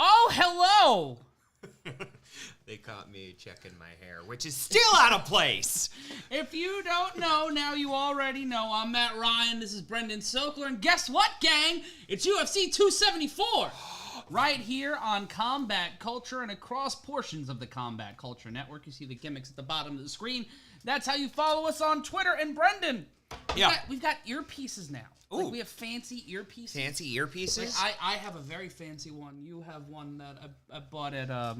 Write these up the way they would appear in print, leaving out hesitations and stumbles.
Oh, hello! They caught me checking my hair, which is still out of place. If you don't know, now you already know. I'm Matt Ryan, this is Brendan Sokler, and guess what, gang? It's UFC 274! Right here on Combat Culture and across portions of the Combat Culture Network. You see the gimmicks at the bottom of the screen. That's how you follow us on Twitter. And Brendan, we've got earpieces now. Ooh. Like we have fancy earpieces. Fancy earpieces? Like I have a very fancy one. You have one that I bought at a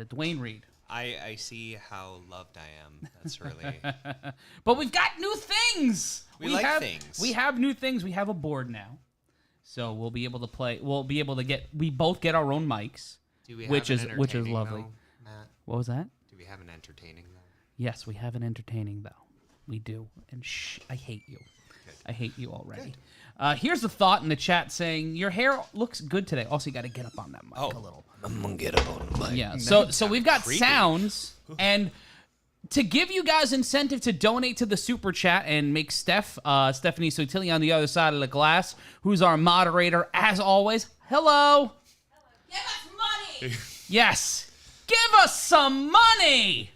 Dwayne Reed. I see how loved I am. That's really... But we've got new things. We like things. We have new things. We have a board now. So we'll be able to play. We'll be able to get. We both get our own mics, which is lovely. Though, Matt? What was that? Do we have an entertaining though? Yes, we have an entertaining though. We do. And I hate you. Good. I hate you already. Here's a thought in the chat saying your hair looks good today. Also, you got to get up on that mic a little. I'm gonna get up on the mic. Yeah. So we've got sounds and. To give you guys incentive to donate to the Super Chat and make Stephanie Sotilli on the other side of the glass, who's our moderator, as always. Hello. Give us money. Yes. Give us some money.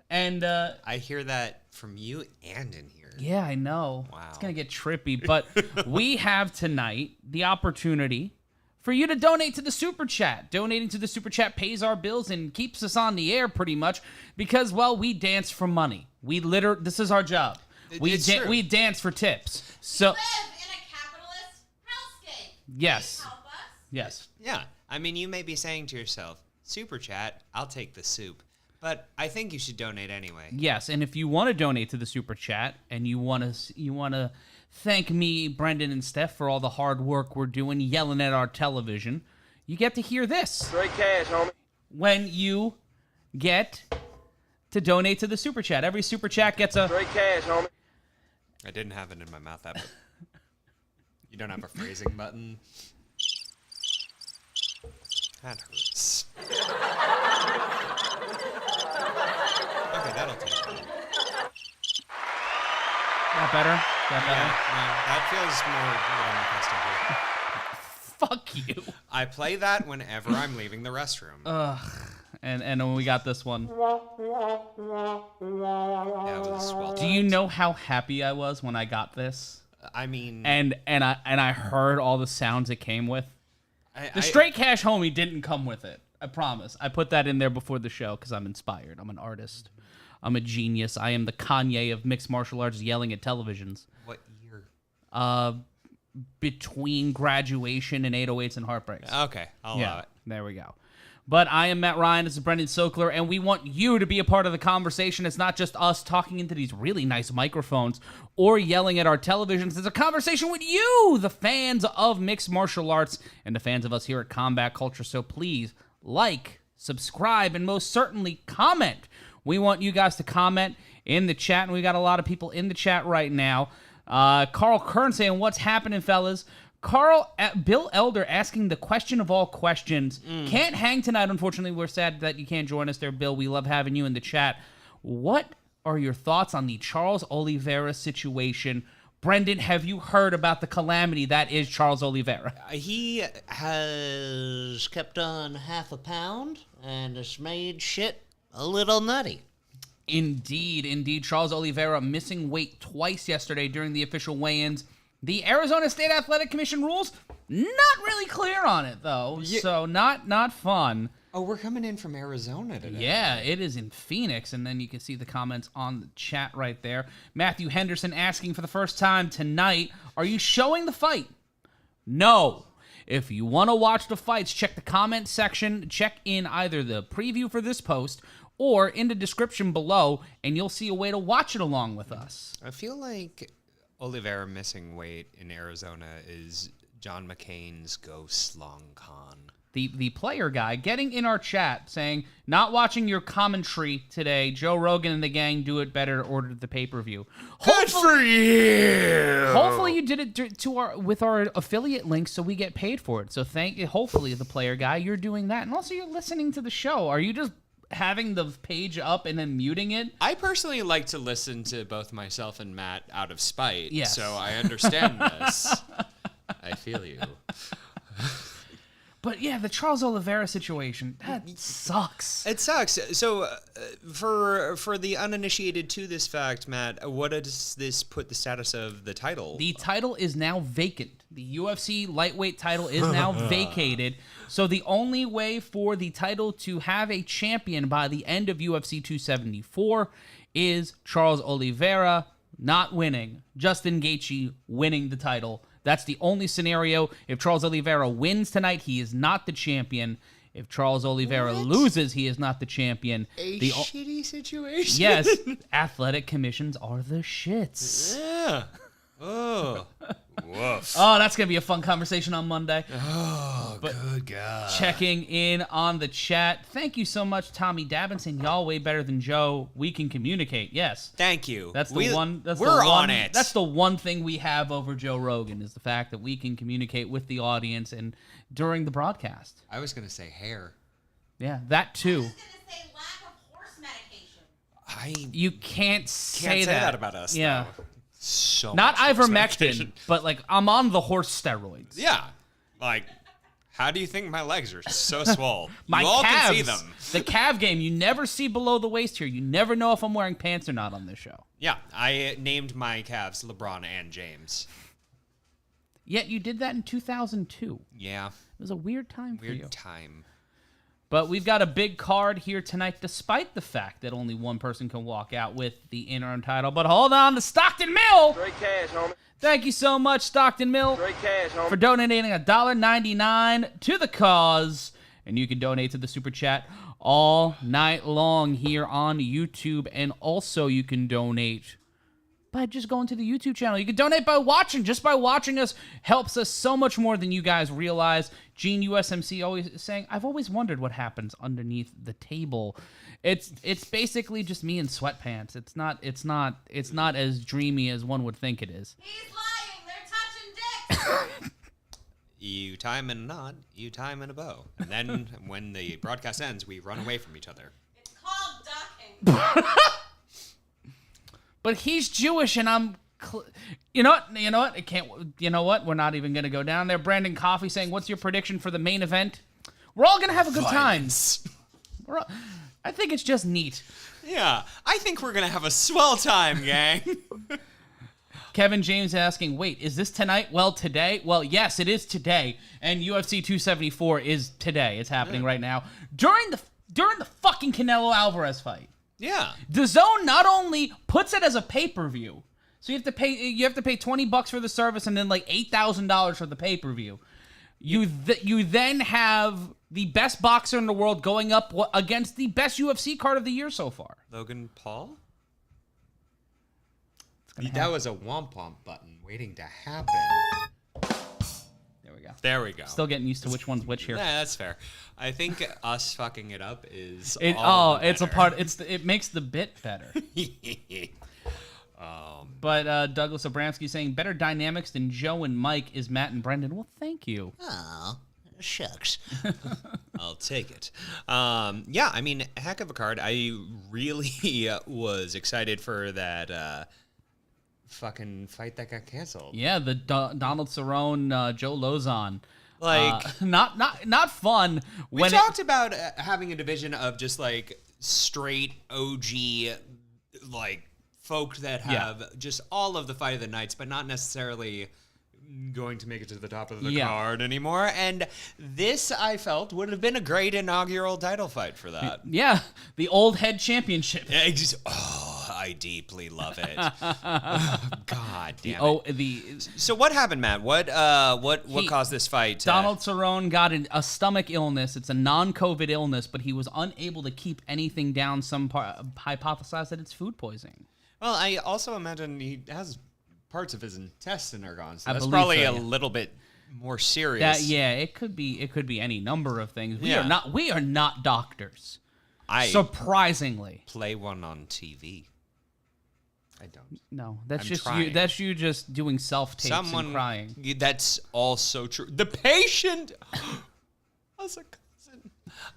And I hear that from you and in here. Yeah, I know. Wow. It's going to get trippy. But we have tonight the opportunity for you to donate to the Super Chat. Donating to the Super Chat pays our bills and keeps us on the air pretty much because, well, we dance for money. This is our job. We dance for tips. So we live in a capitalist hellscape. Yes. Please help us. Yes. Yeah. I mean, you may be saying to yourself, Super Chat, I'll take the soup. But I think you should donate anyway. Yes, and if you want to donate to the Super Chat and you want to thank me, Brendan, and Steph for all the hard work we're doing yelling at our television, you get to hear this. Straight cash, homie. When you get to donate to the Super Chat. Every Super Chat gets a... Straight cash, homie. I didn't have it in my mouth. You don't have a phrasing button? That hurts. Okay, that'll take it. That better? Yeah, that feels more what I'm accustomed to. Fuck you. I play that whenever I'm leaving the restroom. And then we got this one. Yeah, with a swell. Do you know how happy I was when I got this? I mean... And I heard all the sounds it came with. The Straight Cash Homie didn't come with it. I promise. I put that in there before the show because I'm inspired. I'm an artist. I'm a genius. I am the Kanye of mixed martial arts yelling at televisions. What year? Between graduation and 808s and Heartbreaks. Okay, I'll allow it. There we go. But I am Matt Ryan. This is Brendan Sokler, and we want you to be a part of the conversation. It's not just us talking into these really nice microphones or yelling at our televisions. It's a conversation with you, the fans of mixed martial arts, and the fans of us here at Combat Culture. So please, like, subscribe, and most certainly comment. We want you guys to comment in the chat, and we got a lot of people in the chat right now. Carl Kern saying, what's happening, fellas? Bill Elder asking the question of all questions. Can't hang tonight, unfortunately. We're sad that you can't join us there, Bill. We love having you in the chat. What are your thoughts on the Charles Oliveira situation? Brendan, have you heard about the calamity that is Charles Oliveira? He has kept on half a pound and has made shit a little nutty. Indeed. Charles Oliveira missing weight twice yesterday during the official weigh-ins. The Arizona State Athletic Commission rules, not really clear on it, though, so not fun. Oh, we're coming in from Arizona today. Yeah, it is in Phoenix, and then you can see the comments on the chat right there. Matthew Henderson asking for the first time tonight, are you showing the fight? No. If you want to watch the fights, check the comment section, check in either the preview for this post or in the description below, and you'll see a way to watch it along with us. I feel like Oliveira missing weight in Arizona is John McCain's ghost long con. The player guy getting in our chat saying, not watching your commentary today. Joe Rogan and the gang do it better. Ordered the pay-per-view. Good for you! Hopefully you did it with our affiliate links so we get paid for it. So hopefully the player guy, you're doing that. And also you're listening to the show. Are you just having the page up and then muting it? I personally like to listen to both myself and Matt out of spite. Yes. So I understand this. I feel you. But yeah, the Charles Oliveira situation, that sucks. It sucks. So, for the uninitiated to this fact, Matt, what does this put the status of the title? The title is now vacant. The UFC lightweight title is now vacated. So the only way for the title to have a champion by the end of UFC 274 is Charles Oliveira not winning, Justin Gaethje winning the title. That's the only scenario. If Charles Oliveira wins tonight, he is not the champion. If Charles Oliveira loses, he is not the champion. Shitty situation. Yes, athletic commissions are the shits. Yeah. Oh. Woof. Oh, that's going to be a fun conversation on Monday. Oh, good God. Checking in on the chat. Thank you so much, Tommy Dabbinson. Y'all way better than Joe. We can communicate. Yes. Thank you. That's the one. That's we're the one, on it. That's the one thing we have over Joe Rogan is the fact that we can communicate with the audience and during the broadcast. I was going to say hair. Yeah, that too. I was going to say lack of horse medication. You can't say that about us. Yeah. Though. So Not much ivermectin, but like I'm on the horse steroids. Yeah. Like, how do you think my legs are so swole? My you all calves, can see them. The calf game, you never see below the waist here. You never know if I'm wearing pants or not on this show. Yeah, I named my calves LeBron and James. Yet you did that in 2002. Yeah. It was a weird time for you. Weird time. But we've got a big card here tonight, despite the fact that only one person can walk out with the interim title. But hold on to Stockton Mill. Straight cash, homie. Thank you so much, Stockton Mill, Straight cash, homie. for donating $1.99 to the cause. And you can donate to the Super Chat all night long here on YouTube. And also you can donate by just going to the YouTube channel. You can donate by watching. Just by watching us helps us so much more than you guys realize. Gene USMC always saying, I've always wondered what happens underneath the table. It's basically just me in sweatpants. It's not as dreamy as one would think it is. He's lying. They're touching dicks. You tie him in a knot, you tie him in a bow. And then when the broadcast ends, we run away from each other. It's called ducking. But he's Jewish, and I'm. You know what? You know what? It can't. You know what? We're not even gonna go down there. Brandon Coffey saying, "What's your prediction for the main event?" We're all gonna have a good time. I think it's just neat. Yeah, I think we're gonna have a swell time, gang. Kevin James asking, "Wait, is this tonight?" Well, today. Well, yes, it is today, and UFC 274 is today. It's happening right now during the fucking Canelo Alvarez fight. Yeah. DAZN not only puts it as a pay-per-view, so you have to pay $20 for the service and then like $8,000 for the pay-per-view. You then have the best boxer in the world going up against the best UFC card of the year so far. Logan Paul? That was a womp womp button waiting to happen. There we go. There we go. Still getting used to which one's which here. Yeah, that's fair. I think us fucking it up is It's a part. It makes the bit better. But Douglas Abramsky saying better dynamics than Joe and Mike is Matt and Brendan. Well, thank you. Oh, shucks. I'll take it. Yeah, I mean, heck of a card. I really was excited for that fucking fight that got canceled. Yeah, the Donald Cerrone, Joe Lozon. Like, not fun. We talked about having a division of just like straight OG, like folk that have just all of the fight of the nights, but not necessarily going to make it to the top of the card anymore. And this, I felt, would have been a great inaugural title fight for that. Yeah, the old head championship. I deeply love it. God damn it. So what happened, Matt? What caused this fight? Donald Cerrone got a stomach illness. It's a non-COVID illness, but he was unable to keep anything down. Some hypothesized that it's food poisoning. Well, I also imagine he has parts of his intestine are gone, so I that's believe probably so, a little bit more serious. It could be any number of things. We are not doctors. Surprisingly, play one on TV. I don't. No, that's I'm just trying. you. That's you just doing self-tapes and crying. That's also true. The patient was a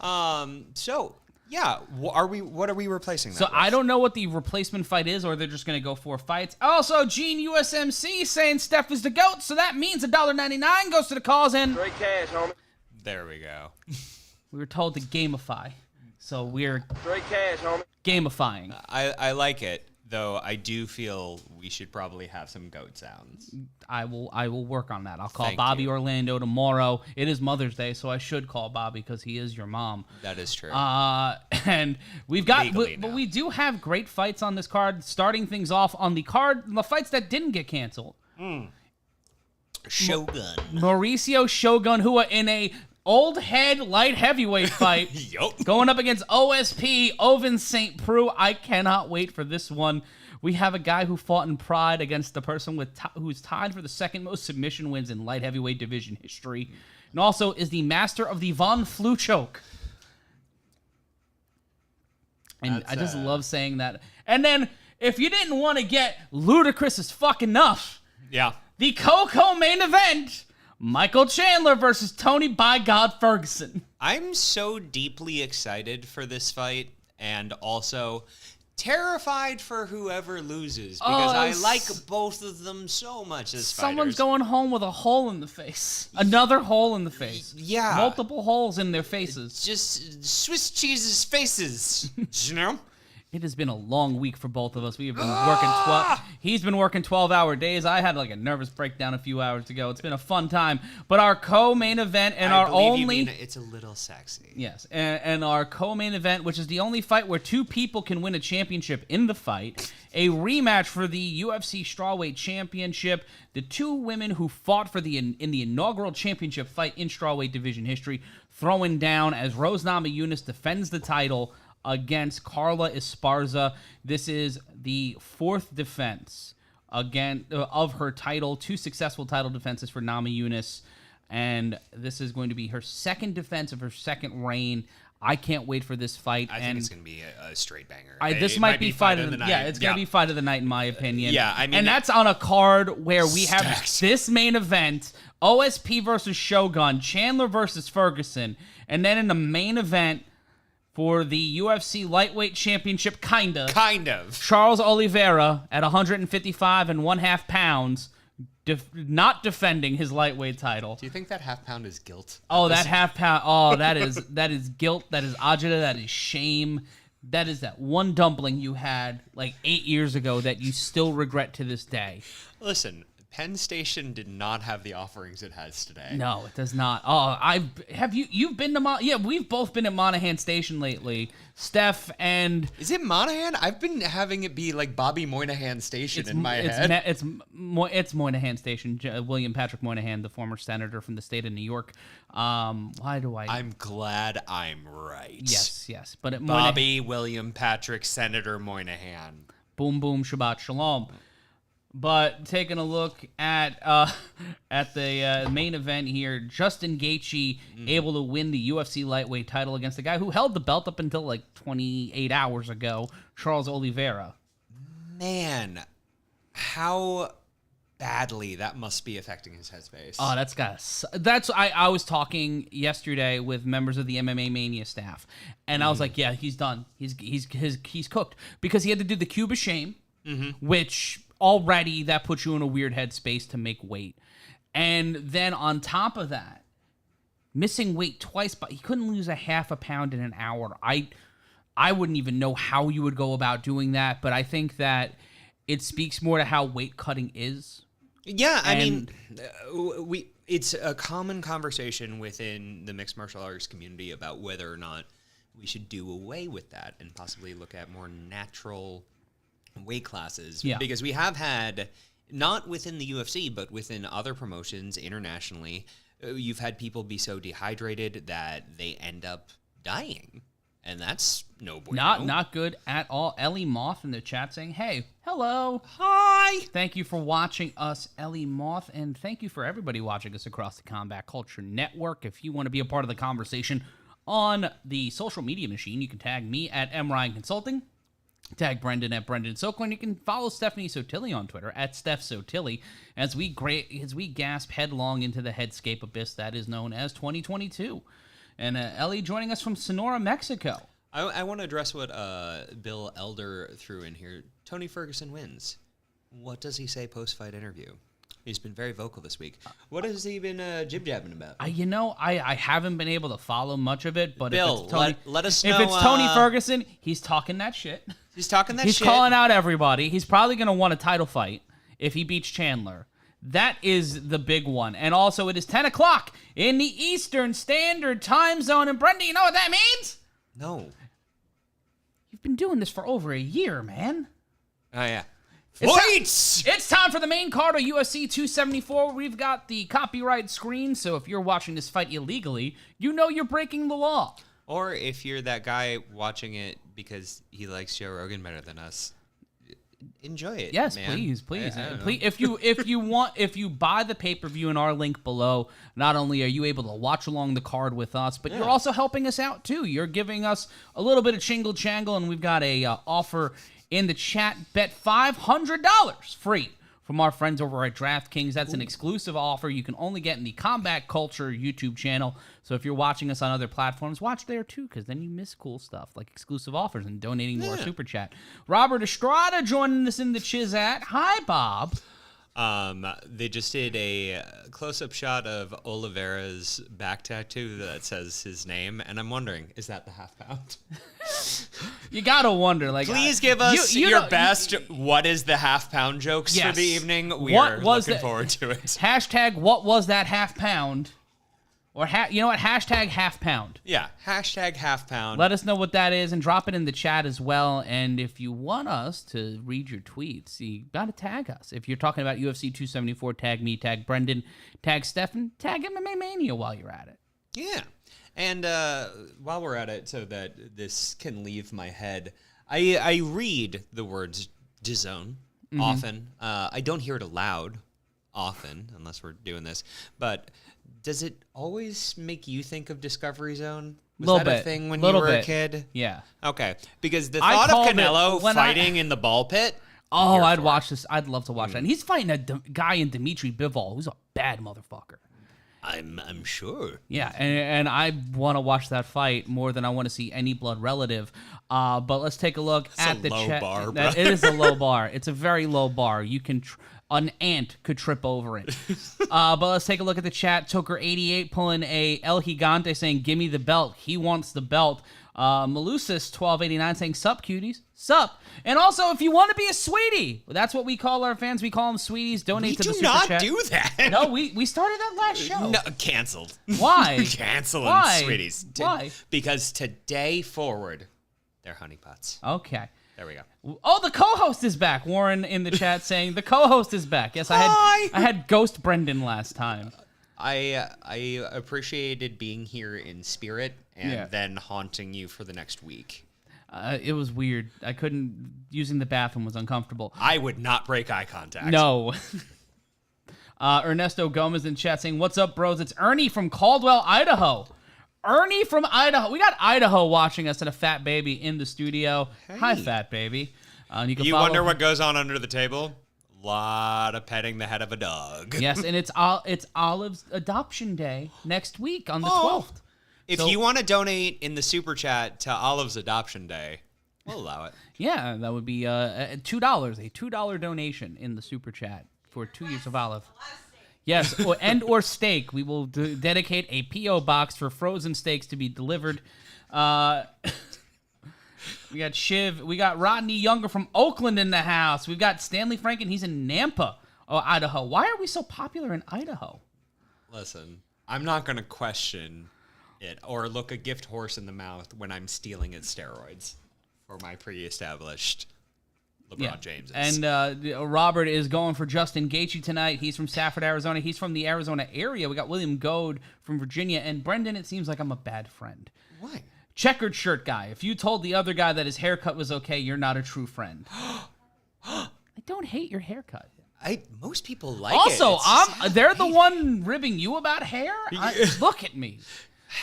cousin. So yeah, what are we replacing that So with? I don't know what the replacement fight is, or they're just gonna go 4 fights. Also, Gene USMC saying Steph is the GOAT, so that means $1.99 goes to the cause and Straight cash, homie. There we go. We were told to gamify, so we're straight cash, homie. Gamifying. I like it, though. I do feel we should probably have some goat sounds. I will work on that. I'll call Thank Bobby you. Orlando tomorrow. It is Mother's Day, so I should call Bobby because he is your mom. That is true. And we've got, Legally but now. we do have great fights on this card. Starting things off on the card, the fights that didn't get canceled. Shogun. Mauricio Shogun Hua in a old head light heavyweight fight. Yup. Going up against OSP, Oven St. Preux. I cannot wait for this one. We have a guy who fought in Pride against the person who's tied for the second most submission wins in light heavyweight division history. And also is the master of the Von Flu choke. And I just love saying that. And then, if you didn't want to get ludicrous as fuck enough, Yeah. the Coco main event, Michael Chandler versus Tony by God Ferguson. I'm so deeply excited for this fight and also terrified for whoever loses because I like both of them so much as Someone's fighters. going home with a hole in the face. Another hole in the face. Yeah. Multiple holes in their faces. Just Swiss cheese's faces, you know? It has been a long week for both of us. We have been working 12. He's been working 12-hour days. I had like a nervous breakdown a few hours ago. It's been a fun time. But our co-main event and our believe you only mean it's a little sexy. yes, and our co-main event, which is the only fight where two people can win a championship in the fight, a rematch for the UFC strawweight championship. The two women who fought for in the inaugural championship fight in strawweight division history, throwing down as Rose Namajunas defends the title against Carla Esparza. This is the fourth defense again of her title. Two successful title defenses for Namajunas, and this is going to be her second defense of her second reign. I can't wait for this fight. I think it's going to be a straight banger. This It might be fight of the night. Yeah, it's going to Yeah. be fight of the night in my opinion. Yeah, I mean, and that's on a card where we have Stacked. this main event: OSP versus Shogun, Chandler versus Ferguson, and then in the main event for the UFC lightweight championship, Kind of. Charles Oliveira at 155 and 1/2 pounds, not defending his lightweight title. Do you think that half pound is guilt? Oh, that half pound. Oh, that is guilt. That is agita. That is shame. That is that one dumpling you had like 8 years ago that you still regret to this day. Listen, Penn Station did not have the offerings it has today. No, it does not. Oh, you've been to yeah, we've both been at Monahan Station lately. Steph and Is it Monahan? I've been having it be like Bobby Moynihan Station in my head. It's Moynihan Station. William Patrick Moynihan, the former senator from the state of New York. Why do I? I'm glad I'm right. Yes, but at Bobby William Patrick Senator Moynihan. Boom, boom, Shabbat Shalom. But taking a look at the main event here, Justin Gaethje able to win the UFC lightweight title against a guy who held the belt up until like 28 hours ago, Charles Oliveira. Man, how badly that must be affecting his headspace. Oh, I was talking yesterday with members of the MMA Mania staff, and I was like, yeah, he's done. He's cooked because he had to do the cube of shame, which already that puts you in a weird headspace to make weight. And then on top of that, missing weight twice, but he couldn't lose a 1/2 pound in an hour. I wouldn't even know how you would go about doing that, but I think that it speaks more to how weight cutting is. Yeah, I mean, it's a common conversation within the mixed martial arts community about whether or not we should do away with that and possibly look at more natural weight classes. Yeah. Because we have had, not within the UFC, but within other promotions internationally, you've had people be so dehydrated that they end up dying. And that's no bueno. Not good at all. Ellie Moth in the chat saying, hey, hello. Hi! Thank you for watching us, Ellie Moth, and thank you for everybody watching us across the Combat Culture Network. If you want to be a part of the conversation on the social media machine, you can tag me at MRyan Consulting. Tag Brendan at Brendan Sokler, and you can follow Stephanie Sotilli on Twitter at Steph Sotilli as we gasp headlong into the headscape abyss that is known as 2022. And Ellie joining us from Sonora, Mexico. I want to address what Bill Elder threw in here. Tony Ferguson wins. What does he say post-fight interview? He's been very vocal this week. What has he been jib-jabbing about? I haven't been able to follow much of it, but Bill, if it's Tony, let us know. If it's Tony Ferguson, he's talking that shit. He's talking that He's shit. He's calling out everybody. He's probably going to want a title fight if he beats Chandler. That is the big one. And also, it is 10 o'clock in the Eastern Standard Time Zone. And Brendan, you know what that means? No. You've been doing this for over a year, man. Oh, yeah. It's time for the main card of UFC 274. We've got the copyright screen, so if you're watching this fight illegally, you know you're breaking the law. Or if you're that guy watching it because he likes Joe Rogan better than us, enjoy it. Yes, man. please. Please, if you buy the pay-per-view in our link below, not only are you able to watch along the card with us, but you're also helping us out too. You're giving us a little bit of chingle changle, and we've got a offer in the chat. Bet $500 free from our friends over at DraftKings. That's an exclusive offer you can only get in the Combat Culture YouTube channel. So if you're watching us on other platforms, watch there too, because then you miss cool stuff like exclusive offers and donating to our super chat. Robert Estrada joining us in the Chizat. Hi, Bob. They just did a close-up shot of Oliveira's back tattoo that says his name, and I'm wondering, is that the half pound? You gotta wonder, like, please give us your best what is the half pound jokes for the evening. We are looking forward to it. Hashtag what was that half pound? Or, you know what? Hashtag half pound. Yeah, hashtag half pound. Let us know what that is and drop it in the chat as well. And if you want us to read your tweets, you got to tag us. If you're talking about UFC 274, tag me, tag Brendan, tag Stefan, tag MMA Mania while you're at it. Yeah. And while we're at it, so that this can leave my head, I read the words DAZN often. I don't hear it aloud often, unless we're doing this. But does it always make you think of Discovery Zone? Was that a thing when you were a kid? Yeah. Okay. Because the thought of Canelo fighting in the ball pit. Oh, I'd watch this. I'd love to watch that. And he's fighting a guy in Dimitri Bivol, who's a bad motherfucker. I'm sure. Yeah, and I want to watch that fight more than I want to see any blood relative. But let's take a look at the chat. Bar, bro. It is a low bar. It's a very low bar. You can an ant could trip over it. But let's take a look at the chat. Toker88 pulling a El Gigante saying, "Give me the belt." He wants the belt. Malusis1289 saying, "Sup, cuties, sup." And also, if you want to be a sweetie, that's what we call our fans. We call them sweeties. Donate to the super chat. We do not do that. No, we started that last show. No, canceled. Why? Canceling Why? sweeties. Why? Because today forward, they're honeypots. Okay. There we go. Oh, the co-host is back. Warren in the chat saying the co-host is back. Yes, I had Ghost Brendan last time. I appreciated being here in spirit and then haunting you for the next week. It was weird. I couldn't. Using the bathroom was uncomfortable. I would not break eye contact. No. Ernesto Gomez in chat saying, "What's up, bros? It's Ernie from Caldwell, Idaho." Ernie from Idaho. We got Idaho watching us and a fat baby in the studio. Hey. Hi, fat baby. You wonder what goes on under the table? A lot of petting the head of a dog. Yes, and it's Olive's adoption day next week on the 12th. If you want to donate in the super chat to Olive's adoption day, we'll allow it. Yeah, that would be $2, a $2 donation in the super chat for 2 years of Olive. Yes, or steak. We will dedicate a P.O. box for frozen steaks to be delivered. We got Shiv. We got Rodney Younger from Oakland in the house. We've got Stanley Franken. He's in Nampa, Idaho. Why are we so popular in Idaho? Listen, I'm not going to question it or look a gift horse in the mouth when I'm stealing its steroids for my pre-established LeBron James. And Robert is going for Justin Gaethje tonight. He's from Safford, Arizona. He's from the Arizona area. We got William Goad from Virginia. And Brendan, it seems like I'm a bad friend. Why? Checkered shirt guy. If you told the other guy that his haircut was okay, you're not a true friend. I don't hate your haircut. Most people like also, it. They're the one ribbing you about hair? Look at me.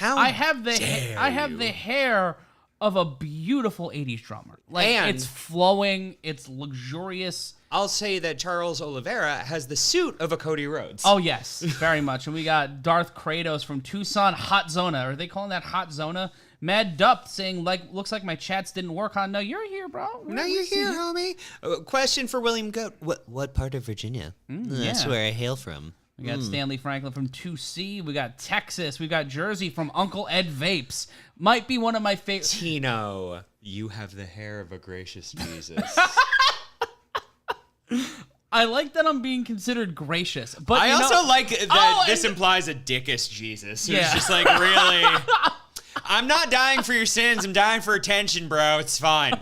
I have the hair of a beautiful 80s drummer. It's flowing, it's luxurious. I'll say that Charles Oliveira has the suit of a Cody Rhodes. Oh, yes, very much. And we got Darth Kratos from Tucson, Hot Zona. Are they calling that Hot Zona? Mad Dup saying, looks like my chats didn't work on. No, you're here, bro. No, you're here, homie. Question for William Goat. What part of Virginia? That's where I hail from. We got Stanley Franklin from 2C. We got Texas. We got Jersey from Uncle Ed Vapes. Might be one of my favorite. Tino, you have the hair of a gracious Jesus. I like that I'm being considered gracious, but I also like that this implies a dickish Jesus. Who's just like, really? I'm not dying for your sins. I'm dying for attention, bro. It's fine.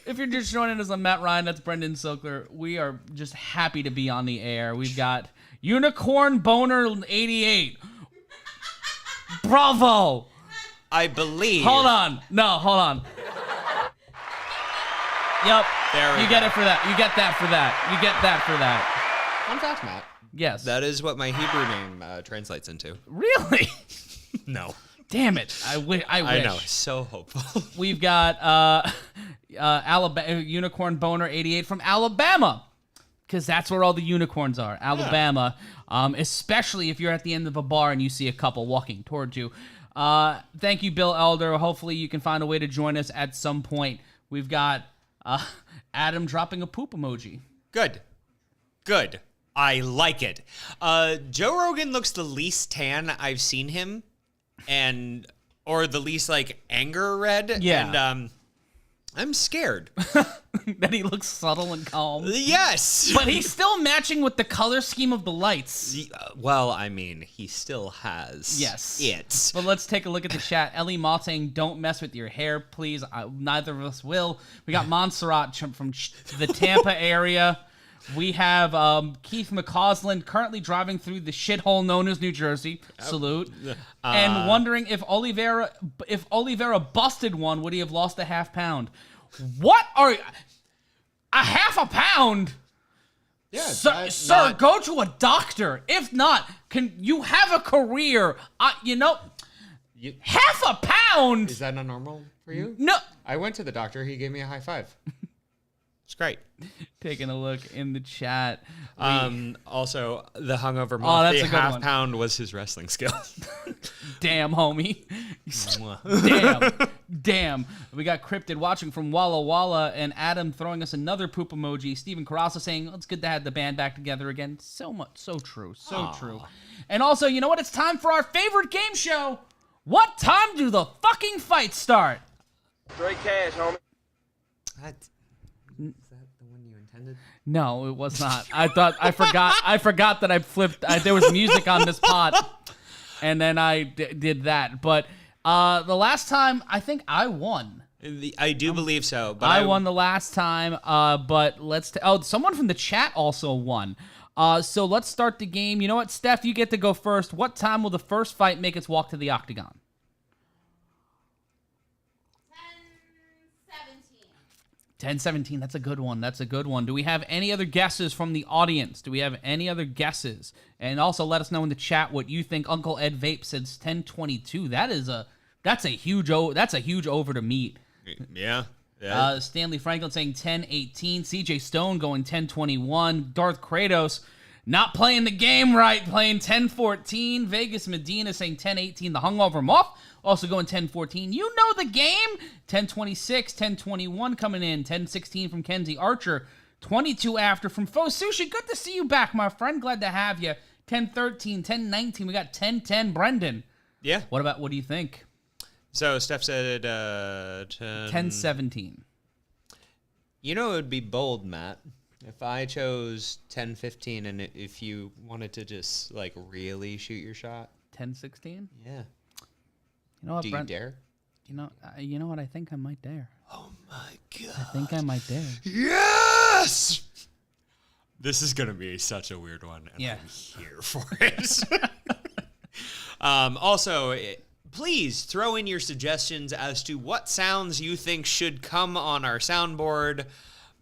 If you're just joining us, I'm Matt Ryan. That's Brendan Sokler. We are just happy to be on the air. We've got Unicorn Boner 88. Bravo. I believe. Hold on. Yep. There we you go. get it for that. You get that for that. You get that for that. Fun fact, Matt. Yes. That is what my Hebrew name translates into. Really? No. Damn it. I wish. I know. So hopeful. We've got Alabama Unicorn Boner 88 from Alabama, because that's where all the unicorns are. Alabama, especially if you're at the end of a bar and you see a couple walking towards you. Thank you, Bill Elder. Hopefully you can find a way to join us at some point. We've got Adam dropping a poop emoji. Good. I like it. Joe Rogan looks the least tan I've seen him, or the least like anger red. Yeah. And I'm scared. That he looks subtle and calm. Yes. But he's still matching with the color scheme of the lights. Well, I mean, he still has it. But let's take a look at the chat. Ellie Mott saying, don't mess with your hair, please. Neither of us will. We got Montserrat from the Tampa area. We have Keith McCausland currently driving through the shithole known as New Jersey. Salute. And wondering if Oliveira busted one, would he have lost a half pound? What are... A half a pound? Yeah, sir, go to a doctor. If not, can you have a career? Half a pound? Is that not normal for you? No. I went to the doctor. He gave me a high five. It's great. Taking a look in the chat. Also, the hungover month, that's a the good half one. pound was his wrestling skill. Damn, homie. Damn. We got Cryptid watching from Walla Walla, and Adam throwing us another poop emoji. Steven Carrasa saying, it's good to have the band back together again. So much. So true. True. And also, you know what? It's time for our favorite game show. What time do the fucking fights start? Straight cash, homie. Is that the one you intended? No, it was not. I forgot that I flipped. There was music on this pod, and then I did that. But the last time, I think I won. I do believe so. But I won the last time. But someone from the chat also won. So let's start the game. You know what, Steph? You get to go first. What time will the first fight make its walk to the octagon? 10:17. That's a good one. Do we have any other guesses from the audience? And also let us know in the chat what you think. Uncle Ed Vape says 10:22. That's a huge over to meet. Yeah. Stanley Franklin saying 10:18. CJ Stone going 10:21. Darth Kratos not playing the game right, playing 10:14. Vegas Medina saying 10:18. The hungover moth also going 10:14. You know the game. 10:26, 10:21 coming in. 10:16 from Kenzie Archer. 22 after from Fo Sushi. Good to see you back, my friend. Glad to have you. 10:13, 10:19. We got 10:10. Brendan. Yeah. What do you think? So Steph said 10:17. You know, it would be bold, Matt, if I chose 10:15 and if you wanted to just like really shoot your shot. 10:16. Yeah. You know what, Do Brent? you dare? You know what? I think I might dare. Oh my god. I think I might dare. Yes! This is going to be such a weird one, and Yeah. I'm here for it. Also, please throw in your suggestions as to what sounds you think should come on our soundboard,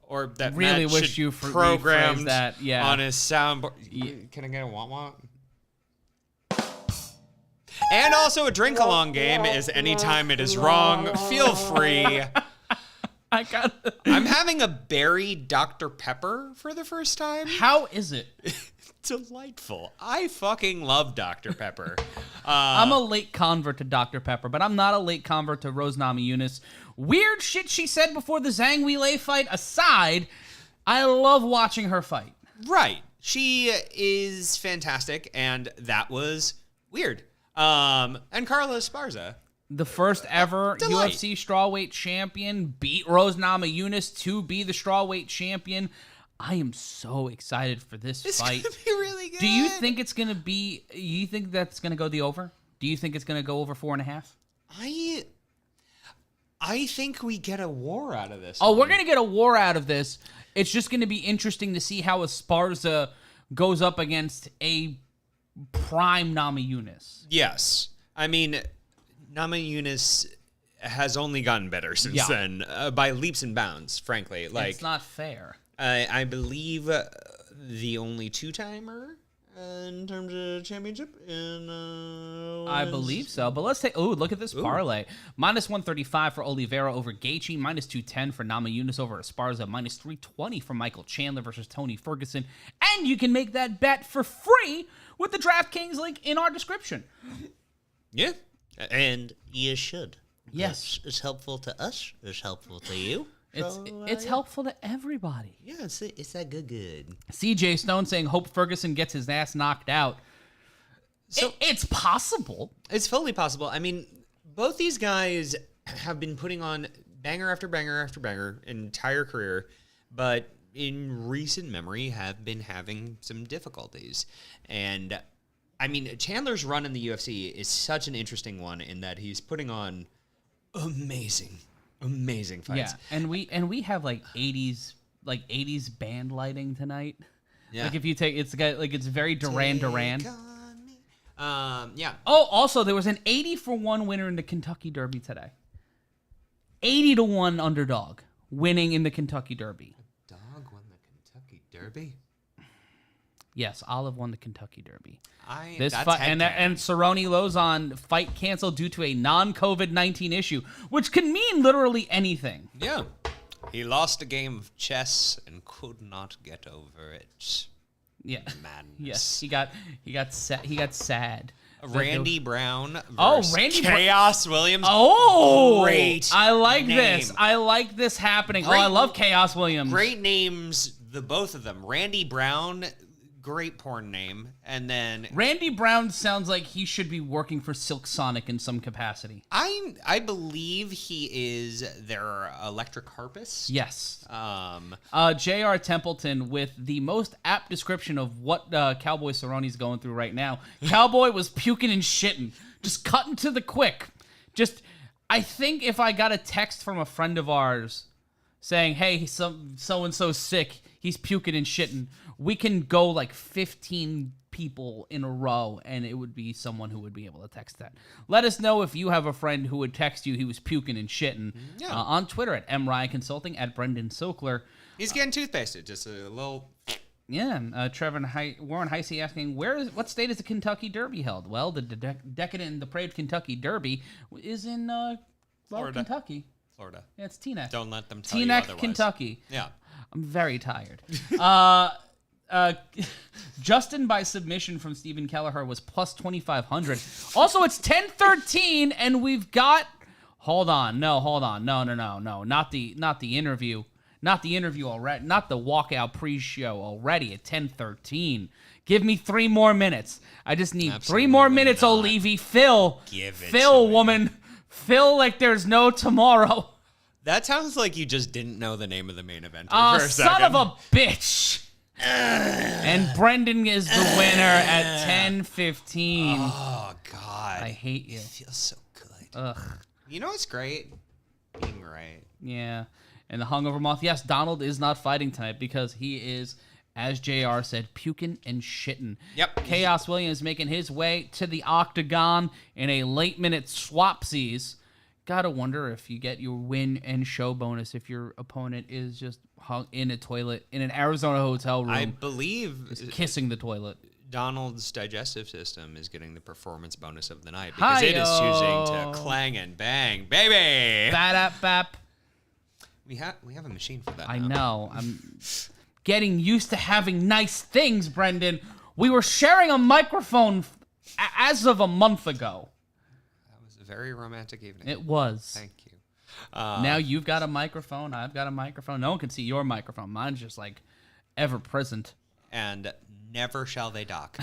or that Really Matt wish should you program rephrased that, yeah. on his soundboard. Yeah. Can I get a wah-wah? And also a drink-along game is anytime it is wrong, feel free I'm having a berry Dr. Pepper for the first time. How is it? Delightful. I fucking love Dr. Pepper. I'm a late convert to Dr. Pepper, but I'm not a late convert to Rose Namajunas. Weird shit she said before the Zhang Weili fight aside, I love watching her fight. Right. She is fantastic, and that was weird. And Carla Esparza. The first ever Delight. UFC strawweight champion beat Rose Namajunas to be the strawweight champion. I am so excited for this fight. It's gonna be really good. Do you think it's gonna be? You think that's gonna go the over? Do you think it's gonna go over 4.5? I think we get a war out of this. Oh, we're gonna get a war out of this. It's just gonna be interesting to see how Esparza goes up against a prime Namajunas. Yes. I mean, Namajunas has only gotten better since then, by leaps and bounds, frankly. Like, it's not fair. I believe the only two-timer in terms of championship. I believe so, but let's take. Oh, look at this parlay. -135 for Oliveira over Gaethje, -210 for Namajunas over Esparza, -320 for Michael Chandler versus Tony Ferguson, and you can make that bet for free with the DraftKings link in our description. Yeah. And you should. Yes. It's helpful to us. It's helpful to you. It's helpful to everybody. Yeah, it's that good. CJ Stone saying hope Ferguson gets his ass knocked out. So It's possible. it's fully possible. I mean, both these guys have been putting on banger after banger after banger entire career, but in recent memory have been having some difficulties. And I mean, Chandler's run in the UFC is such an interesting one in that he's putting on amazing fights. Yeah, and we have like 80s band lighting tonight. Yeah. Like if you take it's very Duran. Yeah. Oh, also there was an 80-1 winner in the Kentucky Derby today. 80-1 underdog winning in the Kentucky Derby. Dog won the Kentucky Derby. Yes, Olive won the Kentucky Derby. That's fight and Cerrone Lozon fight canceled due to a non-COVID-19 issue, which can mean literally anything. Yeah. He lost a game of chess and could not get over it. Yeah. Madness. Yes. He got sad. Randy Brown Oh, versus Chaos Williams. Oh, great. I like name. this. I like this happening. Great- I love Chaos Williams. Great names, the both of them. Randy Brown, great porn name. And then Randy Brown sounds like he should be working for Silk Sonic in some capacity. I believe he is their electric harpist. Yes. Um, J.R. Templeton with the most apt description of what Cowboy Cerrone's going through right now. Cowboy was puking and shitting. Just cutting to the quick. I think if I got a text from a friend of ours saying, hey, so-and-so's sick, he's puking and shitting, we can go like 15 people in a row, and it would be someone who would be able to text that. Let us know if you have a friend who would text you he was puking and shitting on Twitter at MRyan Consulting, at Brendan Sokler. he's getting toothpasted. Just a little... Yeah, Warren Heisey asking, what state is the Kentucky Derby held? Well, the decadent and depraved Kentucky Derby is in Florida. Kentucky. Florida. Yeah, it's Teaneck. Don't let them tell you Teaneck, otherwise. Kentucky. Yeah. I'm very tired. Justin by submission from Stephen Kelleher was plus 2,500. Also, it's 10:13, and we've got. Hold on, no, not the interview, already, not the walkout pre-show already at 10:13. Give me 3 more minutes. I just need 3 more minutes, not. Olivie. Phil, Give it Phil, to me. woman, Phil, like there's no tomorrow. That sounds like you just didn't know the name of the main event for a Son second. of a bitch. And Brendan is the winner at 10:15. Oh, God. I hate you. It feels so good. Ugh. You know what's great? Being right. Yeah. And the hungover moth. Yes, Donald is not fighting tonight because he is, as JR said, puking and shitting. Yep. Chaos Williams making his way to the octagon in a late-minute swapsies. Gotta wonder if you get your win and show bonus if your opponent is just hung in a toilet in an Arizona hotel room. I believe just kissing the toilet. Donald's digestive system is getting the performance bonus of the night because it is choosing to clang and bang, baby. Bap. We have a machine for that. I now. know. I'm getting used to having nice things, Brendan. We were sharing a microphone as of a month ago. That was a very romantic evening. It was. Thank you. Now you've got a microphone. I've got a microphone. No one can see your microphone. Mine's just like ever present. And never shall they dock.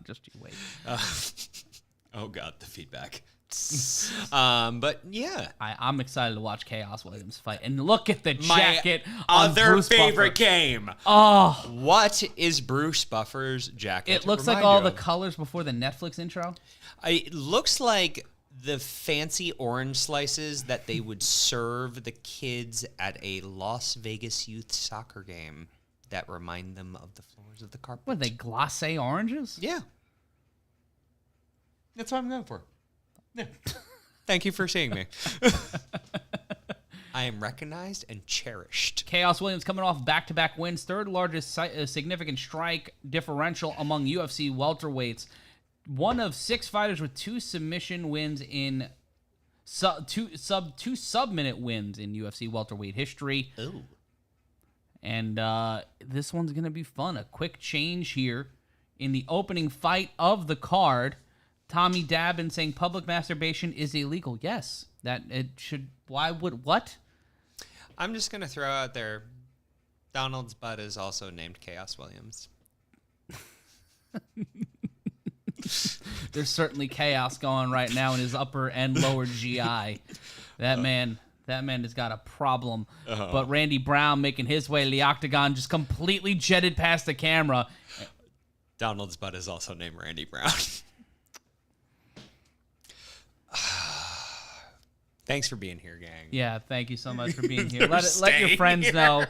Just you wait. Oh God, the feedback. But yeah, I'm excited to watch Chaos Williams fight. And look at the my jacket on other Bruce favorite Buffer. game. Oh, What is Bruce Buffer's jacket? it looks like remind all you the of? colors before the Netflix intro. It looks like the fancy orange slices that they would serve the kids at a Las Vegas youth soccer game that remind them of the floors of the carpet. What are they, glacé oranges? Yeah. That's what I'm going for. Yeah. Thank you for seeing me. I am recognized and cherished. Chaos Williams coming off back-to-back wins, third largest significant strike differential among UFC welterweights. One of 6 fighters with 2 submission wins in two sub-minute wins in UFC welterweight history. Ooh. And this one's going to be fun. A quick change here in the opening fight of the card. Tommy Dabbin saying public masturbation is illegal. Yes, that it should. Why would what? I'm just going to throw out there, Donald's butt is also named Chaos Williams. There's certainly chaos going right now in his upper and lower GI. That man has got a problem. But Randy Brown making his way to the octagon, just completely jetted past the camera. Donald's butt is also named Randy Brown. Thanks for being here, gang. Yeah, thank you so much for being here. Let your staying friends here. know.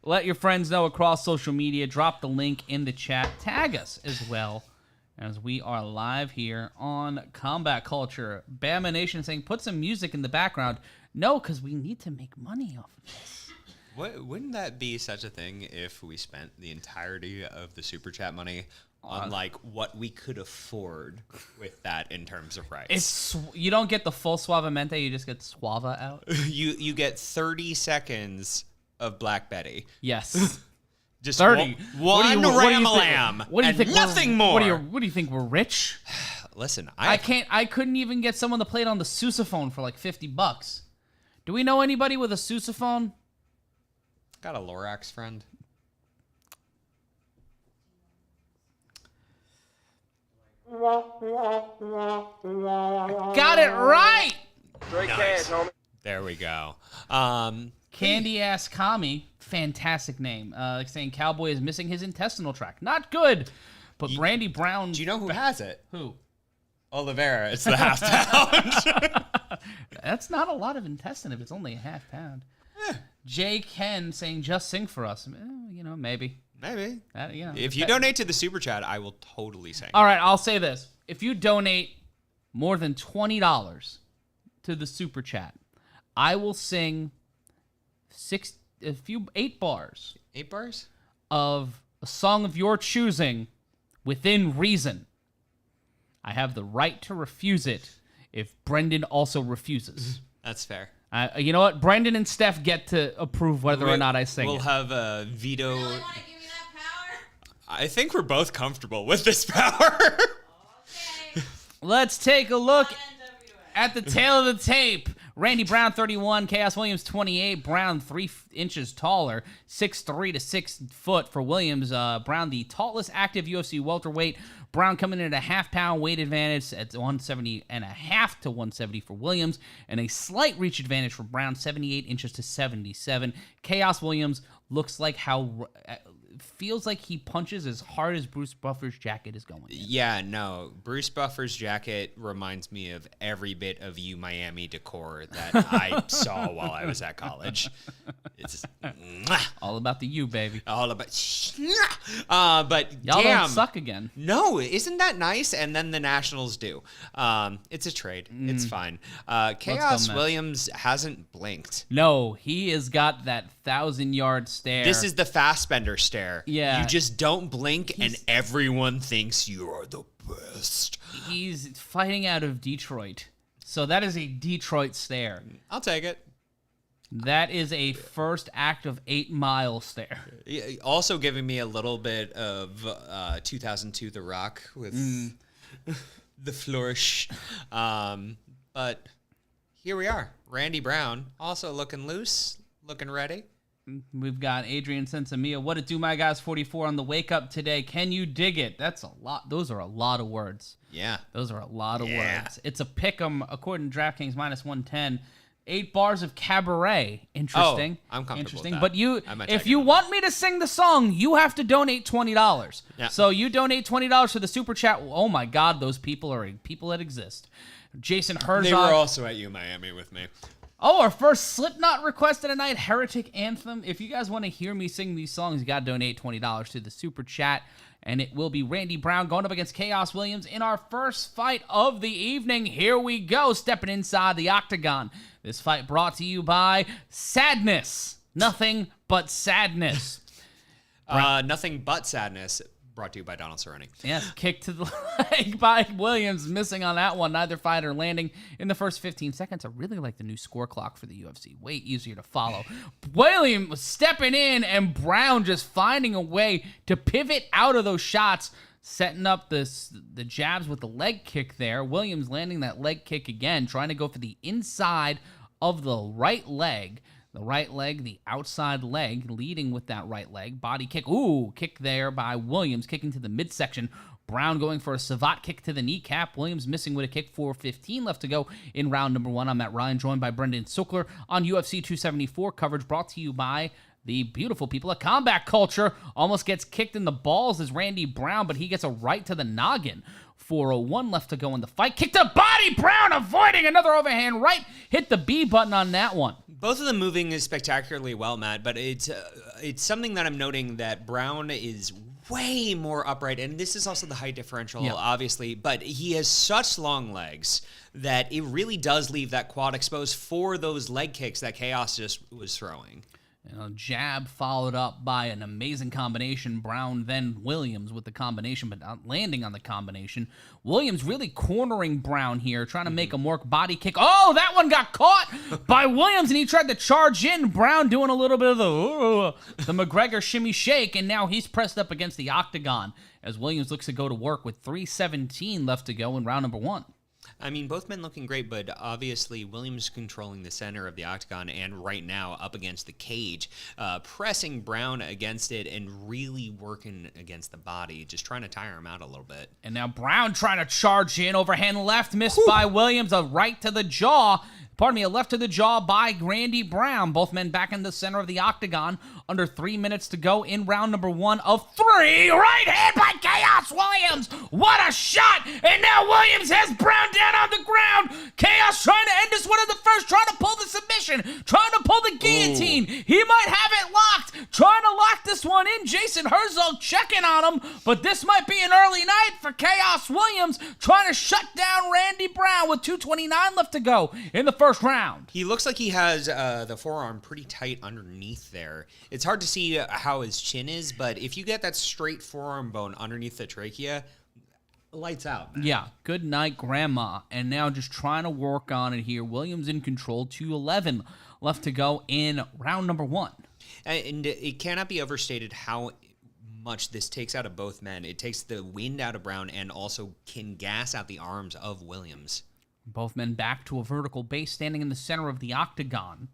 Let your friends know across social media. Drop the link in the chat. Tag us as well, as we are live here on Combat Culture. Bama Nation saying, put some music in the background. No, because we need to make money off of this. Wouldn't that be such a thing if we spent the entirety of the Super Chat money on, like, what we could afford with that in terms of rights? You don't get the full Suavemente, you just get Suava out. You get 30 seconds of Black Betty. Yes. Just 30. One ram-a-lam, What do you and think? nothing more. What do you think? We're rich? Listen, I couldn't even get someone to play it on the sousaphone for like $50. Do we know anybody with a sousaphone? got a Lorax friend. Got it right! Straight cash, homie. There we go. Candy Ass Kami, fantastic name. Saying Cowboy is missing his intestinal tract. Not good. But Brandy Brown. Do you know who has it? Who? Oliveira. It's the half pound. That's not a lot of intestine if it's only a half pound. Jay Ken saying just sing for us. Maybe. Maybe. If If you donate to the Super Chat, I will totally sing. All right, I'll say this. If you donate more than $20 to the Super Chat, I will sing 8 bars 8 bars? of a song of your choosing within reason. I have the right to refuse it if Brendan also refuses. That's fair. You know what? Brendan and Steph get to approve whether or not I sing We'll it. have a veto. Really want to give me that power? I think we're both comfortable with this power. Okay. Let's take a look NWA. at the tail of the tape. Randy Brown, 31. Chaos Williams, 28. Brown, 3 inches taller. 6'3" to 6 foot for Williams. Brown, the tallest active UFC welterweight. Brown coming in at a half-pound weight advantage at 170 and a half to 170 for Williams. And a slight reach advantage for Brown, 78 inches to 77. Chaos Williams looks like feels like he punches as hard as Bruce Buffer's jacket is going in. Yeah, no. Bruce Buffer's jacket reminds me of every bit of Miami decor that I saw while I was at college. It's All about the U, baby. all about. But Y'all damn, don't suck again. no, isn't that nice? And then the Nationals do. It's a trade. It's fine. Chaos Mets. Williams hasn't blinked. No, he has got that 1,000-yard stare. This is the Fassbender stare. Yeah. You just don't blink and He's- everyone thinks you are the best. He's fighting out of Detroit. So that is a Detroit stare. I'll take it. That is a first act of 8 Miles there. Also giving me a little bit of 2002 The Rock with the flourish. But here we are. Randy Brown also looking loose, looking ready. We've got Adrian Sensimia. What it do, my guys? 44 on the wake up today. Can you dig it? That's a lot. Those are a lot of words. Yeah. Those are a lot of words. It's a pick 'em according to DraftKings -110. 8 bars of cabaret. Interesting. Oh, I'm comfortable Interesting. with that. But you, I might if check you it. want me to sing the song, you have to donate $20. Yeah. So you donate $20 to the super chat. Oh my God, those people are people that exist. Jason Herzog. They were also at U Miami with me. Oh, our first Slipknot request of the night, Heretic Anthem. If you guys want to hear me sing these songs, you got to donate $20 to the super chat. And it will be Randy Brown going up against Chaos Williams in our first fight of the evening. Here we go, stepping inside the octagon. This fight brought to you by Sadness. Nothing but sadness. Nothing but sadness. Brought to you by Donald Cerrone. Yes, kick to the leg by Williams, missing on that one. Neither fighter landing in the first 15 seconds. I really like the new score clock for the UFC. Way easier to follow. Williams was stepping in, and Brown just finding a way to pivot out of those shots, setting up the jabs with the leg kick there. Williams landing that leg kick again, trying to go for the inside of the right leg. The right leg, the outside leg, leading with that right leg. Body kick. Ooh, kick there by Williams, kicking to the midsection. Brown going for a savate kick to the kneecap. Williams missing with a kick. 4:15 left to go in round number 1. I'm Matt Ryan, joined by Brendan Sokler on UFC 274. Coverage brought to you by the beautiful people at Combat Culture. Almost gets kicked in the balls as Randy Brown, but he gets a right to the noggin. 4:01 left to go in the fight. Kick to body. Brown avoiding another overhand right. Hit the B button on that one. Both of them moving is spectacularly well, Matt, but it's something that I'm noting that Brown is way more upright, and this is also the height differential, obviously, but he has such long legs that it really does leave that quad exposed for those leg kicks that Chaos just was throwing. Jab followed up by an amazing combination. Brown, then Williams with the combination, but not landing on the combination. Williams really cornering Brown here, trying to make him work. Body kick. Oh, that one got caught by Williams, and he tried to charge in. Brown doing a little bit of the McGregor shimmy shake, and now he's pressed up against the octagon as Williams looks to go to work with 3:17 left to go in round number 1. I mean, both men looking great, but obviously Williams controlling the center of the octagon and right now up against the cage, pressing Brown against it and really working against the body, just trying to tire him out a little bit. And now Brown trying to charge in, overhand left, missed by Williams, a right to the jaw. A left to the jaw by Randy Brown. Both men back in the center of the octagon. Under 3 minutes to go in round number 1 of 3. Right hand by Chaos Williams. What a shot! And now Williams has Brown down on the ground. Chaos trying to end this one in the first, trying to pull the submission, trying to pull the guillotine. Ooh. He might have it locked, trying to lock this one in. Jason Herzog checking on him, but this might be an early night for Chaos Williams, trying to shut down Randy Brown with 2:29 left to go in the first round. He looks like he has the forearm pretty tight underneath there. It's hard to see how his chin is, but if you get that straight forearm bone underneath the trachea, lights out, man. Yeah, good night, Grandma. And now just trying to work on it here. Williams in control, 2:11 left to go in round number 1. And it cannot be overstated how much this takes out of both men. It takes the wind out of Brown and also can gas out the arms of Williams. Both men back to a vertical base, standing in the center of the octagon.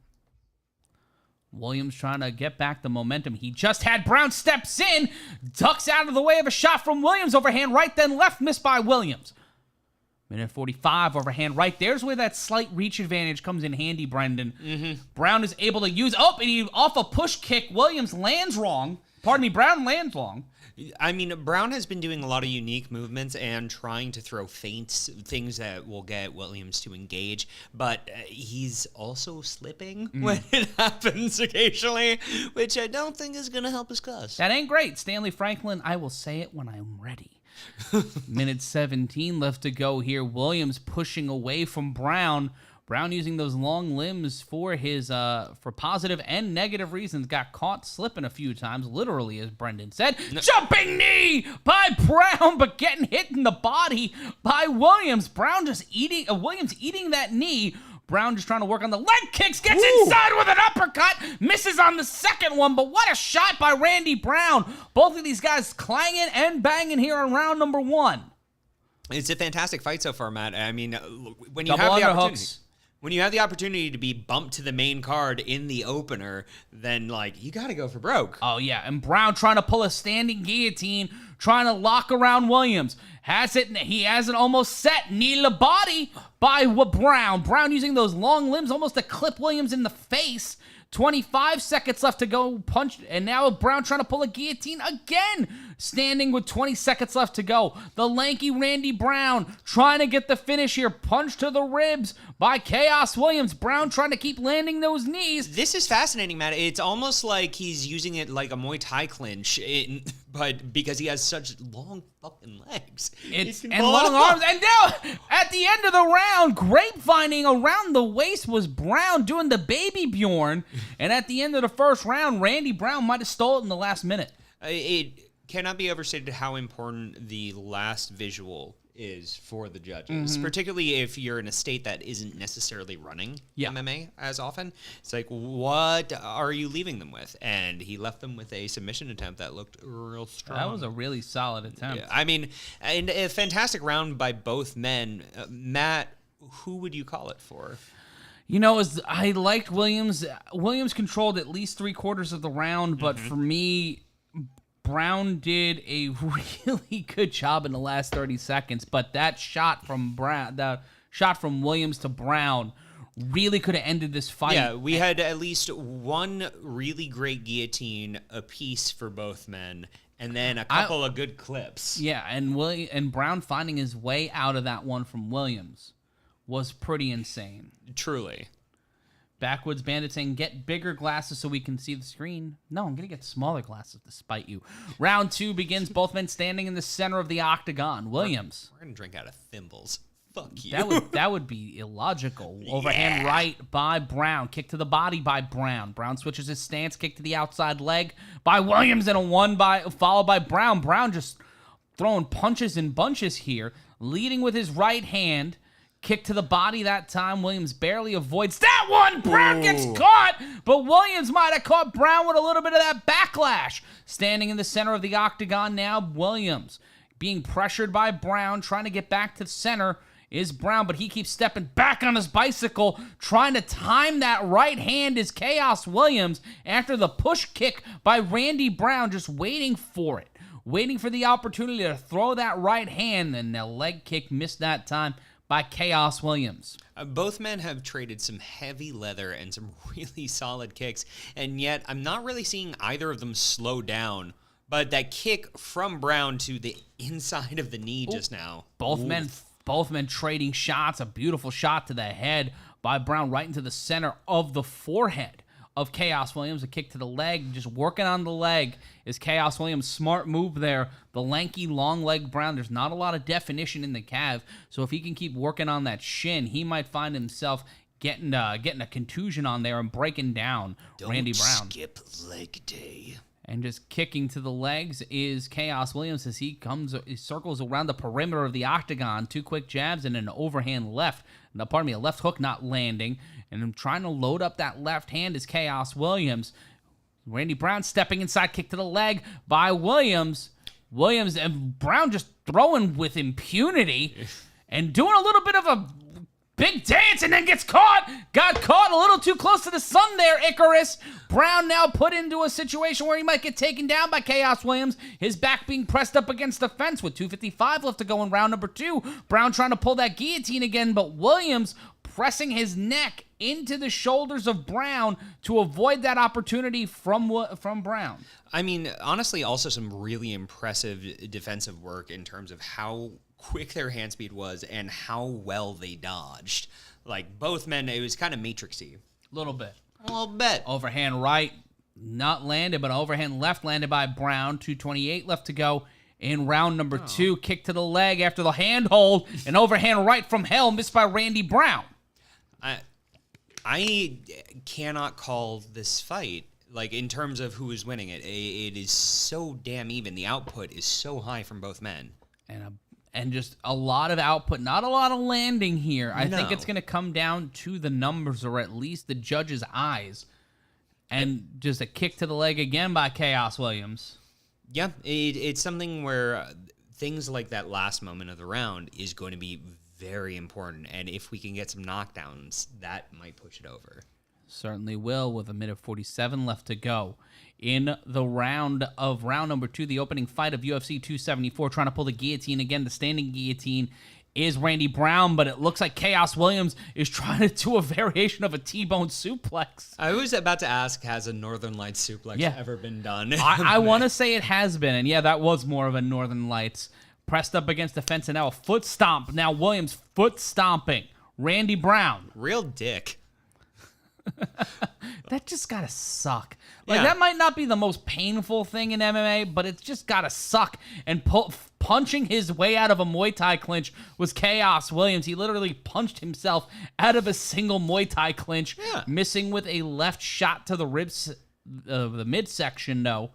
Williams trying to get back the momentum he just had. Brown steps in, ducks out of the way of a shot from Williams. Overhand right, then left, missed by Williams. Minute 45, overhand right. There's where that slight reach advantage comes in handy, Brendan. Brown is able to use, and he off a push kick. Williams lands wrong. Brown lands wrong. I mean, Brown has been doing a lot of unique movements and trying to throw feints, things that will get Williams to engage, but he's also slipping when it happens occasionally, which I don't think is going to help his cause. That ain't great. Stanley Franklin, I will say it when I'm ready. Minute 17 left to go here. Williams pushing away from Brown. Brown using those long limbs for his for positive and negative reasons. Got caught slipping a few times, literally, as Brendan said. Jumping knee by Brown, but getting hit in the body by Williams. Williams eating that knee. Brown just trying to work on the leg kicks, gets inside with an uppercut, misses on the second one, but what a shot by Randy Brown. Both of these guys clanging and banging here on round number 1. It's a fantastic fight so far, Matt. I mean, when you Double have the underhooks. opportunity, when you have the opportunity to be bumped to the main card in the opener, then you got to go for broke. Oh, yeah, and Brown trying to pull a standing guillotine, trying to lock around Williams. He has it almost set. Knee to the body by Brown. Brown using those long limbs almost to clip Williams in the face. 25 seconds left to go, punch, and now Brown trying to pull a guillotine again, standing with 20 seconds left to go. The lanky Randy Brown trying to get the finish here, punch to the ribs by Chaos Williams. Brown trying to keep landing those knees. This is fascinating, Matt. It's almost like he's using it like a Muay Thai clinch, but because he has such long fucking legs. And long arms. And now, at the end of the round, grapevining around the waist was Brown doing the baby Bjorn. And at the end of the first round, Randy Brown might have stole it in the last minute. It cannot be overstated how important the last visual is for the judges, particularly if you're in a state that isn't necessarily running MMA as often. It's like, what are you leaving them with? And he left them with a submission attempt that looked real strong. That was a really solid attempt. Yeah, I mean, and a fantastic round by both men. Matt, who would you call it for? You know, I liked Williams. Williams controlled at least 3/4 of the round, but for me, Brown did a really good job in the last 30 seconds. But that shot from Williams to Brown really could have ended this fight. Yeah, we had at least one really great guillotine apiece for both men, and then a couple of good clips. Yeah, and Brown finding his way out of that one from Williams was pretty insane. Truly. Backwoods Bandit saying, get bigger glasses so we can see the screen. No, I'm going to get smaller glasses to spite you. Round 2 begins, both men standing in the center of the octagon. Williams. We're going to drink out of thimbles. Fuck you. That would be illogical. Overhand right by Brown. Kick to the body by Brown. Brown switches his stance. Kick to the outside leg by Williams, and a one followed by Brown. Brown just throwing punches in bunches here, leading with his right hand. Kick to the body that time. Williams barely avoids that one. Brown gets caught, but Williams might have caught Brown with a little bit of that backlash. Standing in the center of the octagon now, Williams being pressured by Brown, trying to get back to the center is Brown, but he keeps stepping back on his bicycle, trying to time that right hand is Chaos Williams after the push kick by Randy Brown, just waiting for it, waiting for the opportunity to throw that right hand, and the leg kick missed that time by Chaos Williams. Both men have traded some heavy leather and some really solid kicks, and yet I'm not really seeing either of them slow down. But that kick from Brown to the inside of the knee just now. Both men trading shots. A beautiful shot to the head by Brown right into the center of the forehead of Chaos Williams. A kick to the leg, just working on the leg is Chaos Williams. Smart move there. The lanky, long leg Brown. There's not a lot of definition in the calf, so if he can keep working on that shin, he might find himself getting a contusion on there and breaking down Randy Brown. Skip leg day. And just kicking to the legs is Chaos Williams as he circles around the perimeter of the octagon. 2 quick jabs and an overhand left. A left hook not landing. And I'm trying to load up that left hand is Chaos Williams. Randy Brown stepping inside, kick to the leg by Williams. Williams and Brown just throwing with impunity and doing a little bit of a big dance, and then gets caught. Got caught a little too close to the sun there, Icarus. Brown now put into a situation where he might get taken down by Chaos Williams. His back being pressed up against the fence with 2:55 left to go in round number 2. Brown trying to pull that guillotine again, but Williams pressing his neck into the shoulders of Brown to avoid that opportunity from Brown. I mean, honestly, also some really impressive defensive work in terms of how quick their hand speed was and how well they dodged. Like, both men, it was kind of matrixy. A little bit. Overhand right, not landed, but overhand left landed by Brown. 2:28 left to go in round number 2. Kick to the leg after the handhold. An overhand right from hell missed by Randy Brown. I cannot call this fight, like, in terms of who is winning it. It is so damn even. The output is so high from both men. and just a lot of output, not a lot of landing here. I think No. it's going to come down to the numbers, or at least the judge's eyes. And just a kick to the leg again by Chaos Williams. Yeah, it's something where things like that last moment of the round is going to be very important. And if we can get some knockdowns, that might push it over. Certainly will, with a minute 47 left to go. In the round number 2, the opening fight of UFC 274, trying to pull the guillotine again, the standing guillotine, is Randy Brown, but it looks like Chaos Williams is trying to do a variation of a T-bone suplex. I was about to ask, has a Northern Lights suplex ever been done? I want to say it has been, and yeah, that was more of a Northern Lights. Pressed up against the fence, and now a foot stomp. Now Williams foot stomping Randy Brown. Real dick. That just gotta suck. Like, Yeah. that might not be the most painful thing in MMA, but it's just gotta suck. And punching his way out of a Muay Thai clinch was Chaos Williams. He literally punched himself out of a single Muay Thai clinch, missing with a left shot to the ribs, the midsection, though.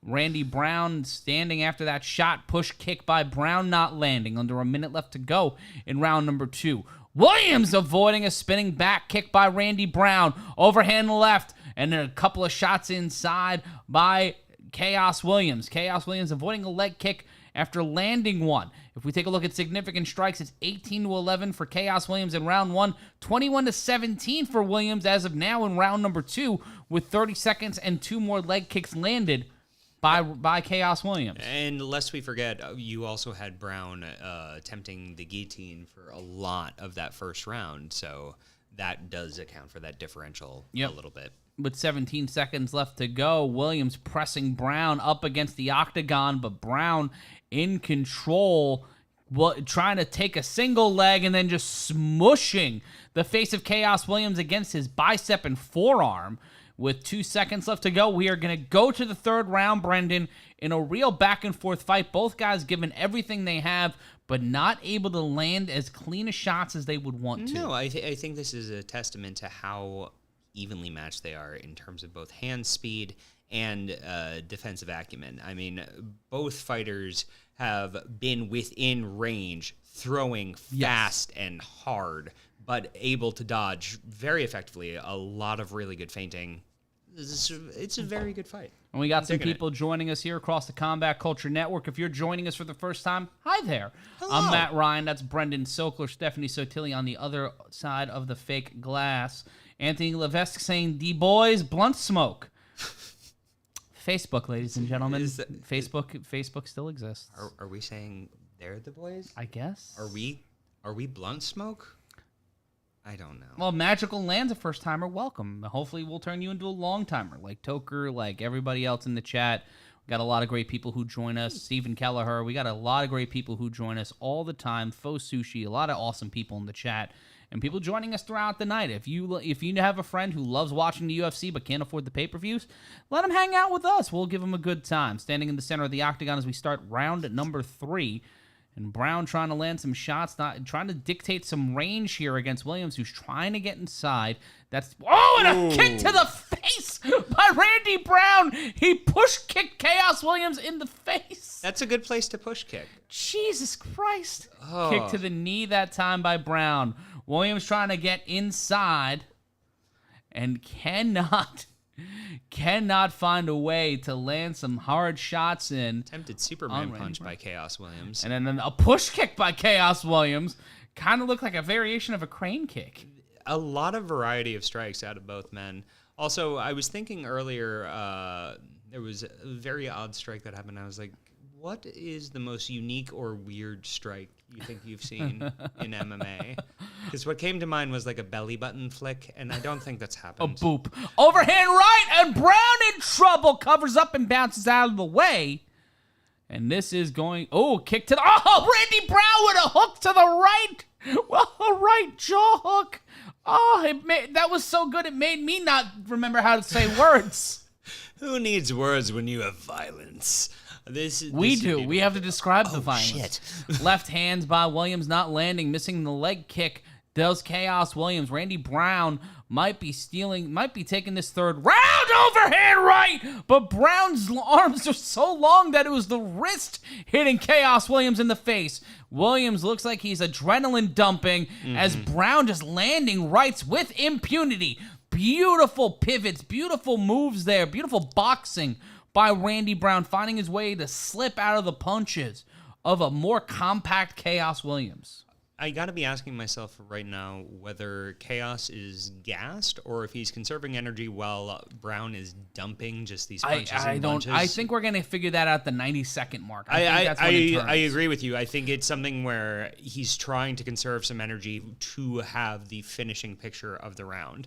Randy Brown standing after that shot, push kick by Brown not landing. Under a minute left to go in round number 2. Williams avoiding a spinning back kick by Randy Brown. Overhand left, and then a couple of shots inside by Chaos Williams. Chaos Williams avoiding a leg kick after landing one. If we take a look at significant strikes, it's 18-11 for Chaos Williams in round 1, 21-17 for Williams as of now in round number 2, with 30 seconds and 2 more leg kicks landed by Chaos Williams. And lest we forget, you also had Brown attempting the guillotine for a lot of that first round, so that does account for that differential a little bit. With 17 seconds left to go, Williams pressing Brown up against the octagon, but Brown in control, trying to take a single leg and then just smushing the face of Chaos Williams against his bicep and forearm. With 2 seconds left to go, we are going to go to the third round, Brendan, in a real back-and-forth fight. Both guys giving everything they have, but not able to land as clean a shots as they would want to. No, I think this is a testament to how evenly matched they are in terms of both hand speed and defensive acumen. I mean, both fighters have been within range, throwing fast and hard, but able to dodge very effectively. A lot of really good feinting. It's a very good fight. And we got some people joining us here across the Combat Culture Network. If you're joining us for the first time, hi there. Hello. I'm Matt Ryan. That's Brendan Sokler, Stephanie Sotilli on the other side of the fake glass. Anthony Levesque saying, "D boys, blunt smoke." Facebook, ladies and gentlemen. Facebook still exists. Are we saying they're the boys? I guess. Are we blunt smoke? I don't know. Well, Magical Land's a first-timer. Welcome. Hopefully we'll turn you into a long-timer, like Toker, like everybody else in the chat. We got a lot of great people who join us. Stephen Kelleher. We got a lot of great people who join us all the time. Faux Sushi. A lot of awesome people in the chat. And people joining us throughout the night. If you have a friend who loves watching the UFC but can't afford the pay-per-views, let them hang out with us. We'll give them a good time. Standing in the center of the octagon as we start round number 3. And Brown trying to land some shots, trying to dictate some range here against Williams, who's trying to get inside. And a kick to the face by Randy Brown. He push kicked Chaos Williams in the face. That's a good place to push kick. Jesus Christ. Kick to the knee that time by Brown. Williams trying to get inside and cannot find a way to land some hard shots in. Attempted Superman punch by Chaos Williams. And then a push kick by Chaos Williams. Kind of looked like a variation of a crane kick. A lot of variety of strikes out of both men. Also, I was thinking earlier, there was a very odd strike that happened. I was like, what is the most unique or weird strike you think you've seen in MMA? Because what came to mind was like a belly button flick, and I don't think that's happened. A boop. Overhand right, and Brown in trouble. Covers up and bounces out of the way. And this is going... kick to the... Randy Brown with a hook to the right. Well, a right jaw hook. That was so good it made me not remember how to say words. Who needs words when you have violence? We do. We have to describe the violence. Shit. Left hands by Williams not landing, missing the leg kick. Does Chaos Williams. Randy Brown might be taking this third round. Overhand right, but Brown's arms are so long that it was the wrist hitting Chaos Williams in the face. Williams looks like he's adrenaline dumping as Brown just landing rights with impunity. Beautiful pivots, beautiful moves there, beautiful boxing by Randy Brown, finding his way to slip out of the punches of a more compact Chaos Williams. I gotta be asking myself right now whether Chaos is gassed or if he's conserving energy while Brown is dumping just these punches and punches. I think we're gonna figure that out at the 90-second mark. I think that's when it turns. I agree with you. I think it's something where he's trying to conserve some energy to have the finishing picture of the round.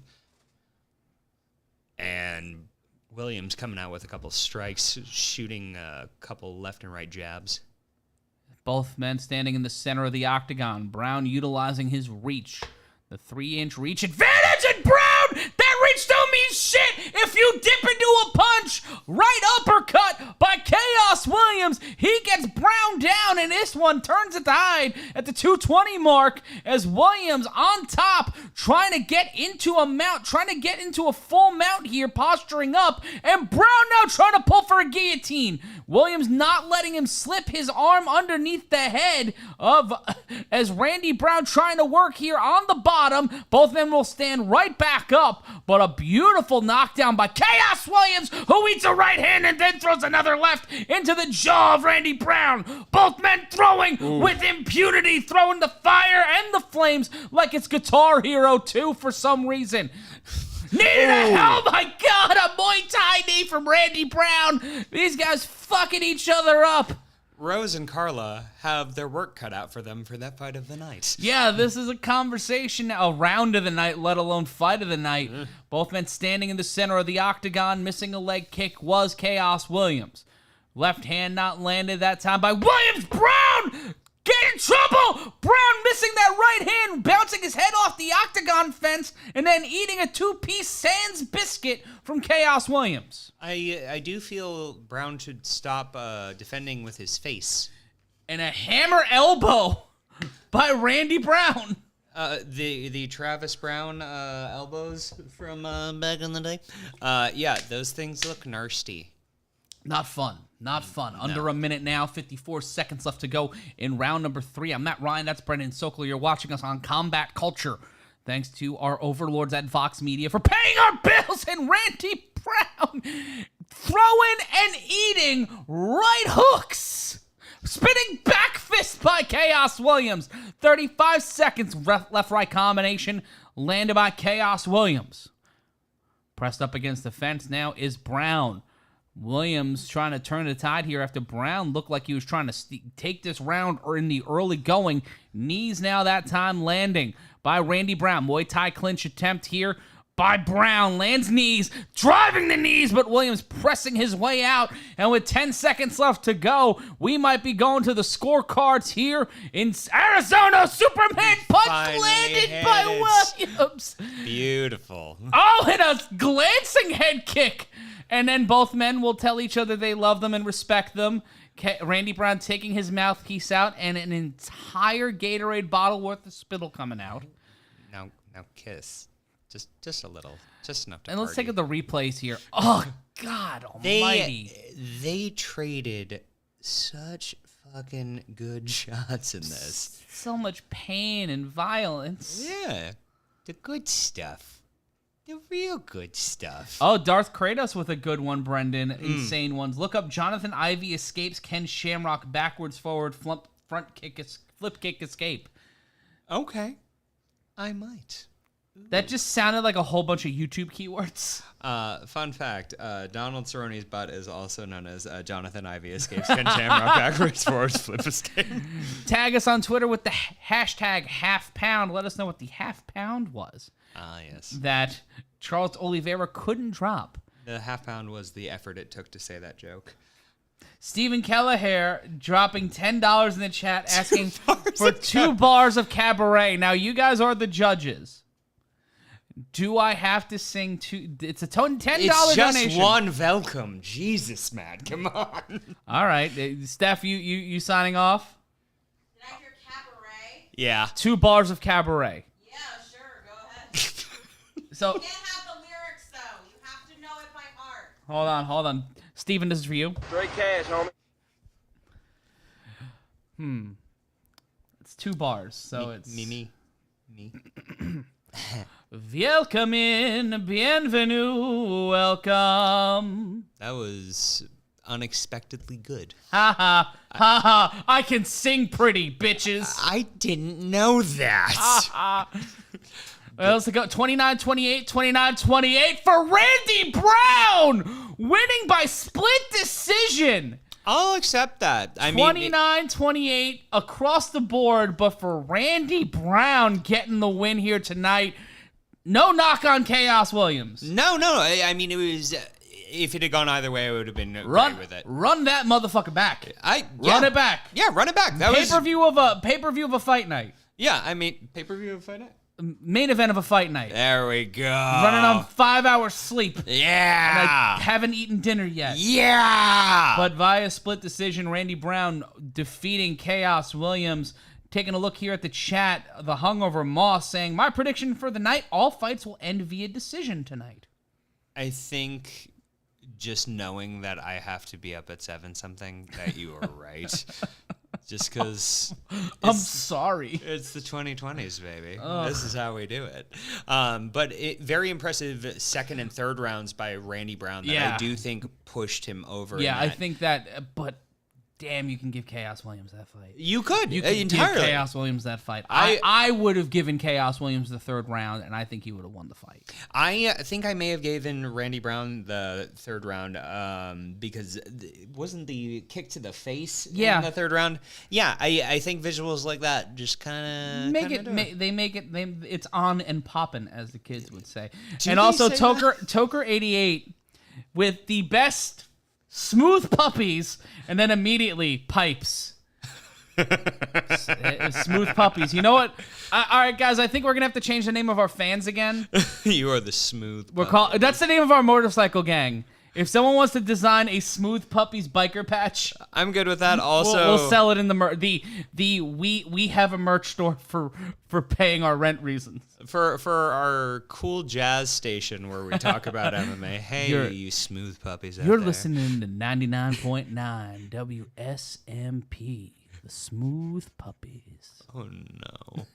And Williams coming out with a couple strikes, shooting a couple left and right jabs. Both men standing in the center of the octagon. Brown utilizing his reach. The 3-inch reach advantage, and Brown! That reach don't mean shit if you dip into a punch! Right uppercut by Chaos Williams. He gets Brown down, and this one turns the tide at the 220 mark as Williams on top, trying to get into a mount, trying to get into a full mount here, posturing up, and Brown now trying to pull for a guillotine. Williams not letting him slip his arm underneath the head of as Randy Brown trying to work here on the bottom. Both men will stand right back up, but a beautiful knockdown by Chaos Williams, who eats a right hand and then throws another left into the jaw of Randy Brown. Both men throwing with impunity, throwing the fire and the flames like it's Guitar Hero 2 for some reason. Oh my God, a Muay Thai knee from Randy Brown. These guys fucking each other up. Rose and Carla have their work cut out for them for that fight of the night. Yeah, this is a conversation, a round of the night, let alone fight of the night. Both men standing in the center of the octagon, missing a leg kick was Chaos Williams. Left hand not landed that time by Williams. Brown! Get in trouble! Brown missing that right hand, bouncing his head off the octagon fence, and then eating a 2-piece Sans biscuit from Chaos Williams. I do feel Brown should stop defending with his face. And a hammer elbow by Randy Brown. The Travis Brown elbows from Back in the day. yeah, those things look nasty. Not fun. Not fun. Under a minute now, 54 seconds left to go in round number 3. I'm Matt Ryan. That's Brendan Sokler. You're watching us on Combat Culture. Thanks to our overlords at Vox Media for paying our bills, and Randy Brown throwing and eating right hooks. Spinning back fist by Chaos Williams. 35 seconds left-right combination landed by Chaos Williams. Pressed up against the fence now is Brown. Williams trying to turn the tide here after Brown looked like he was trying to take this round or in the early going. Knees now that time landing by Randy Brown. Muay Thai clinch attempt here by Brown. Lands knees, driving the knees, but Williams pressing his way out. And with 10 seconds left to go, we might be going to the scorecards here in Arizona. Superman punch landed by Williams. Beautiful. Oh, and a glancing head kick. And then both men will tell each other they love them and respect them. Randy Brown taking his mouthpiece out and an entire Gatorade bottle worth of spittle coming out. Now kiss. Just a little. Just enough to And let's party. take a the replays here. Oh, God almighty. They traded such fucking good shots in this. So much pain and violence. Yeah. The good stuff. The real good stuff. Oh, Darth Kratos with a good one, Brendan. Insane ones. Look up Jonathan Ivey escapes Ken Shamrock backwards forward flip kick escape. Okay. I might. That just sounded like a whole bunch of YouTube keywords. Fun fact, Donald Cerrone's butt is also known as Jonathan Ivey escapes Ken Shamrock backwards forwards flip escape. Tag us on Twitter with the hashtag #half-pound. Let us know what the half-pound was. Yes. That Charles Oliveira couldn't drop. The half-pound was the effort it took to say that joke. Stephen Kelleher dropping $10 in the chat asking for 2 bars of cabaret. Now, you guys are the judges. Do I have to sing two? It's a $10 It's just donation. one welcome. Jesus, man. Come on. All right. Steph, you signing off? Did I hear cabaret? Yeah. 2 bars of cabaret. Yeah, sure. Go ahead. So You can't have the lyrics, though. You have to know it by heart. hold on. Steven, this is for you. Straight cash, homie. It's 2 bars, so it's... Me. Welcome in, bienvenue, welcome. That was unexpectedly good. Ha ha, ha ha, I can sing pretty, bitches. I didn't know that. Well, let's go 29-28, 29-28 for Randy Brown, winning by split decision. I'll accept that. I mean, 29-28 across the board, but for Randy Brown getting the win here tonight, no knock on Chaos Williams. no. I mean, it was. If it had gone either way, I would have been Run okay with it. Run that motherfucker back. Run it back. Yeah, run it back. That was Pay-per-view of a fight night. Yeah, I mean, pay-per-view of fight night. Main event of a fight night. There we go. Running on 5 hours sleep. Yeah. And I haven't eaten dinner yet. Yeah. But via split decision, Randy Brown defeating Chaos Williams. Taking a look here at the chat, the hungover Moss saying, my prediction for the night, all fights will end via decision tonight. I think just knowing that I have to be up at 7 something, that you are right. Just because I'm sorry. It's the 2020s, baby. This is how we do it. But very impressive second and third rounds by Randy Brown that I do think pushed him over. Yeah, I think that, but damn, you can give Chaos Williams that fight. You could. You could entirely. give Chaos Williams that fight. I would have given Chaos Williams the 3rd round, and I think he would have won the fight. I think I may have given Randy Brown the 3rd round because wasn't the kick to the face in the 3rd round? Yeah, I think visuals like that just kind of it's on and popping, as the kids would say. Do and they also say Toker 88 with the best smooth puppies, and then immediately pipes. Smooth puppies. You know what? All right, guys. I think we're gonna have to change the name of our fans again. You are the smooth. That's the name of our motorcycle gang. If someone wants to design a Smooth Puppies biker patch, I'm good with that. Also, we'll sell it in the we have a merch store for paying our rent reasons. For our cool jazz station where we talk about MMA. Hey, you smooth puppies out You're there. listening to 99.9 WSMP, the Smooth Puppies. Oh no.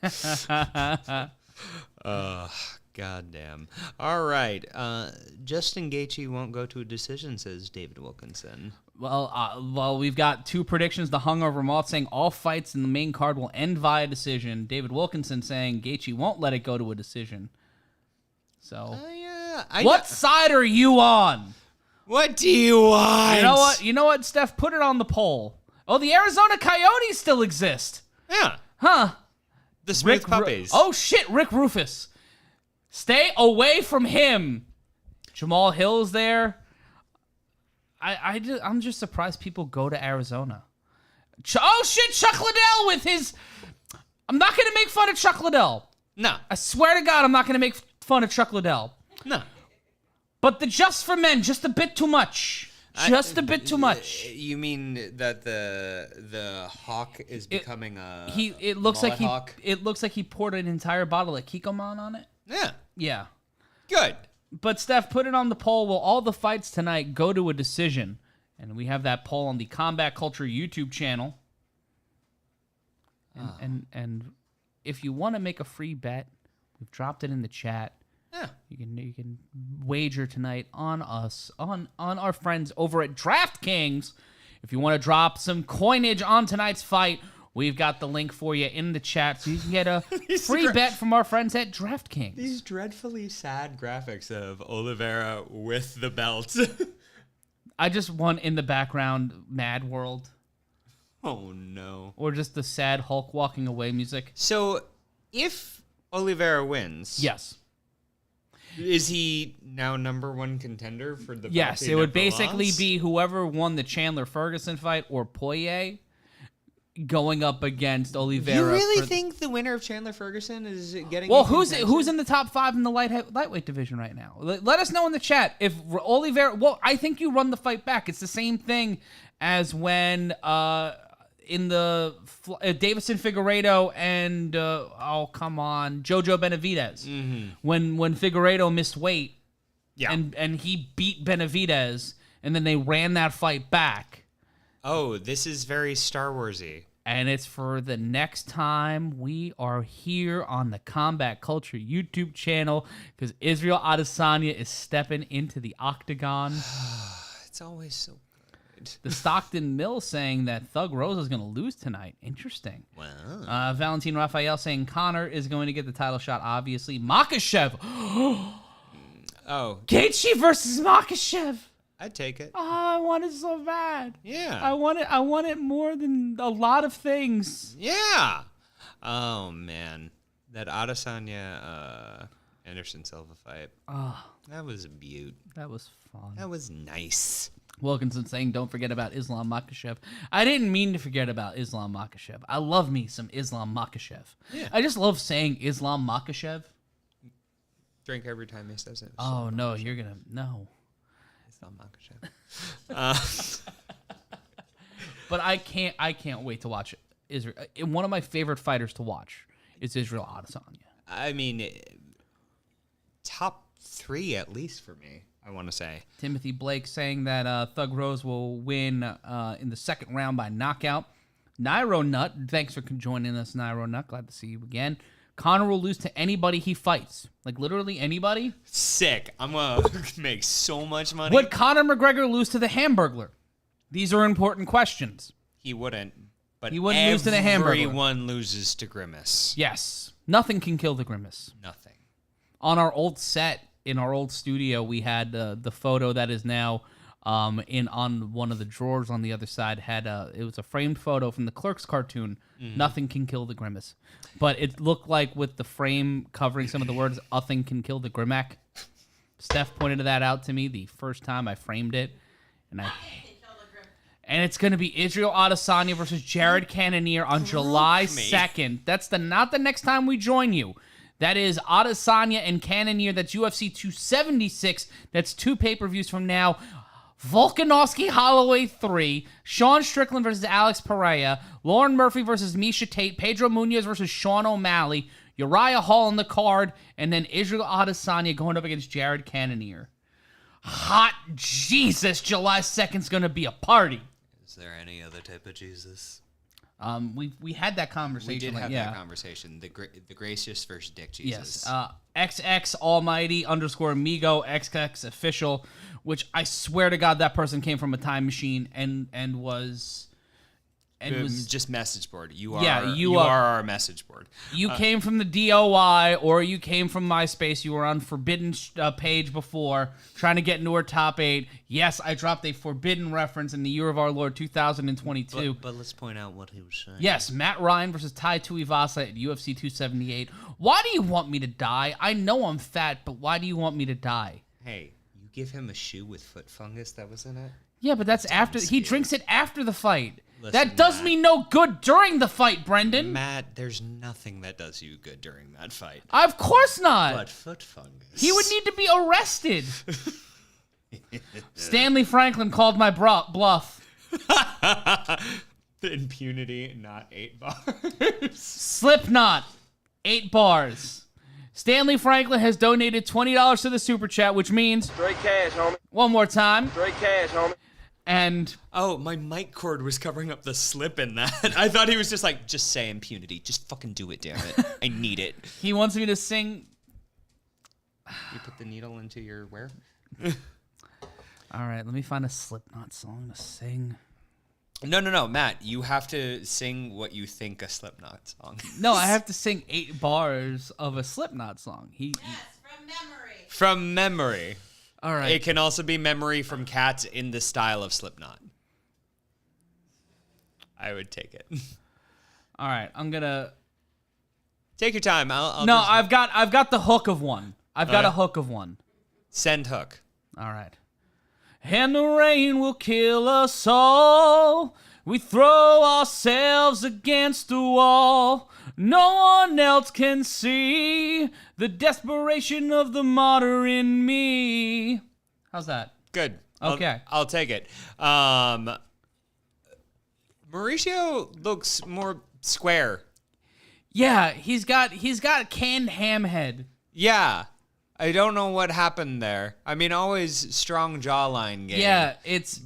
Goddamn. All right. Justin Gaethje won't go to a decision, says David Wilkinson. Well, we've got 2 predictions. The hungover Moth saying all fights in the main card will end via decision. David Wilkinson saying Gaethje won't let it go to a decision. So, what side are you on? What do you want? You know what, Steph? Put it on the poll. Oh, the Arizona Coyotes still exist. Yeah. Huh. The smooth puppies. Oh, shit, Rick Rufus. Stay away from him. Jamal Hill's there. I'm just surprised people go to Arizona. Oh, shit, Chuck Liddell with his... I'm not going to make fun of Chuck Liddell. No. I swear to God, I'm not going to make fun of Chuck Liddell. No. But the Just for Men, just a bit too much. Just a bit too much. You mean that the hawk is becoming a It looks like hawk? It looks like he poured an entire bottle of Kikkoman on it. Yeah. Yeah. Good. But Steph, put it on the poll. Will all the fights tonight go to a decision? And we have that poll on the Combat Culture YouTube channel. And if you want to make a free bet, we've dropped it in the chat. Yeah. You can wager tonight on us, on our friends over at DraftKings. If you want to drop some coinage on tonight's fight, we've got the link for you in the chat, so you can get a free bet from our friends at DraftKings. These dreadfully sad graphics of Oliveira with the belt. I just want in the background Mad World. Oh, no. Or just the sad Hulk walking away music. So, if Oliveira wins... Yes. Is he now #1 contender for the Yes, Bounty it would Number basically Loss? be whoever won the Chandler-Ferguson fight or Poirier going up against Oliveira. You really think the winner of Chandler-Ferguson is getting... Well, who's in the top 5 in the lightweight division right now? Let us know in the chat if Oliveira... Well, I think you run the fight back. It's the same thing as when Davison Figueiredo and Jojo Benavidez. When Figueiredo missed weight, and he beat Benavidez, and then they ran that fight back. Oh, this is very Star Warsy. And it's for the next time we are here on the Combat Culture YouTube channel because Israel Adesanya is stepping into the octagon. It's always so good. The Stockton Mill saying that Thug Rose is going to lose tonight. Interesting. Wow. Valentin Raphael saying Conor is going to get the title shot, obviously. Makhachev. Oh. Gaethje versus Makhachev. I'd take it. Oh, I want it so bad. Yeah. I want it more than a lot of things. Yeah. Oh, man. That Ottasanya Anderson Silva fight. Oh, That was a beaut. that was fun. That was nice. Wilkinson saying, don't forget about Islam Makhachev. I didn't mean to forget about Islam Makhachev. I love me some Islam Makhachev. Yeah. I just love saying Islam Makhachev. Drink every time he says it. Oh, no, you're going to... No. It's not Makhachev. But I can't wait to watch Israel. One of my favorite fighters to watch is Israel Adesanya. I mean, top 3 at least for me, I want to say. Timothy Blake saying that Thug Rose will win in the second round by knockout. Nairo Nut, thanks for joining us, Nairo Nut. Glad to see you again. Conor will lose to anybody he fights. Like, literally anybody. Sick. I'm going to make so much money. Would Conor McGregor lose to the Hamburglar? These are important questions. He wouldn't. But He wouldn't lose to the Hamburglar. Everyone loses to Grimace. Yes. Nothing can kill the Grimace. Nothing. On our old set, in our old studio, we had the photo that is now on one of the drawers on the other side. It was a framed photo from the Clerks cartoon. Nothing can kill the Grimace. But it looked like with the frame covering some of the words, nothing can kill the Grimac. Steph pointed that out to me the first time I framed it. And it's going to be Israel Adesanya versus Jared Cannoneer on July 2nd. That's not the next time we join you. That is Ottasanya and Cannoneer. That's UFC 276. That's 2 pay-per-views from now. Volkanovski Holloway 3, Sean Strickland versus Alex Pereira, Lauren Murphy versus Misha Tate, Pedro Munoz versus Sean O'Malley, Uriah Hall on the card, and then Israel Adesanya going up against Jared Cannoneer. Hot Jesus, July 2nd's going to be a party. Is there any other type of Jesus? We had that conversation. We did have that conversation. The gracious versus Dick Jesus. Yes. XX Almighty _ Amigo XX official, which I swear to God that person came from a time machine and was just message board. You are our message board. You came from the DOI or you came from MySpace. You were on Forbidden page before, trying to get into our top 8. Yes, I dropped a Forbidden reference in the year of our Lord 2022. But let's point out what he was saying. Yes, Matt Ryan versus Tai Tuivasa at UFC 278. Why do you want me to die? I know I'm fat, but why do you want me to die? Hey, you give him a shoe with foot fungus that was in it? Yeah, but that's after he drinks it after the fight. Listen, that does Matt, me no good during the fight, Brendan. Matt, there's nothing that does you good during that fight. Of course not. But foot fungus. He would need to be arrested. Stanley Franklin called my bluff. The impunity, not 8 bars. Slipknot, 8 bars. Stanley Franklin has donated $20 to the super chat, which means Straight cash, homie. one more time. Straight cash, homie. And oh, my mic cord was covering up the slip in that. I thought he was just like, just say impunity. Just fucking do it, damn it. I need it. he wants me to sing. You put the needle into your where? All right, let me find a Slipknot song to sing. No, Matt. You have to sing what you think a Slipknot song is. No, I have to sing 8 bars of a Slipknot song. Yes, from memory. From memory. All right. It can also be memory from Cats in the style of Slipknot. I would take it. All right, I'm gonna Take your time. I'll No, just I've got the hook of one. I've got a hook of one. send hook. All right. And the rain will kill us all. We throw ourselves against the wall. No one else can see the desperation of the martyr in me. How's that? Good. Okay. I'll take it. Mauricio looks more square. Yeah, he's got a canned ham head. Yeah. I don't know what happened there. I mean, always strong jawline game. Yeah,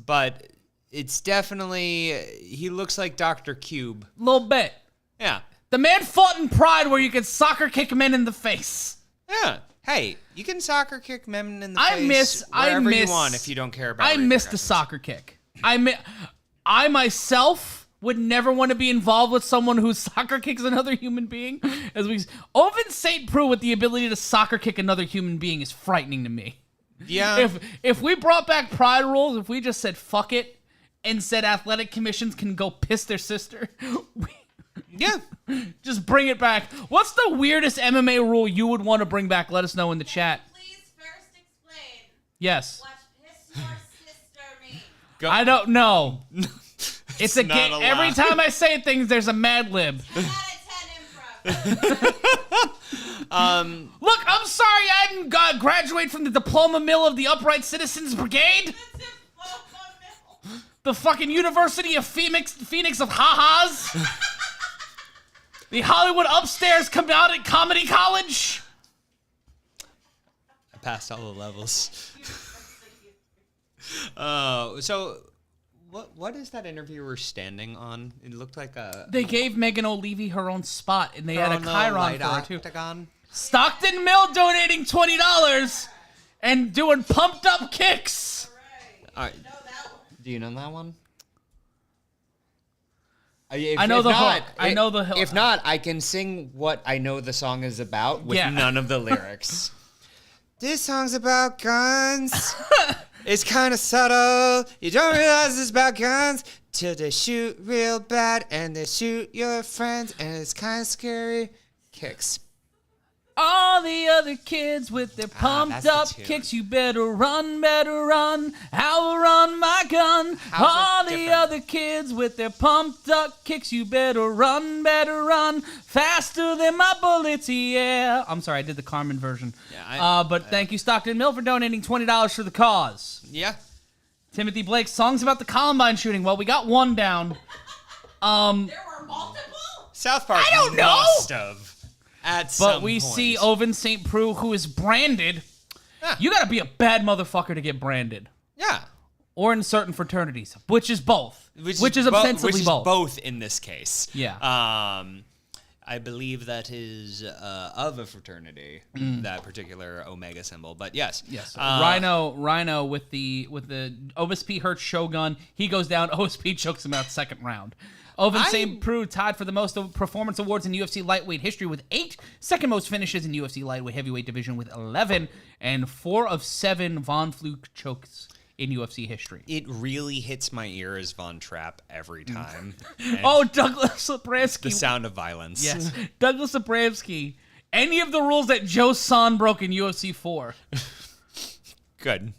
But it's definitely... He looks like Dr. Cube. a little bit. Yeah. The man fought in Pride where you could soccer kick men in the face. Yeah. Hey, you can soccer kick men in the face I wherever miss, you want if you don't care about I missed the soccer kick. I myself would never want to be involved with someone who soccer kicks another human being. Oven St. Preux with the ability to soccer kick another human being is frightening to me. Yeah. If we brought back Pride rules, if we just said fuck it and said athletic commissions can go piss their sister, Yeah. just bring it back. What's the weirdest MMA rule you would want to bring back? Let us know in the chat. Please first explain Yes. what piss your sister means. I don't know. It's a not game. allowed. Every time I say things, there's a Mad Lib. 10 out of 10 improv. Look, I'm sorry I didn't graduate from the diploma mill of the Upright Citizens Brigade. That's a phone. The fucking University of Phoenix of ha-has. The Hollywood Upstairs Comedy College. I passed all the levels. So what is that interviewer standing on? It looked like a... They gave Megan O'Leary her own spot, and they had a chyron for her, too. Octagon. Stockton Mill donating $20 and doing pumped up kicks. All right. Know that one. Do you know that one? I know the hook. I know the hook. If not, I can sing what I know the song is about with Yeah. none of the lyrics. This song's about guns. It's kind of subtle. You don't realize it's about guns till they shoot real bad and they shoot your friends and it's kind of scary. Kicks. All the other kids with their pumped that's the up tune. kicks, you better run, I'll run my gun. All the different? other kids with their pumped up kicks, you better run, faster than my bullets, yeah. I'm sorry, I did the Carmen version. Yeah, but thank you, Stockton Mill, for donating $20 for the cause. Yeah. Timothy Blake, songs about the Columbine shooting. Well, we got one down. There were multiple? South Park I don't know. must have. At some But we point. see Oven St. Preux, who is branded. Yeah. You gotta be a bad motherfucker to get branded. Yeah. Or in certain fraternities, which is both. Which is bo- ostensibly which is both. both in this case. Yeah. I believe that is of a fraternity, that particular Omega symbol. But yes. Yes. Rhino with the OSP hurts Shogun. He goes down. OSP chokes him out second round. Oven St. Preux tied for the most performance awards in UFC lightweight history with 8, second most finishes in UFC lightweight heavyweight division with 11, and 4 of 7 Von Fluke chokes in UFC history. It really hits my ear as Von Trapp every time. Oh, Douglas Zabramski. The sound of violence. Yes. Douglas Zabramski. Any of the rules that Joe Son broke in UFC 4. Good.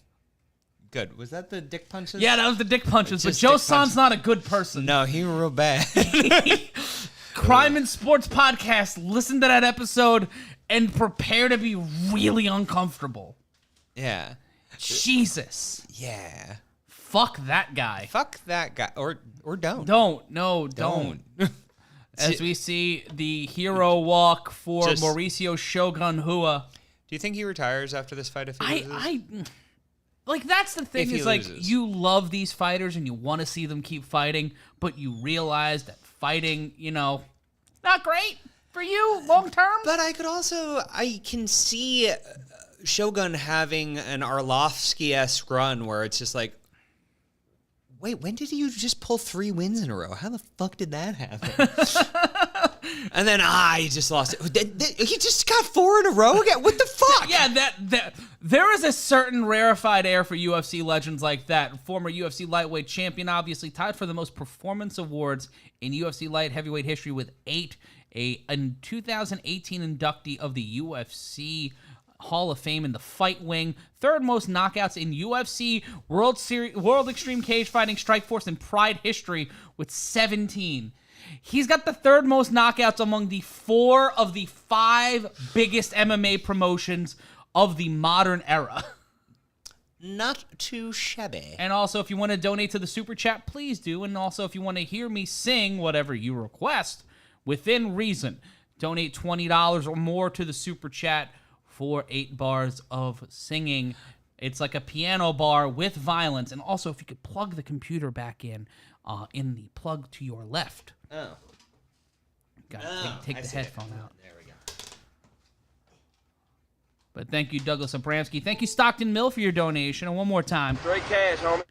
Was that the dick punches? Yeah, that was the dick punches, but Just Joe dick Son's punches. not a good person. No, he was real bad. Crime and Sports Podcast. Listen to that episode and prepare to be really uncomfortable. Yeah. Jesus. Yeah. Fuck that guy. Fuck that guy. Or don't. Don't. As we see the hero walk for Just- Mauricio Shogun Hua. Do you think he retires after this fight if he loses? Like, that's the thing, If he is like, loses. you love these fighters and you want to see them keep fighting, but you realize that fighting, not great for you long term. But I can see Shogun having an Arlovsky-esque run where it's just like, wait, when did you just pull 3 wins in a row? How the fuck did that happen? And then he just lost it. He just got 4 in a row again? What the fuck? Yeah, that there is a certain rarefied air for UFC legends like that. Former UFC lightweight champion, obviously tied for the most performance awards in UFC light heavyweight history with 8. A 2018 inductee of the UFC Hall of Fame in the fight wing. 3rd most knockouts in UFC World Extreme Cage Fighting, Strikeforce, and Pride history with 17. He's got the 3rd most knockouts among the 4 of the 5 biggest MMA promotions of the modern era. Not too shabby. And also, if you want to donate to the Super Chat, please do. And also, if you want to hear me sing whatever you request, within reason, donate $20 or more to the Super Chat for 8 bars of singing. It's like a piano bar with violence. And also, if you could plug the computer back in the plug to your left. Oh. Gotta take the headphone out. There we go. But thank you, Douglas Abramski. Thank you, Stockton Mill, for your donation. And one more time. Straight cash, homie.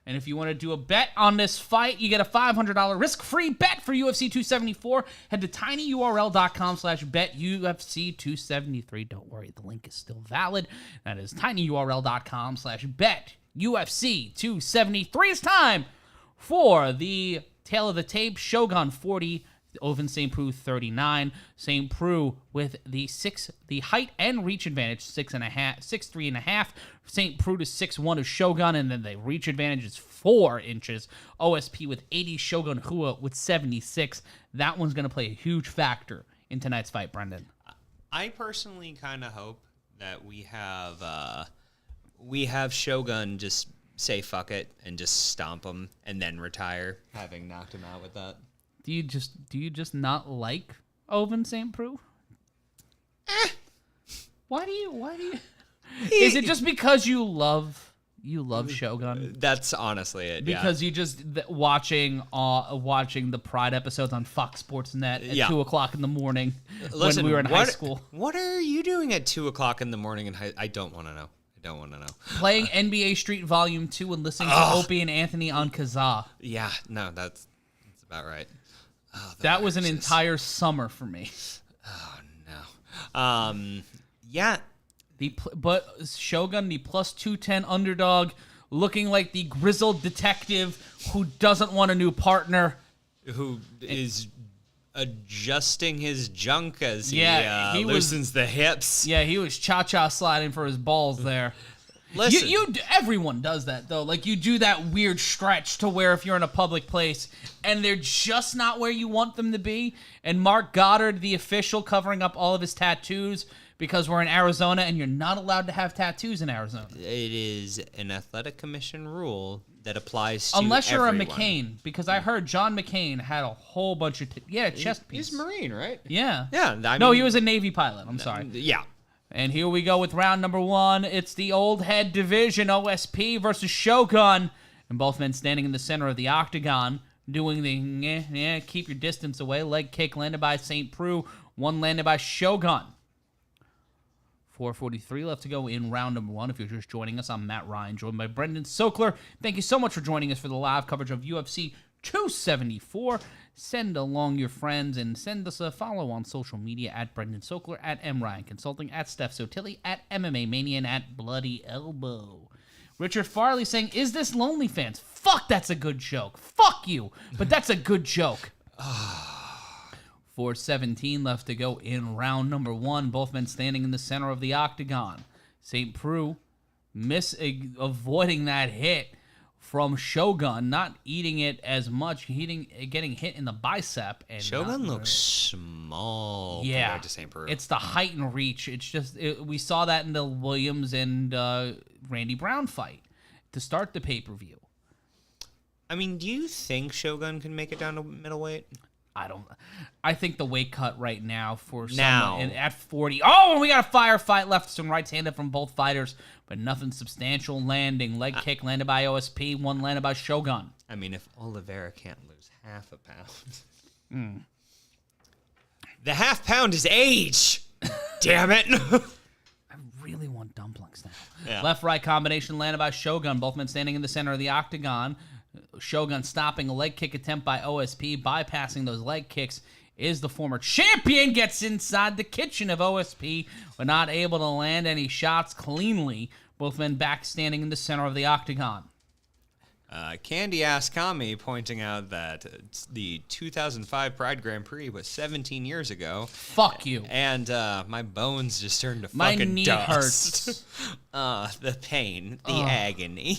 And if you want to do a bet on this fight, you get a $500 risk-free bet for UFC 274. Head to tinyurl.com/betUFC273. Don't worry, the link is still valid. That is tinyurl.com/betUFC273. It's time for the Tale of the Tape. Shogun 40, Ovince St. Preux 39. St. Preux with the height and reach advantage, 6'3.5". St. Preux to 6'1" is Shogun, and then the reach advantage is 4 inches. OSP with 80, Shogun Rua with 76. That one's going to play a huge factor in tonight's fight, Brendan. I personally kind of hope that we have Shogun just say fuck it and just stomp him and then retire, having knocked him out with that. Do you just not like Ovince St. Preux? Why do you? Is it just because you love Shogun? That's honestly it. Because you just watching the Pride episodes on Fox Sports Net at 2:00 in the morning when we were in high school. What are you doing at 2:00 in the morning in high? I don't want to know. Playing NBA Street Volume 2 and listening to Opie and Anthony on Kazaa. Yeah, no, that's about right. Oh, that was an entire summer for me. Oh no. Yeah. But Shogun, the plus 210 underdog, looking like the grizzled detective who doesn't want a new partner, who is adjusting his junk as he loosens the hips. Yeah, he was cha-cha sliding for his balls there. Listen. Everyone does that, though. Like, you do that weird stretch to where if you're in a public place and they're just not where you want them to be. And Mark Goddard, the official, covering up all of his tattoos because we're in Arizona and you're not allowed to have tattoos in Arizona. It is an athletic commission rule that applies to unless you're everyone. a McCain, because I heard John McCain had a whole bunch of chest piece. He's Marine, right? Yeah. Yeah. No, he was a Navy pilot. I'm sorry. Yeah. And here we go with round number 1. It's the old head division, OSP versus Shogun. And both men standing in the center of the octagon, doing the keep your distance away. Leg kick landed by St. Preux. One landed by Shogun. 4:43 left to go in round number 1. If you're just joining us, I'm Matt Ryan, joined by Brendan Sokler. Thank you so much for joining us for the live coverage of UFC 274. Send along your friends and send us a follow on social media at Brendan Sokler, at M. Ryan Consulting, at Steph Sotilli, at MMA Mania, and at Bloody Elbow. Richard Farley saying, is this Lonely Fans? Fuck, that's a good joke. Fuck you, but that's a good joke. 4:17 left to go in round number 1. Both men standing in the center of the octagon. St. Preux avoiding that hit from Shogun, not eating it as much, getting hit in the bicep. And Shogun looks small compared to St. Preux. It's the height and reach. It's just we saw that in the Williams and Randy Brown fight to start the pay-per-view. I mean, do you think Shogun can make it down to middleweight? I think the weight cut right now for someone at 40. Oh, and we got a firefight, lefts and rights-handed from both fighters, but nothing substantial landing. Leg kick landed by OSP, one landed by Shogun. I mean, if Oliveira can't lose half a pound. The half pound is age. Damn it. I really want dumplings now. Yeah. Left-right combination landed by Shogun. Both men standing in the center of the octagon. Shogun stopping a leg kick attempt by OSP, bypassing those leg kicks. Is the former champion, gets inside the kitchen of OSP, but not able to land any shots cleanly. Both men back standing in the center of the octagon. Candy Ass Kami pointing out that the 2005 Pride Grand Prix was 17 years ago. Fuck you. And my bones just turned to my fucking knee dust. hurts. The pain, the agony.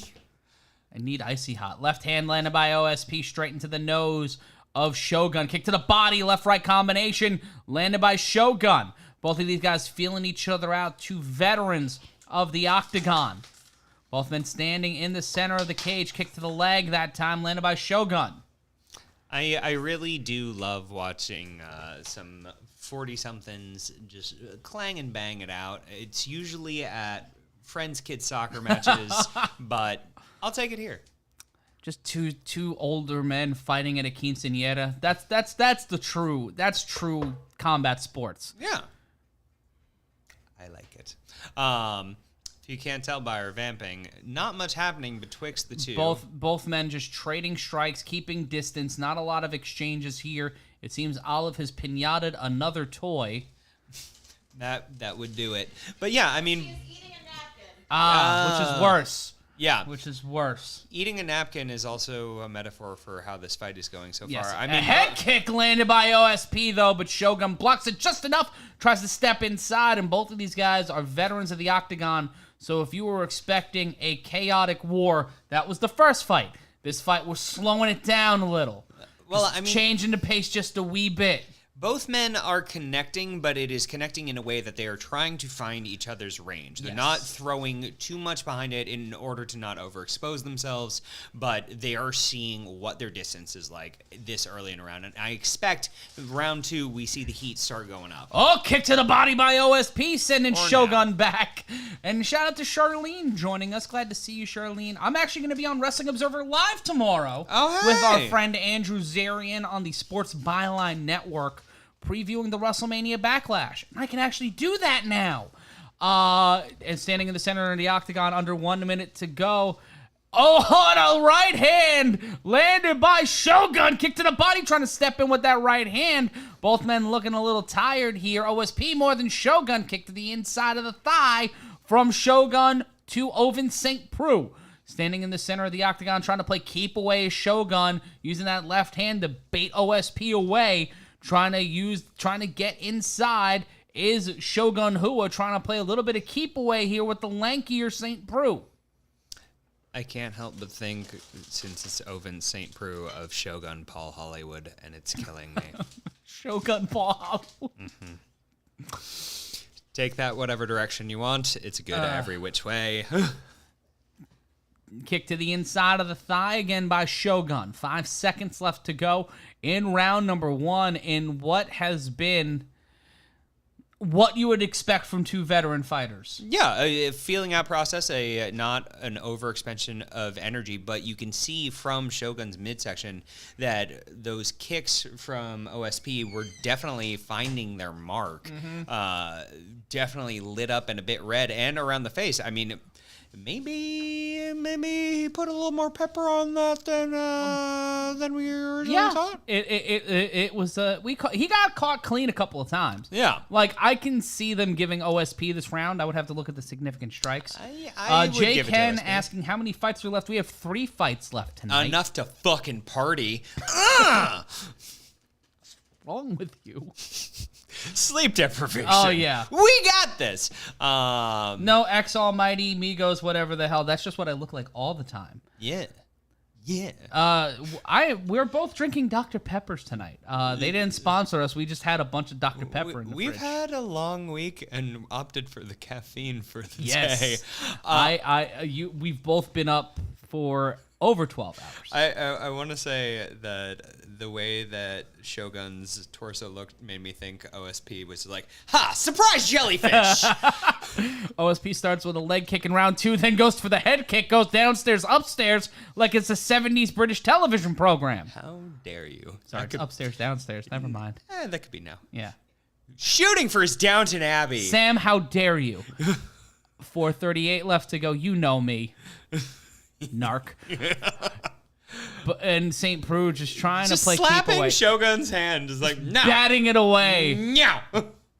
I need icy hot. Left hand landed by OSP straight into the nose of Shogun. Kick to the body, left-right combination landed by Shogun. Both of these guys feeling each other out. Two veterans of the octagon. Both men standing in the center of the cage. Kick to the leg that time, landed by Shogun. I really do love watching some 40-somethings just clang and bang it out. It's usually at friends' kids' soccer matches, but I'll take it here. Just two older men fighting at a quinceañera. That's true combat sports. Yeah. I like it. If you can't tell by our vamping, not much happening betwixt the two. Both men just trading strikes, keeping distance. Not a lot of exchanges here. It seems Olive has pinataed another toy. That would do it. But yeah, I mean, He's eating a napkin. Which is worse. Yeah. Which is worse. Eating a napkin is also a metaphor for how this fight is going so Yes. far. I A mean, head kick landed by OSP, though, but Shogun blocks it just enough, tries to step inside, and both of these guys are veterans of the octagon. So if you were expecting a chaotic war, that was the first fight. This fight was slowing it down a little. Well, Just I mean, changing the pace just a wee bit. both men are connecting, but it is connecting in a way that they are trying to find each other's range. They're Yes. not throwing too much behind it in order to not overexpose themselves, but they are seeing what their distance is like this early in a round. And I expect round 2, we see the heat start going up. Oh, kick to the body by OSP, sending Or Shogun back. And shout out to Charlene joining us. Glad to see you, Charlene. I'm actually going to be on Wrestling Observer Live tomorrow Oh, with our hey. friend Andrew Zarian on the Sports Byline Network, previewing the WrestleMania Backlash. I can actually do that now. And standing in the center of the octagon, under 1 minute to go. Oh, and a right hand landed by Shogun. Kick to the body, trying to step in with that right hand. Both men looking a little tired here. OSP more than Shogun. Kick to the inside of the thigh from Shogun to Oven St. Preux. Standing in the center of the octagon, trying to play keep away Shogun, using that left hand to bait OSP away. Trying to get inside is Shogun Hua, trying to play a little bit of keep away here with the lankier St. Preux. I can't help but think, since it's Oven St. Preux, of Shogun Paul Hollywood, and it's killing me. Shogun Paul. Take that whatever direction you want. It's good every which way. Kick to the inside of the thigh again by Shogun. 5 seconds left to go in round number 1 in what has been what you would expect from two veteran fighters. Yeah, a feeling out process, not an overexpansion of energy, but you can see from Shogun's midsection that those kicks from OSP were definitely finding their mark. Definitely lit up and a bit red and around the face. I mean, maybe he put a little more pepper on that than we originally thought. It was he got caught clean a couple of times. Yeah. Like, I can see them giving OSP this round. I would have to look at the significant strstrikes. I would Jay give it to Ken OSP. asking how many fights are left. We have 3 fights left tonight. Enough to fucking party. What's wrong with you? Sleep deprivation. Oh, yeah. We got this. No, X Almighty, Migos, whatever the hell. That's just what I look like all the time. Yeah. Yeah. We're both drinking Dr. Peppers tonight. They didn't sponsor us. We just had a bunch of Dr. Pepper in the We've fridge. had a long week and opted for the caffeine for the Yes. day. We've both been up for over 12 hours. I want to say that the way that Shogun's torso looked made me think OSP was like, ha, surprise jellyfish. OSP starts with a leg kick in round 2, then goes for the head kick, goes downstairs, upstairs, like it's a 70s British television program. How dare you? Sorry, it's upstairs, downstairs. Never mind. That could be now. Yeah. Shooting for his Downton Abbey. Sam, how dare you? 4:38 left to go. You know me. Narc. And St. Preux just trying Just to play keep slapping away. Shogun's hand is like, no. Batting it away. No.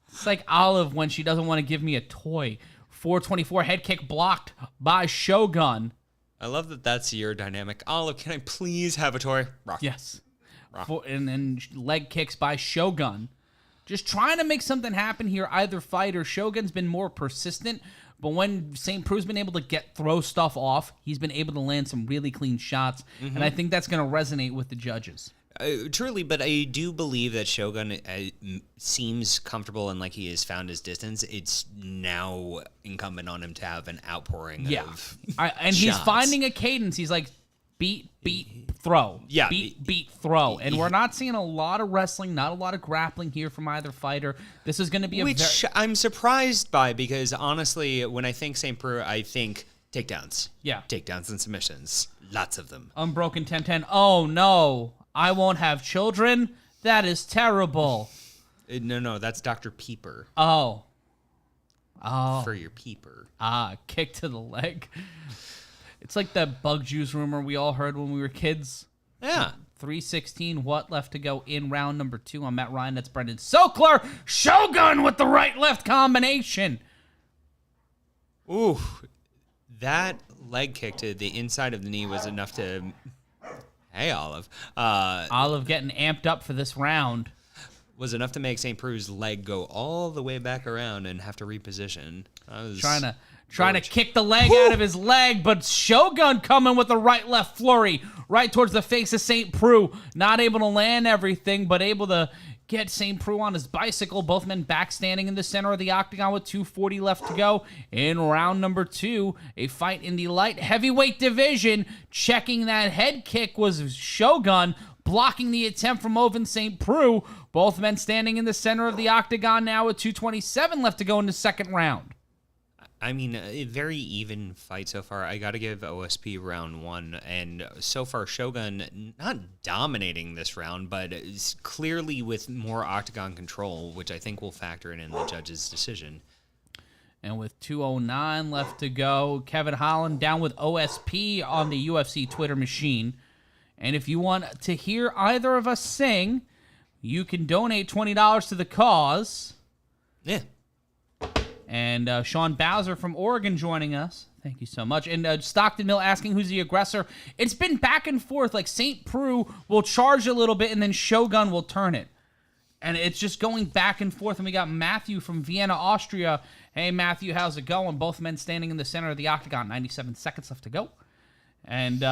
It's like Olive when she doesn't want to give me a toy. 4:24 head kick blocked by Shogun. I love that that's your dynamic. Olive, can I please have a toy? Rock. Yes. And then leg kicks by Shogun. Just trying to make something happen here, either fighter. Shogun's been more persistent, but when St. Prue's been able to throw stuff off, he's been able to land some really clean shots, and I think that's going to resonate with the judges. Truly, but I do believe that Shogun seems comfortable and like he has found his distance. It's now incumbent on him to have an outpouring of and he's finding a cadence. He's like, beat, throw. Yeah. Beat, throw. And we're not seeing a lot of wrestling, not a lot of grappling here from either fighter. This is going to be Which I'm surprised by because, honestly, when I think St. Preux, I think takedowns. Yeah. Takedowns and submissions. Lots of them. Unbroken 10-10. Oh, no. I won't have children? That is terrible. No, that's Dr. Peeper. Oh. For your peeper. Kick to the leg. It's like that bug juice rumor we all heard when we were kids. Yeah. 3:16, what left to go in round number 2? I'm Matt Ryan, that's Brendan Sokler. Shogun with the right-left combination. Ooh, that leg kick to the inside of the knee was enough to... Hey, Olive. Olive getting amped up for this round. Was enough to make St. Preux's leg go all the way back around and have to reposition. I was Trying to kick the leg out of his leg, but Shogun coming with a right-left flurry right towards the face of St. Preux. Not able to land everything, but able to get St. Preux on his bicycle. Both men back standing in the center of the octagon with 2:40 left to go in round number 2. A fight in the light heavyweight division. Checking that head kick was Shogun, blocking the attempt from Oven St. Preux. Both men standing in the center of the octagon now with 2:27 left to go in the second round. I mean, a very even fight so far. I got to give OSP round 1. And so far, Shogun not dominating this round, but is clearly with more octagon control, which I think will factor in the judge's decision. And with 2:09 left to go, Kevin Holland down with OSP on the UFC Twitter machine. And if you want to hear either of us sing, you can donate $20 to the cause. Yeah. And Sean Bowser from Oregon joining us. Thank you so much. And Stockton Mill asking who's the aggressor. It's been back and forth. Like St. Preux will charge a little bit and then Shogun will turn it. And it's just going back and forth. And we got Matthew from Vienna, Austria. Hey, Matthew, how's it going? Both men standing in the center of the octagon. 97 seconds left to go. And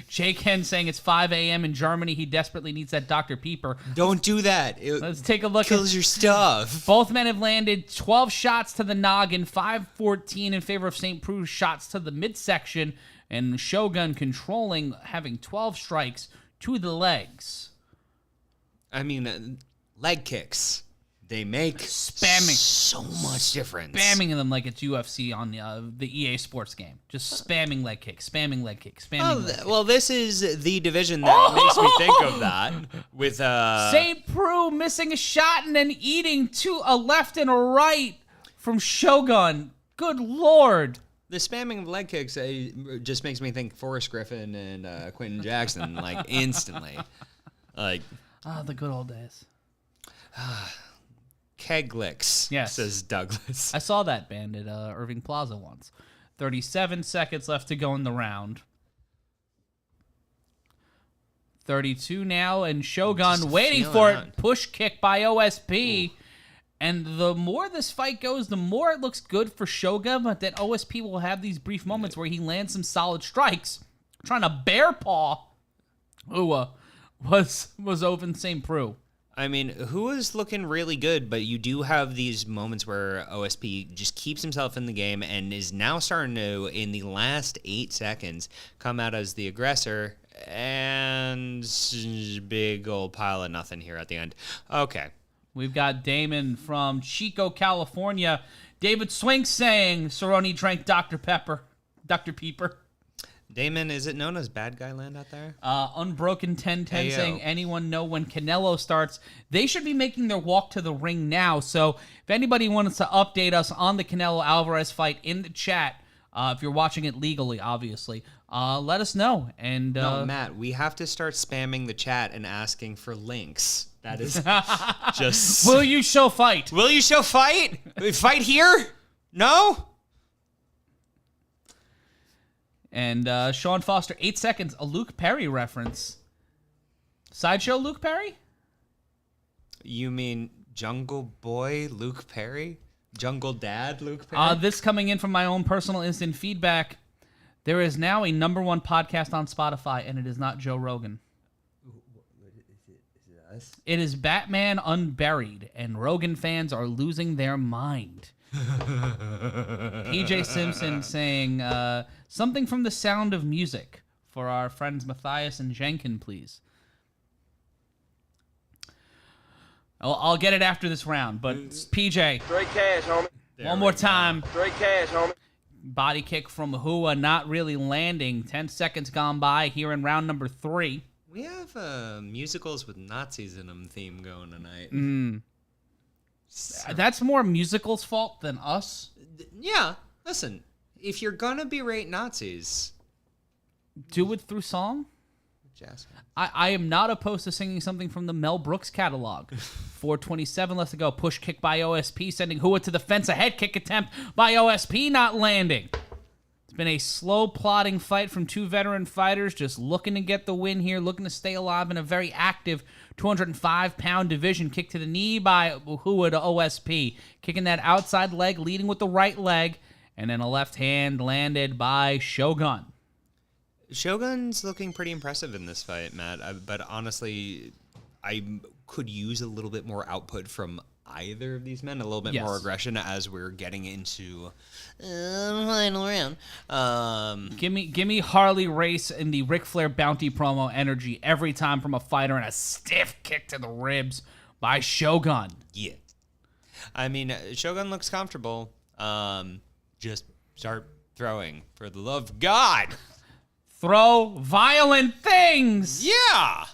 Jake Hen saying it's 5 a.m. in Germany. He desperately needs that Dr. Peeper. Don't do that. Let's take a look. Kills your stuff. Both men have landed 12 shots to the noggin, 5-14 in favor of St. Preux, shots to the midsection, and Shogun controlling, having 12 strikes to the legs. I mean, leg kicks. They make spamming so much difference. Spamming them like it's UFC on the EA Sports game. Just spamming leg kicks, spamming leg kicks, spamming leg kicks. Well, this is the division that makes me think of that. With St. Preux missing a shot and then eating to a left and a right from Shogun. Good Lord. The spamming of leg kicks just makes me think Forrest Griffin and Quentin Jackson, like, instantly. Like, the good old days. Keg licks, yes, says Douglas. I saw that band at Irving Plaza once. 37 seconds left to go in the round. 32 now, and Shogun waiting for it. Push kick by OSP. Ooh. And the more this fight goes, the more it looks good for Shogun, but then OSP will have these brief moments where he lands some solid strikes. Trying to bear paw who was Oven St. Preux. I mean, who is looking really good, but you do have these moments where OSP just keeps himself in the game and is now starting to, in the last 8 seconds, come out as the aggressor, and big old pile of nothing here at the end. Okay. We've got Damon from Chico, California. David Swink saying Cerrone drank Dr. Pepper. Dr. Peeper. Damon, is it known as Bad Guy Land out there? Unbroken 1010 saying, anyone know when Canelo starts? They should be making their walk to the ring now. So if anybody wants to update us on the Canelo Alvarez fight in the chat, if you're watching it legally, obviously, let us know. And no, Matt, we have to start spamming the chat and asking for links. That is just... Will you show fight? Will you show fight? Fight here? No? And Sean Foster, 8 seconds, a Luke Perry reference. Sideshow Luke Perry? You mean Jungle Boy Luke Perry? Jungle Dad Luke Perry? This coming in from my own personal instant feedback. There is now a #1 podcast on Spotify, and it is not Joe Rogan. It is Batman Unburied, and Rogan fans are losing their mind. PJ Simpson saying something from The Sound of Music for our friends Matthias and Jenkin, please. I'll get it after this round, but PJ. Straight cash, homie. One more time. Straight cash, homie. Body kick from Hua, not really landing. 10 seconds gone by here in round number 3. We have musicals with Nazis in them theme going tonight. That's more musicals' fault than us. Yeah, listen. If you're gonna berate Nazis, Do it through song. Jasmine. I am not opposed to singing something from the Mel Brooks catalog. 4:27 left to go. Push kick by OSP, sending Hua to the fence. A head kick attempt by OSP, not landing. It's been a slow, plodding fight from two veteran fighters, just looking to get the win here, looking to stay alive in a very active 205-pound division. Kick to the knee by Hua to OSP. Kicking that outside leg, leading with the right leg, and then a left hand landed by Shogun. Shogun's looking pretty impressive in this fight, Matt. But honestly, I could use a little bit more output from either of these men, a little bit more aggression as we're getting into the final round. Give me Harley Race in the Ric Flair bounty promo energy every time from a fighter, and a stiff kick to the ribs by Shogun. Yeah. I mean, Shogun looks comfortable. Just start throwing, for the love of God. Throw violent things. Yeah.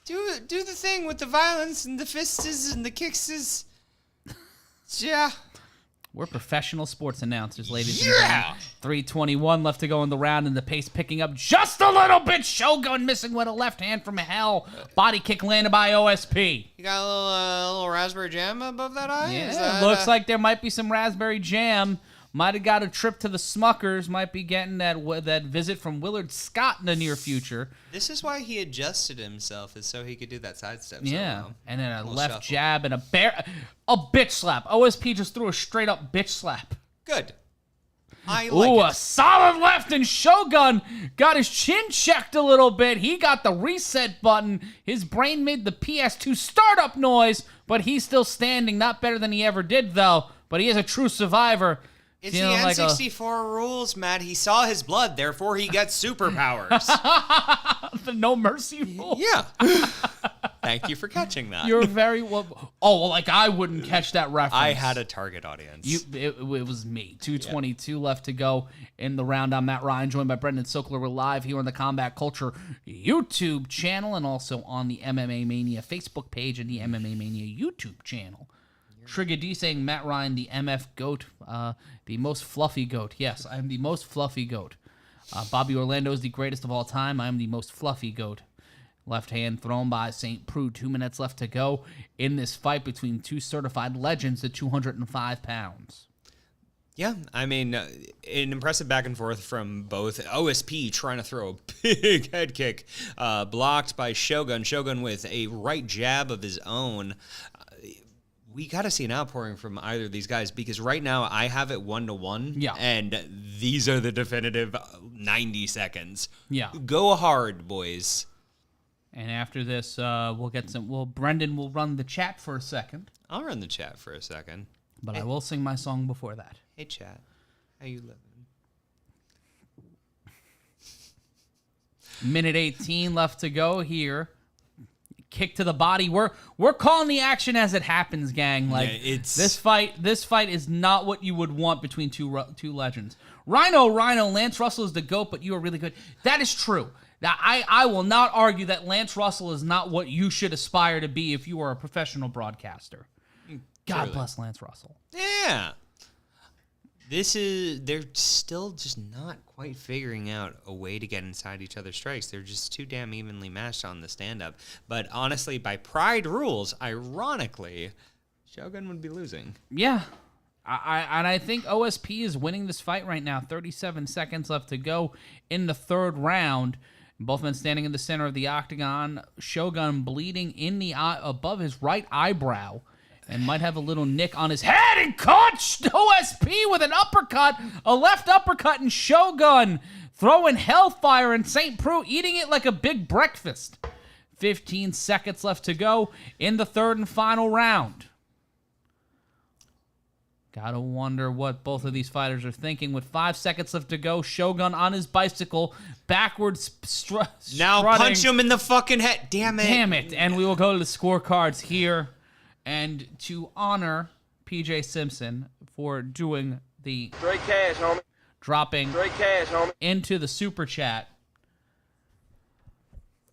Do the thing with the violence and the fists and the kicks. Yeah. We're professional sports announcers, ladies and gentlemen. 3:21 left to go in the round, and the pace picking up just a little bit. Shogun missing with a left hand from hell. Body kick landed by OSP. You got a little raspberry jam above that eye? Yeah, looks like there might be some raspberry jam. Might have got a trip to the Smuckers. Might be getting that visit from Willard Scott in the near future. This is why he adjusted himself, is so he could do that sidestep. Yeah, and then a left shuffle. jab and a bitch slap. OSP just threw a straight up bitch slap. Good. I like Ooh, it. a solid left, and Shogun got his chin checked a little bit. He got the reset button. His brain made the PS2 startup noise, but he's still standing. Not better than he ever did, though. But he is a true survivor. It's the N64 rules, Matt. He saw his blood, therefore he gets superpowers. The no mercy rule. Yeah. Thank you for catching that. You're very well. Oh, well, like I wouldn't catch that reference. I had a target audience. It was me. 2:22 left to go in the round. I'm Matt Ryan, joined by Brendan Sokler. We're live here on the Combat Culture YouTube channel, and also on the MMA Mania Facebook page and the MMA Mania YouTube channel. Trigger D saying Matt Ryan, the MF GOAT, the most fluffy GOAT. Yes, I am the most fluffy GOAT. Bobby Orlando is the greatest of all time. I am the most fluffy GOAT. Left hand thrown by St. Preux. 2 minutes left to go in this fight between two certified legends at 205 pounds. Yeah, I mean, an impressive back and forth from both. OSP trying to throw a big head kick, blocked by Shogun. Shogun with a right jab of his own. We got to see an outpouring from either of these guys, because right now I have it 1-1. Yeah. And these are the definitive 90 seconds. Yeah. Go hard, boys. And after this, we'll get some. Well, Brendan will run the chat for a second. I'll run the chat for a second. But I will sing my song before that. Hey, chat. How you living? Minute 18 left to go here. Kick to the body. We're calling the action as it happens, gang. Like this fight is not what you would want between two legends. Rhino, Lance Russell is the GOAT, but you are really good. That is true. Now, I will not argue that Lance Russell is not what you should aspire to be if you are a professional broadcaster. God bless Lance Russell. Yeah. They're still just not quite figuring out a way to get inside each other's strikes. They're just too damn evenly matched on the stand-up. But honestly, by pride rules, ironically, Shogun would be losing. Yeah. I think OSP is winning this fight right now. 37 seconds left to go in the third round. Both men standing in the center of the octagon. Shogun bleeding in the eye above his right eyebrow. And might have a little nick on his head, and caught OSP with an uppercut, a left uppercut, and Shogun throwing hellfire, and St. Preux eating it like a big breakfast. 15 seconds left to go in the third and final round. Gotta wonder what both of these fighters are thinking. With 5 seconds left to go, Shogun on his bicycle, backwards Now strutting. punch him in the fucking head. Damn it. Damn it. And we will go to the scorecards here. And to honor PJ Simpson for doing the Straight cash, homie. dropping Straight cash, homie. into the super chat.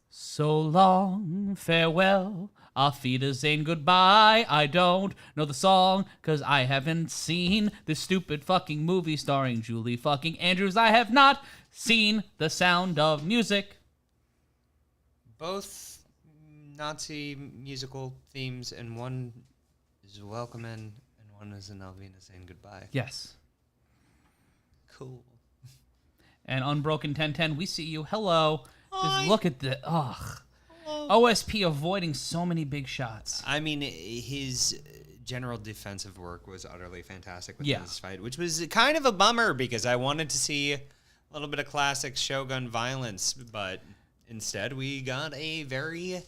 So long, farewell, auf Wiedersehen, goodbye. I don't know the song, cause I haven't seen this stupid fucking movie starring Julie fucking Andrews. I have not seen The Sound of Music. Both Nazi musical themes, and one is Welcome In, and one is an Alvina saying goodbye. Yes. Cool. And Unbroken 1010, we see you. Hello. Just look at the OSP avoiding so many big shots. I mean, his general defensive work was utterly fantastic with this fight, which was kind of a bummer because I wanted to see a little bit of classic Shogun violence, but instead we got a very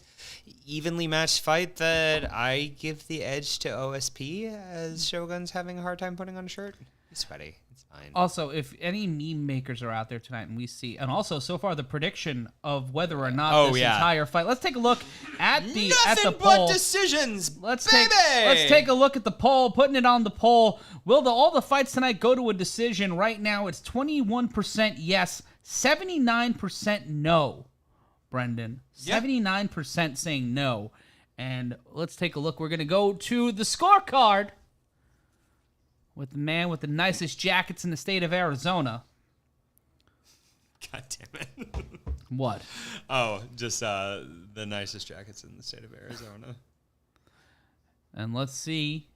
evenly matched fight that I give the edge to OSP as Shogun's having a hard time putting on a shirt. He's sweaty. It's fine. Also, if any meme makers are out there tonight and we see, and also so far the prediction of whether or not this entire fight, let's take a look at the poll. Decisions. Let's baby! take a look at the poll, putting it on the poll. Will all the fights tonight go to a decision? Right now, it's 21% yes, 79% no. Brendan, 79% saying no, and let's take a look. We're gonna go to the scorecard with the man with the nicest jackets in the state of Arizona. God damn it. What? Oh, just the nicest jackets in the state of Arizona. And let's see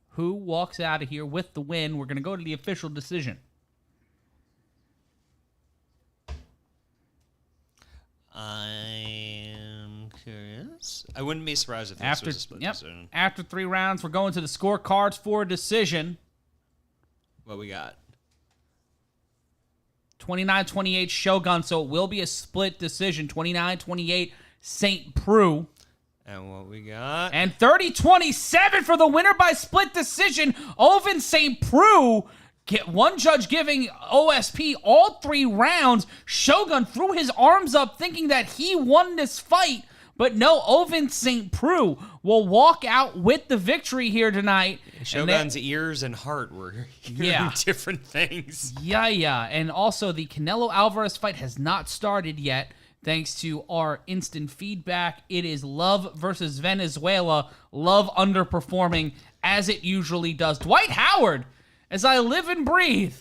who walks out of here with the win. We're going to go to the official decision. I'm curious. I wouldn't be surprised if this was a split decision. After 3 rounds, we're going to the scorecards for a decision. What we got? 29-28 Shogun, so it will be a split decision. 29-28 St. Preux. And what we got? And 30-27 for the winner by split decision. Oven St. Preux. One judge giving OSP all 3 rounds. Shogun threw his arms up thinking that he won this fight. But no, Oven St. Preux will walk out with the victory here tonight. Shogun's ears and heart were hearing different things. Yeah. And also, the Canelo Alvarez fight has not started yet. Thanks to our instant feedback, it is Love versus Venezuela. Love underperforming as it usually does. Dwight Howard, as I live and breathe.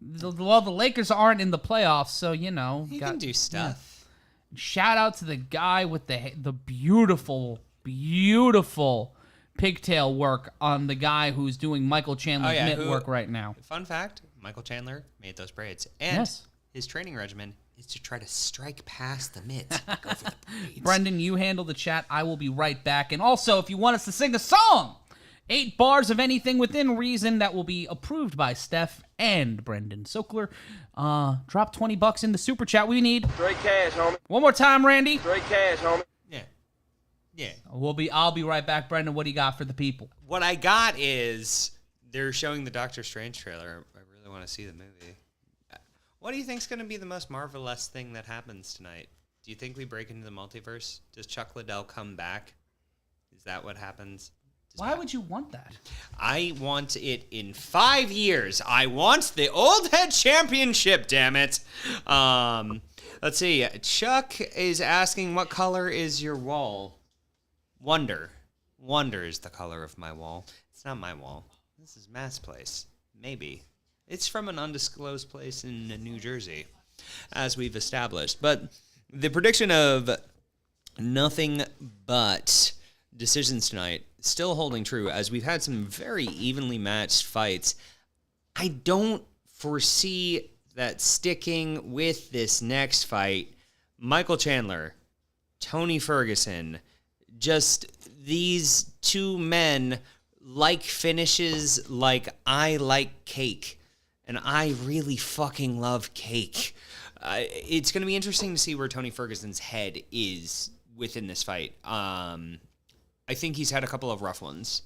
Well, the Lakers aren't in the playoffs, so, you know. He can do stuff. Yeah. Shout out to the guy with the beautiful, beautiful pigtail work on the guy who's doing Michael Chandler's mitt work right now. Fun fact, Michael Chandler made those braids. And his training regimen is to try to strike past the mitt. Go for the braids. Brendan, you handle the chat. I will be right back. And also, if you want us to sing a song, 8 bars of anything within reason that will be approved by Steph and Brendan Sokler. Drop $20 in the super chat. We need Straight cash, homie. one more time, Randy. Straight cash, homie. Yeah. I'll be right back, Brendan. What do you got for the people? What I got is they're showing the Doctor Strange trailer. I really want to see the movie. What do you think's going to be the most marvelous thing that happens tonight? Do you think we break into the multiverse? Does Chuck Liddell come back? Is that what happens? Why would you want that? I want it in 5 years. I want the old head championship, damn it. Let's see. Chuck is asking, what color is your wall? Wonder. Wonder is the color of my wall. It's not my wall. This is Matt's place. Maybe. It's from an undisclosed place in New Jersey, as we've established. But the prediction of nothing but decisions tonight still holding true, as we've had some very evenly matched fights. I don't foresee that sticking with this next fight. Michael Chandler, Tony Ferguson, just these 2 men like finishes like I like cake. And I really fucking love cake. It's going to be interesting to see where Tony Ferguson's head is within this fight. I think he's had a couple of rough ones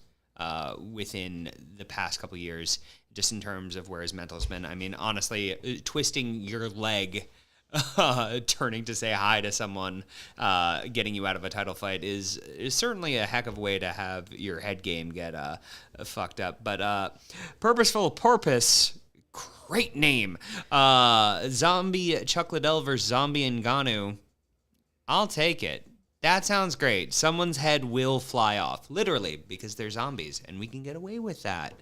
within the past couple of years, just in terms of where his mental's been. I mean, honestly, twisting your leg, turning to say hi to someone, getting you out of a title fight is certainly a heck of a way to have your head game get fucked up. But Purposeful Porpoise, great name. Zombie Chuck Liddell versus Zombie Ngannou. I'll take it. That sounds great. Someone's head will fly off, literally, because they're zombies, and we can get away with that.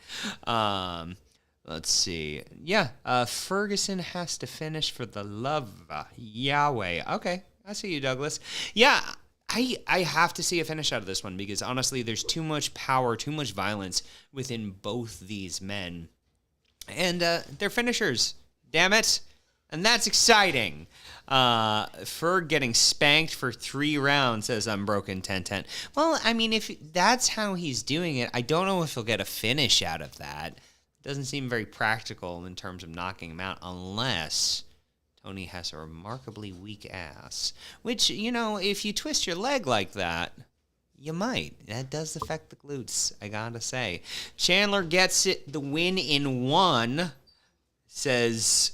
Let's see. Yeah, Ferguson has to finish for the love of Yahweh. Okay, I see you, Douglas. Yeah, I have to see a finish out of this one because, honestly, there's too much power, too much violence within both these men. And they're finishers, damn it. And that's exciting. Ferg getting spanked for 3 rounds, says Unbroken 1010. Well, I mean, if that's how he's doing it, I don't know if he'll get a finish out of that. Doesn't seem very practical in terms of knocking him out unless Tony has a remarkably weak ass. Which, if you twist your leg like that, you might. That does affect the glutes, I gotta say. Chandler gets the win in 1, says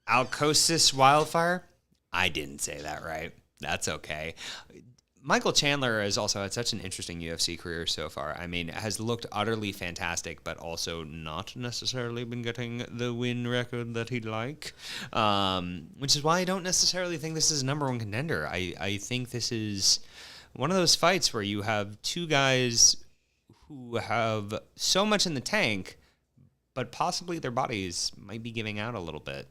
Alcosis Wildfire. I didn't say that right. That's okay. Michael Chandler has also had such an interesting UFC career so far. I mean, has looked utterly fantastic, but also not necessarily been getting the win record that he'd like, which is why I don't necessarily think this is a number 1 contender. I think this is one of those fights where you have 2 guys who have so much in the tank, but possibly their bodies might be giving out a little bit.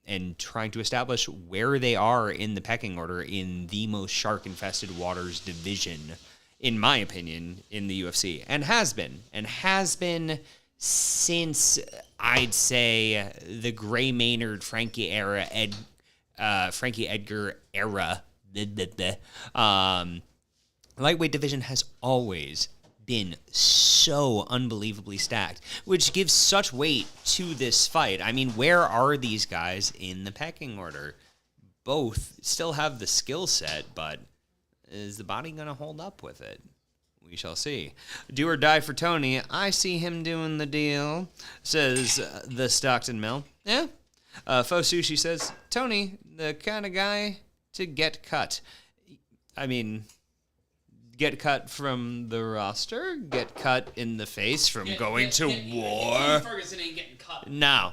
And trying to establish where they are in the pecking order in the most shark-infested waters division, in my opinion, in the UFC. And has been since, I'd say, the Gray Maynard, Frankie Edgar era. Lightweight division has always been so unbelievably stacked, which gives such weight to this fight. I mean, where are these guys in the pecking order? Both still have the skill set, but is the body going to hold up with it? We shall see. Do or die for Tony. I see him doing the deal, says the Stockton Mill. Yeah. Faux Sushi says, Tony, the kind of guy to get cut. I mean, get cut from the roster, get cut in the face from going to war. Ferguson ain't getting cut. No,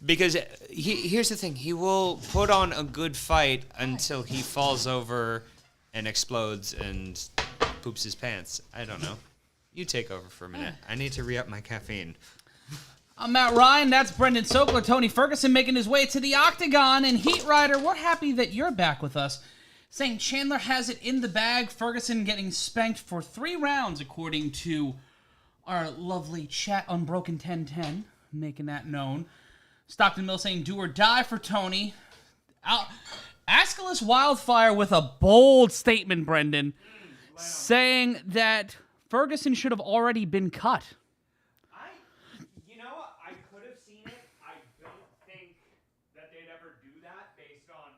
because here's the thing: he will put on a good fight until he falls over and explodes and poops his pants. I don't know. You take over for a minute. I need to re-up my caffeine. I'm Matt Ryan. That's Brendan Sokler. Tony Ferguson making his way to the octagon. And Heat Rider, we're happy that you're back with us. Saying Chandler has it in the bag. Ferguson getting spanked for 3 rounds, according to our lovely chat Unbroken 1010, making that known. Stockton Mill saying do or die for Tony. Aeschylus Wildfire with a bold statement, Brendan, saying that Ferguson should have already been cut. I could have seen it. I don't think that they'd ever do that based on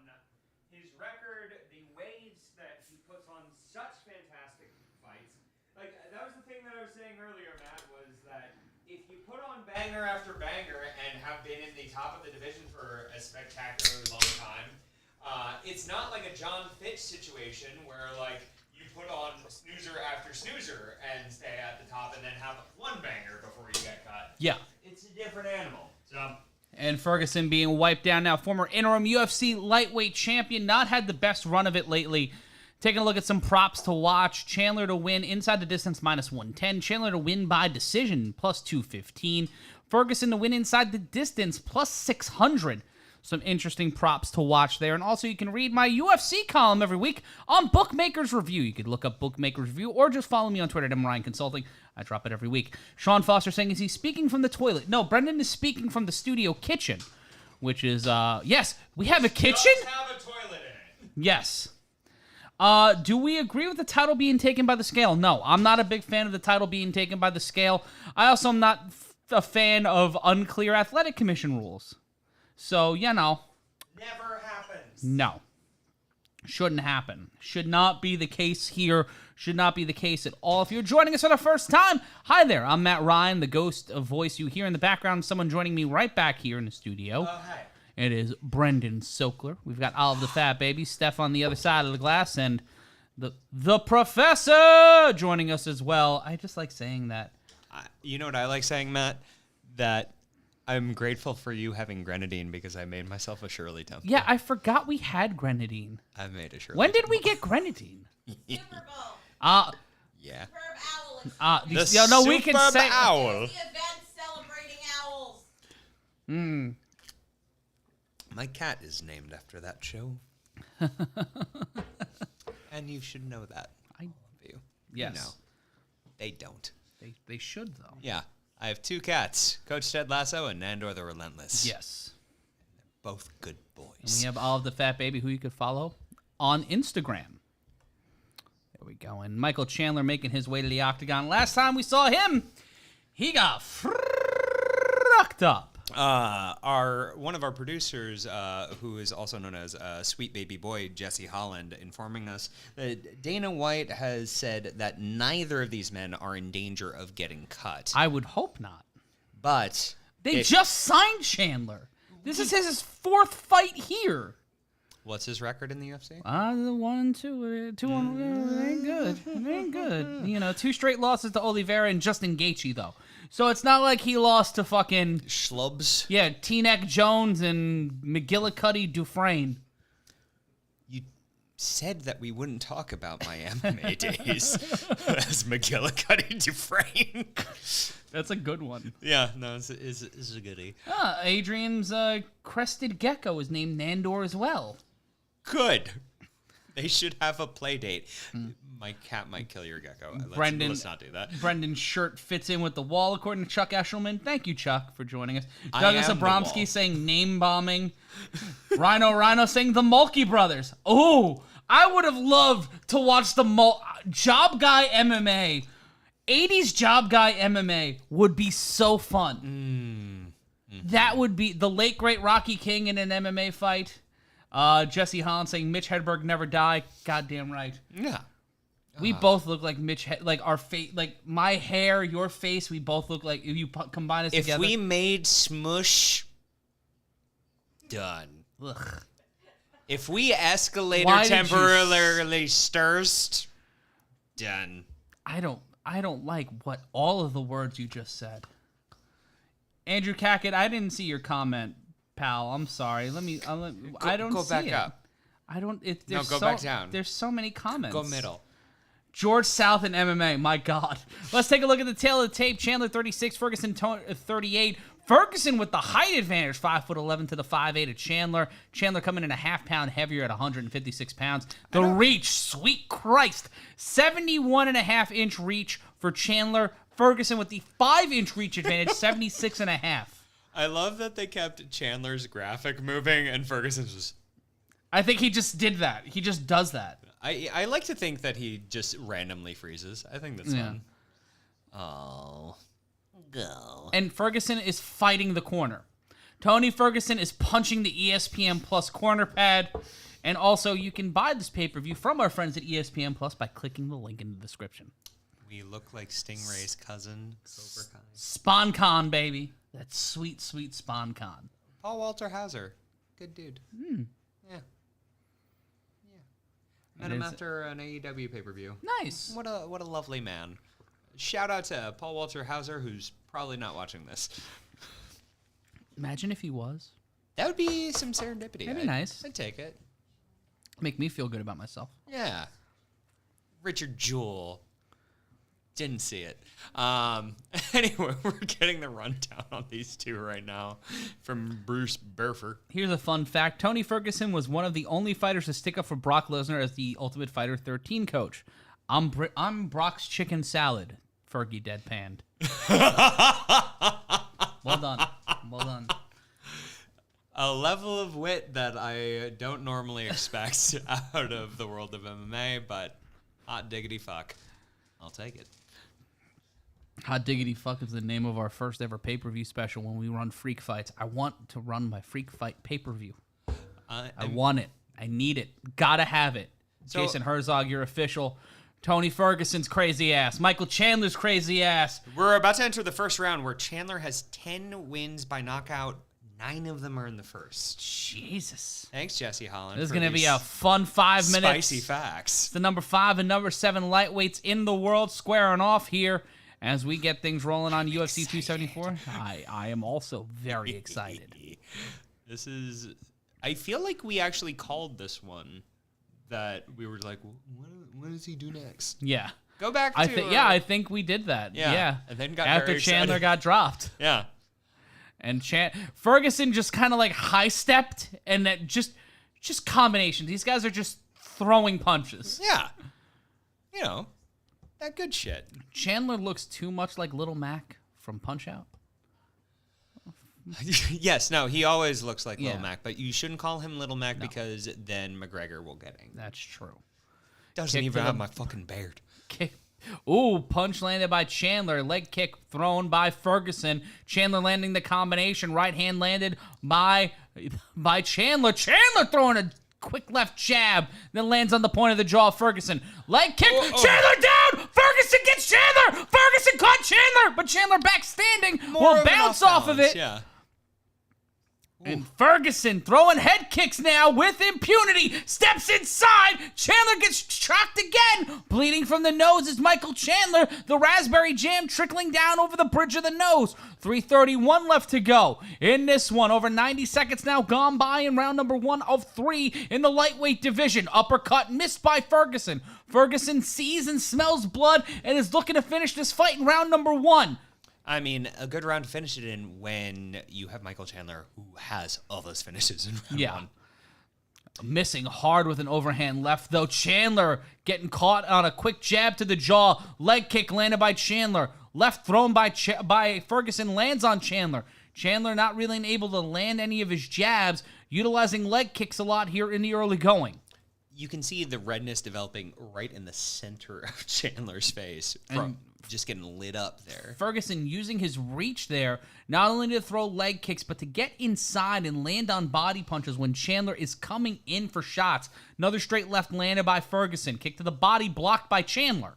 his record, the ways that he puts on such fantastic fights. Like, that was the thing that I was saying earlier, Matt, was that if you put on banger after banger and have been in the top of the division for a spectacularly long time, it's not like a John Fitch situation where, like, you put on snoozer after snoozer and stay at the top and then have 1 banger before you get cut. Yeah. It's a different animal. So... And Ferguson being wiped down now. Former interim UFC lightweight champion. Not had the best run of it lately. Taking a look at some props to watch. Chandler to win inside the distance, -110. Chandler to win by decision, +215. Ferguson to win inside the distance, +600. Some interesting props to watch there. And also, you can read my UFC column every week on Bookmakers Review. You could look up Bookmakers Review or just follow me on Twitter at MRyan Consulting. I drop it every week. Sean Foster saying, is he speaking from the toilet? No, Brendan is speaking from the studio kitchen, which is, yes, we have a kitchen? Does have a toilet in it. Yes. Do we agree with the title being taken by the scale? No, I'm not a big fan of the title being taken by the scale. I also am not a fan of unclear athletic commission rules. So, Never happens. no. Shouldn't happen. Should not be the case here. Should not be the case at all. If you're joining us for the first time, hi there. I'm Matt Ryan, the ghost of voice you hear in the background. Someone joining me right back here in the studio. Hi. It is Brendan Sokler. We've got all of the fat babies, Steph on the other side of the glass, and the professor joining us as well. I just like saying that. You know what I like saying, Matt? That I'm grateful for you having grenadine because I made myself a Shirley Temple. Yeah, I forgot we had grenadine. I made a Shirley When did we get grenadine? Super Bowl. Yeah. Superb owl. The we can superb say owl. The event celebrating owls. My cat is named after that show. And you should know that. You Yes. know. They don't. They should though. Yeah. I have 2 cats, Coach Ted Lasso and Nandor the Relentless. Yes. Both good boys. And we have all of the fat baby who you could follow on Instagram. There we go. And Michael Chandler making his way to the octagon. Last time we saw him, he got fucked up. One of our producers, who is also known as Sweet Baby Boy, Jesse Holland, informing us that Dana White has said that neither of these men are in danger of getting cut. I would hope not. But They just signed Chandler. This is his 4th fight here. what's his record in the UFC? 1-2, 2-1. It ain't good. It ain't good. You know, 2 straight losses to Oliveira and Justin Gaethje though. So it's not like he lost to fucking Schlubs. T-Neck Jones and McGillicuddy Dufresne. You said that we wouldn't talk about my MMA days as McGillicuddy Dufresne. That's a good one. Yeah, no, it's a goodie. Adrian's crested gecko is named Nandor as well. Good. They should have a play date. My cat might kill your gecko. Let's not do that. Brendan's shirt fits in with the wall, according to Chuck Eshelman. Thank you, Chuck, for joining us. I Douglas am the wall. Abramsky saying name bombing. Rhino saying the Mulkey brothers. Oh, I would have loved to watch the Job Guy MMA. 80s Job Guy MMA would be so fun. That would be the late, great Rocky King in an MMA fight. Jesse Holland saying Mitch Hedberg never die. Goddamn right. Yeah. We both look like like our face, like my hair, your face. We both look like if you combine us together. If we made Smush, done. Ugh. If we escalator Why did you temporarily Sturst, done. I don't like what all of the words you just said. Andrew Cackett, I didn't see your comment, pal. I'm sorry. I don't go see back it. up. I don't. Go back down. There's so many comments. Go middle. George South in MMA. My God. Let's take a look at the tail of the tape. Chandler 36, Ferguson 38. Ferguson with the height advantage, 5'11" to the 5'8" of Chandler. Chandler coming in a half-pound heavier at 156 pounds. The reach, sweet Christ, 71.5-inch reach for Chandler. Ferguson with the 5-inch reach advantage, 76.5. I love that they kept Chandler's graphic moving and Ferguson's just... I think he just did that. He just does that. I like to think that he just randomly freezes. I think that's fun. Oh. Go. And Ferguson is fighting the corner. Tony Ferguson is punching the ESPN Plus corner pad. And also, you can buy this pay-per-view from our friends at ESPN Plus by clicking the link in the description. We look like Stingray's cousin, Cobra Kai. SpawnCon, baby. That's sweet, sweet SpawnCon. Paul Walter Hauser. Good dude. Yeah. Met him after an AEW pay-per-view. Nice. What a lovely man. Shout out to Paul Walter Hauser, who's probably not watching this. Imagine if he was. That would be some serendipity. That'd be nice. I'd take it. Make me feel good about myself. Yeah. Richard Jewell. Didn't see it. Anyway, we're getting the rundown on these two right now from Bruce Burford. Here's a fun fact. Tony Ferguson was one of the only fighters to stick up for Brock Lesnar as the Ultimate Fighter 13 coach. I'm Brock's chicken salad, Fergie deadpanned. Well done. Well done. A level of wit that I don't normally expect out of the world of MMA, but hot diggity fuck. I'll take it. Hot Diggity Fuck is the name of our first ever pay-per-view special when we run Freak Fights. I want to run my Freak Fight pay-per-view. I want it. I need it. Gotta have it. So, Jason Herzog, you're official. Tony Ferguson's crazy ass. Michael Chandler's crazy ass. We're about to enter the first round where Chandler has 10 wins by knockout. 9 of them are in the first. Jesus. Thanks, Jesse Holland. This is going to be a fun 5 minutes. Spicy facts. It's the number 5 and number 7 lightweights in the world squaring off here as we get things rolling on UFC 274. I am also very excited. This is... I feel like we actually called this one that we were like, what does he do next? Yeah. Go back to... I think we did that. Yeah. And then got after very Chandler excited. got dropped. Yeah. And Ferguson just kind of like high-stepped and that just combinations. These guys are just throwing punches. Yeah. You know, that good shit. Chandler looks too much like Little Mac from Punch-Out. Yes, no, he always looks like Yeah. Little Mac, but you shouldn't call him Little Mac because then McGregor will get angry. That's true. Doesn't Kick even to have the- my fucking beard. Kick. Ooh, punch landed by Chandler. Leg kick thrown by Ferguson. Chandler landing the combination. Right hand landed by Chandler. Chandler throwing a quick left jab. Then lands on the point of the jaw. Ferguson. Leg kick. Chandler down. Ferguson gets Chandler. Ferguson caught Chandler. But Chandler back standing. Will bounce off of it. Yeah. And Ferguson throwing head kicks now with impunity. Steps inside. Chandler gets shocked again. Bleeding from the nose is Michael Chandler. The raspberry jam trickling down over the bridge of the nose. 3:31 left to go in this one. Over 90 seconds now gone by in round number 1 of 3 in the lightweight division. Uppercut missed by Ferguson. Ferguson sees and smells blood and is looking to finish this fight in round number 1. I mean, a good round to finish it in when you have Michael Chandler, who has all those finishes in round 1. Missing hard with an overhand left, though. Chandler getting caught on a quick jab to the jaw. Leg kick landed by Chandler. Left thrown by Ferguson lands on Chandler. Chandler not really able to land any of his jabs, utilizing leg kicks a lot here in the early going. You can see the redness developing right in the center of Chandler's face from just getting lit up there. Ferguson using his reach there, not only to throw leg kicks, but to get inside and land on body punches when Chandler is coming in for shots. Another straight left landed by Ferguson. Kick to the body blocked by Chandler.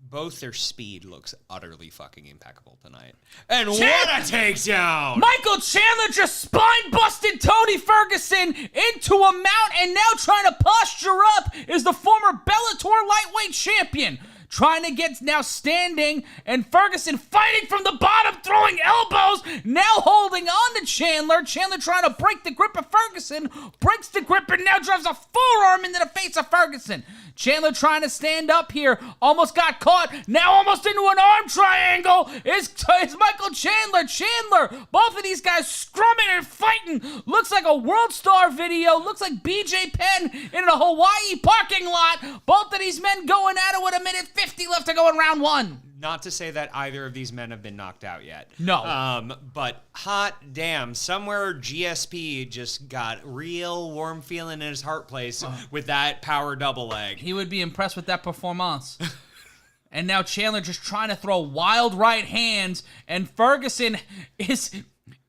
Both their speed looks utterly fucking impeccable tonight. And what a takedown! Michael Chandler just spine busted Tony Ferguson into a mount, and now trying to posture up is the former Bellator lightweight champion. Trying to get now standing, and Ferguson fighting from the bottom, throwing elbows, now holding on to Chandler. Chandler trying to break the grip of Ferguson, breaks the grip, and now drives a forearm into the face of Ferguson. Chandler trying to stand up here, almost got caught, now almost into an arm triangle is Michael Chandler. Chandler, both of these guys scrumming and fighting. Looks like a World Star video, looks like BJ Penn in a Hawaii parking lot. Both of these men going at it with a minute 50 left to go in round 1. Not to say that either of these men have been knocked out yet. No. But hot damn, somewhere GSP just got real warm feeling in his heart place with that power double leg. He would be impressed with that performance. And now Chandler just trying to throw wild right hands, and Ferguson is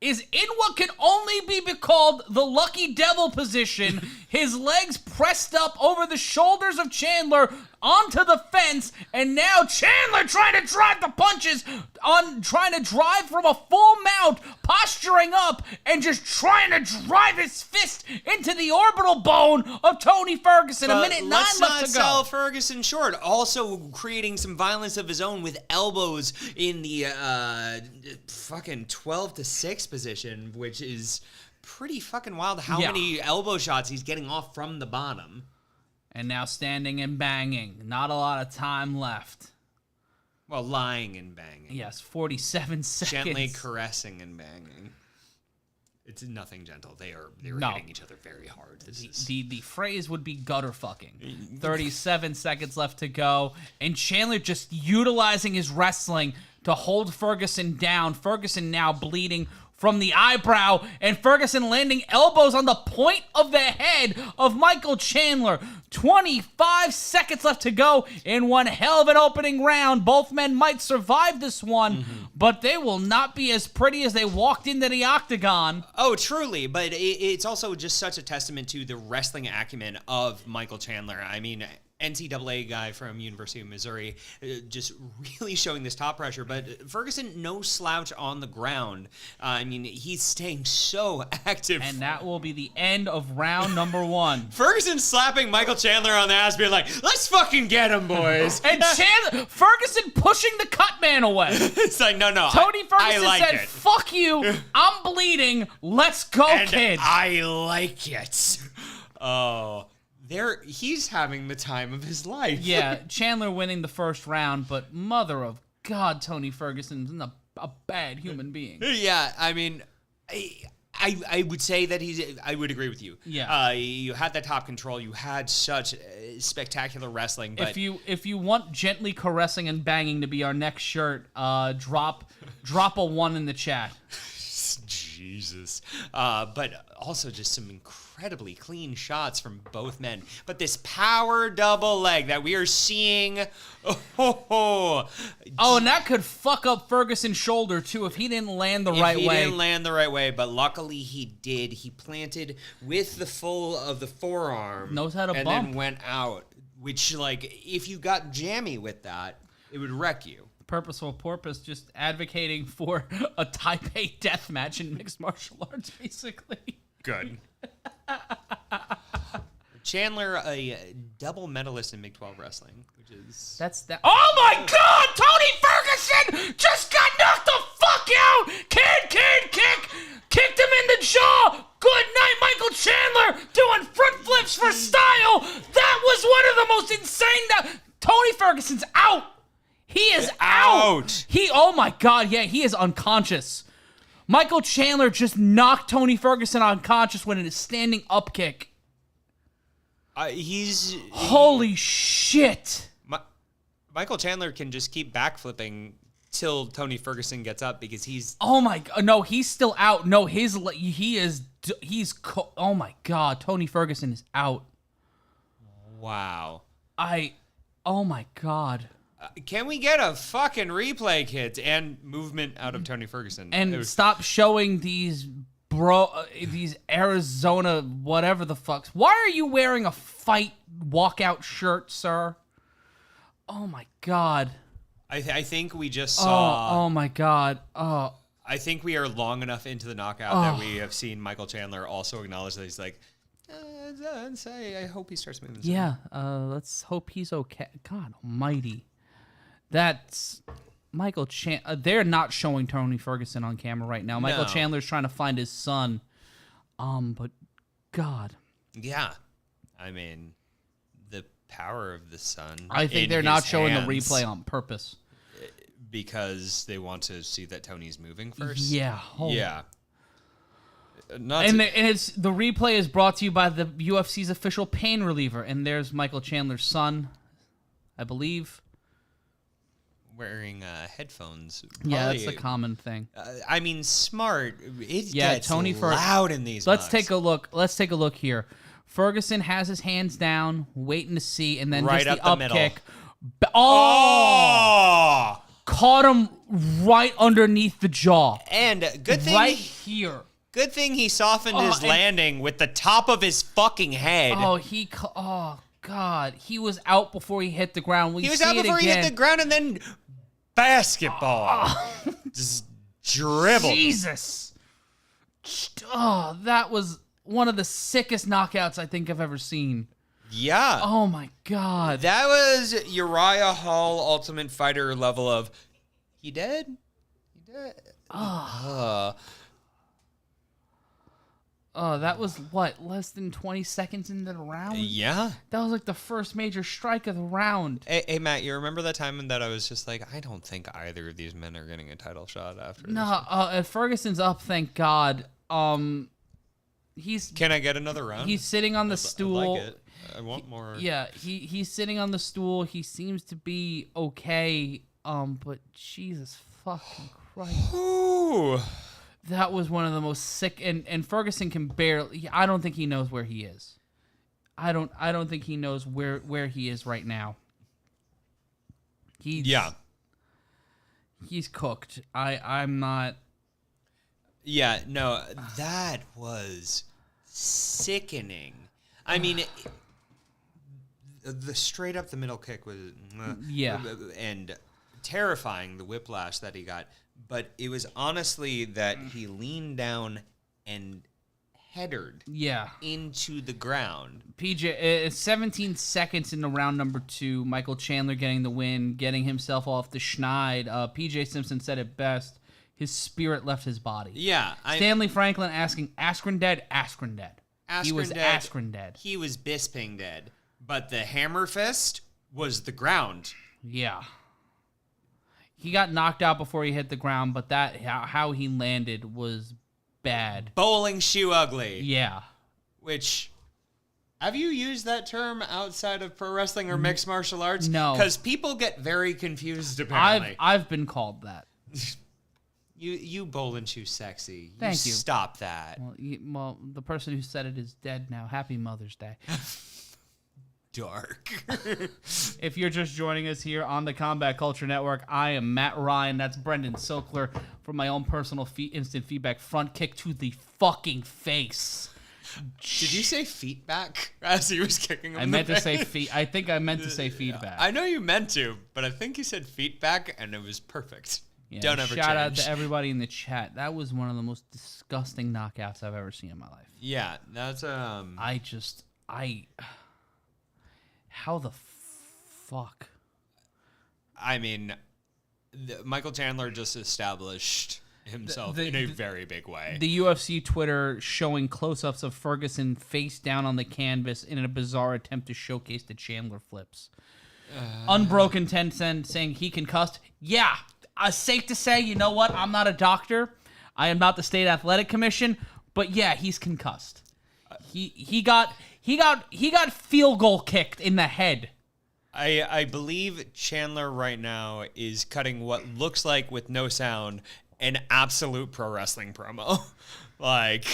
in what can only be called the lucky devil position. His legs pressed up over the shoulders of Chandler onto the fence, and now Chandler trying to drive the punches trying to drive from a full mount, posturing up, and just trying to drive his fist into the orbital bone of Tony Ferguson. But a minute 9 let's left not to go. sell Ferguson short. Also creating some violence of his own with elbows in the fucking 12-6 position, which is pretty fucking wild how many elbow shots he's getting off from the bottom. And now standing and banging. Not a lot of time left. Well, lying and banging. Yes, 47 seconds. Gently caressing and banging. It's nothing gentle. They're hitting each other very hard. The phrase would be gutter fucking. 37 seconds left to go. And Chandler just utilizing his wrestling to hold Ferguson down. Ferguson now bleeding from the eyebrow, and Ferguson landing elbows on the point of the head of Michael Chandler. 25 seconds left to go in one hell of an opening round. Both men might survive this one, but they will not be as pretty as they walked into the octagon. Oh, truly, but it's also just such a testament to the wrestling acumen of Michael Chandler. I mean, NCAA guy from University of Missouri, just really showing this top pressure. But Ferguson, no slouch on the ground. I mean, he's staying so active. And that will be the end of round number 1. Ferguson slapping Michael Chandler on the ass, being like, let's fucking get him, boys. And Ferguson pushing the cut man away. It's like, no. Tony Ferguson I like said, it. fuck you, I'm bleeding, let's go, And kid. I like it. Oh, he's having the time of his life. Yeah, Chandler winning the first round, but mother of God, Tony Ferguson's a bad human being. Yeah, I mean, I would say that I would agree with you. Yeah. You had that top control. You had such spectacular wrestling. But If you want gently caressing and banging to be our next shirt, drop a 1 in the chat. Jesus. But also just some incredibly clean shots from both men. But this power double leg that we are seeing. Oh, and that could fuck up Ferguson's shoulder, too, if he didn't land the right way. He didn't land the right way, but luckily he did. He planted with the full of the forearm. Knows how to and bump. then went out, which, like, if you got jammy with that, it would wreck you. Purposeful Porpoise just advocating for a Type A death match in mixed martial arts, basically. Good. Chandler, a double medalist in Big 12 wrestling, which is... That's that. Oh my God! Tony Ferguson just got knocked the fuck out! Kicked him in the jaw! Good night, Michael Chandler! Doing front flips for style! That was one of the most insane... Tony Ferguson's out! He is out! Oh my God, yeah, he is unconscious. Michael Chandler just knocked Tony Ferguson unconscious with a standing up kick. Holy shit. Michael Chandler can just keep backflipping till Tony Ferguson gets up because he's... Oh my God, no, he's still out. No, oh my God, Tony Ferguson is out. Wow. Oh my God. Can we get a fucking replay, kids, and movement out of Tony Ferguson? And stop showing these Arizona whatever the fucks. Why are you wearing a fight walkout shirt, sir? Oh my God. I think we just saw... Oh my God. Oh. I think we are long enough into the knockout that we have seen Michael Chandler also acknowledge that he's like, I hope he starts moving. Yeah, let's hope he's okay. God almighty. That's Michael Chandler. They're not showing Tony Ferguson on camera right now. Michael Chandler's trying to find his son. But God. Yeah. I mean, the power of the son. I think they're not showing the replay on purpose. Because they want to see that Tony's moving first? Yeah. Yeah. The replay is brought to you by the UFC's official pain reliever. And there's Michael Chandler's son, I believe. Wearing headphones. Yeah, that's a common thing. I mean, smart. It gets Tony loud in these Let's mugs. take a look. Let's take a look here. Ferguson has his hands down, waiting to see, and then Right just the up up the kick. Oh! Caught him right underneath the jaw. And good thing right here. Good thing he softened his landing with the top of his fucking head. Oh God, he was out before he hit the ground. He was out before he hit the ground, and then basketball. Just dribble. Jesus. Oh, that was one of the sickest knockouts I think I've ever seen. Yeah. Oh my God. That was Uriah Hall Ultimate Fighter level of, he dead? He dead? That was what, less than 20 seconds into the round? Yeah. That was like the first major strike of the round. Hey, Matt, you remember that time that I was just like, I don't think either of these men are getting a title shot after this? Ferguson's up, thank God. Can I get another round? He's sitting on the stool. I like it. I want more. Yeah, he's sitting on the stool. He seems to be okay. But Jesus fucking Christ. Ooh. That was one of the most sick, and Ferguson can barely. I don't think he knows where he is. I don't think he knows where he is right now. He's cooked. I'm not. Yeah, no, that was sickening. I mean, the straight up the middle kick was and terrifying, the whiplash that he got. But it was honestly that he leaned down and headered into the ground. PJ, 17 seconds into round number 2, Michael Chandler getting the win, getting himself off the schneid. PJ Simpson said it best. His spirit left his body. Yeah. Stanley Franklin asking, Askren dead? Askren dead. He was Askren dead. He was Bisping dead. But the hammer fist was the ground. Yeah. He got knocked out before he hit the ground, but that how he landed was bad. Bowling shoe ugly. Yeah. Which, have you used that term outside of pro wrestling or mixed martial arts? No. Because people get very confused, apparently. I've been called that. You bowling shoe sexy. Thank you. Stop that. Well, the person who said it is dead now. Happy Mother's Day. Dark. If you're just joining us here on the Combat Culture Network, I am Matt Ryan. That's Brendan Sokler from my own personal instant feedback front kick to the fucking face. Did you say feet back as he was kicking him? I meant to say feet. I think I meant to say feedback. I know you meant to, but I think you said feet back, and it was perfect. Yeah, Don't ever shout out change. to everybody in the chat. That was one of the most disgusting knockouts I've ever seen in my life. Yeah, that's how the fuck? I mean, Michael Chandler just established himself in a very big way. The UFC Twitter showing close-ups of Ferguson face down on the canvas in a bizarre attempt to showcase the Chandler flips. Unbroken 10 saying he concussed. Yeah, safe to say, you know what? I'm not a doctor. I am not the State Athletic Commission, but yeah, he's concussed. He got field goal kicked in the head. I believe Chandler right now is cutting what looks like, with no sound, an absolute pro wrestling promo. Like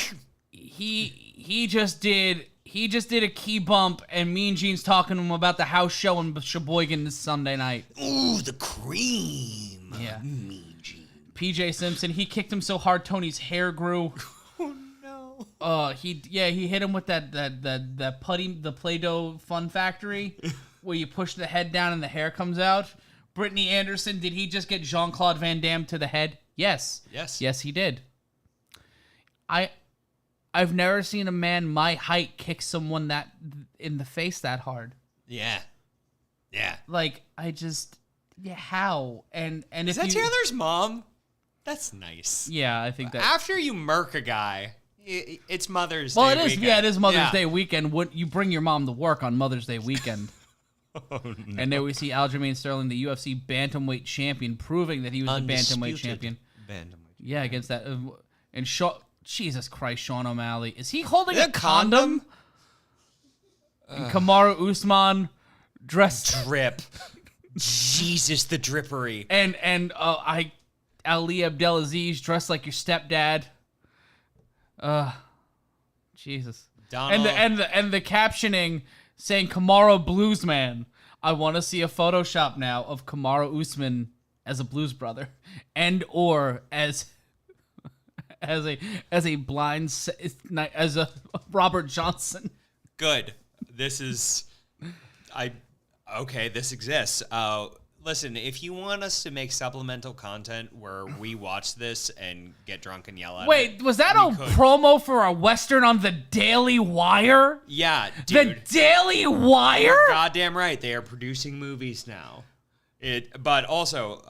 he just did a key bump, and Mean Gene's talking to him about the house show in Sheboygan this Sunday night. Ooh, the cream. Yeah. Mean Gene. PJ Simpson, he kicked him so hard Tony's hair grew. Oh no. He hit him with that putty, the Play-Doh Fun Factory, where you push the head down and the hair comes out. Brittany Anderson, did he just get Jean-Claude Van Damme to the head? Yes. Yes, he did. I've never seen a man my height kick someone that in the face that hard. Yeah. Like, how? And is that Taylor's mom? That's nice. Yeah, I think that. After you murk a guy, it's Mother's Day. Well, it is. Weekend. Yeah, it is Mother's Day weekend. You bring your mom to work on Mother's Day weekend. Oh, no. And there we see Aljamain Sterling, the UFC bantamweight champion, proving that he was the bantamweight champion. Yeah, against that. And Jesus Christ, Sean O'Malley. Is he holding a condom? And Kamaru Usman dressed. Drip. Jesus, the drippery. And Ali Abdelaziz dressed like your stepdad. Jesus. Donald. And the captioning saying Kamaru Bluesman. I want to see a Photoshop now of Kamaru Usman as a blues brother, and or as a blind as a Robert Johnson. Good. This is okay, this exists. Listen, if you want us to make supplemental content where we watch this and get drunk and yell at Wait, was that a promo for a Western on the Daily Wire? Yeah, dude. The Daily Wire? You're goddamn right. They are producing movies now. But also,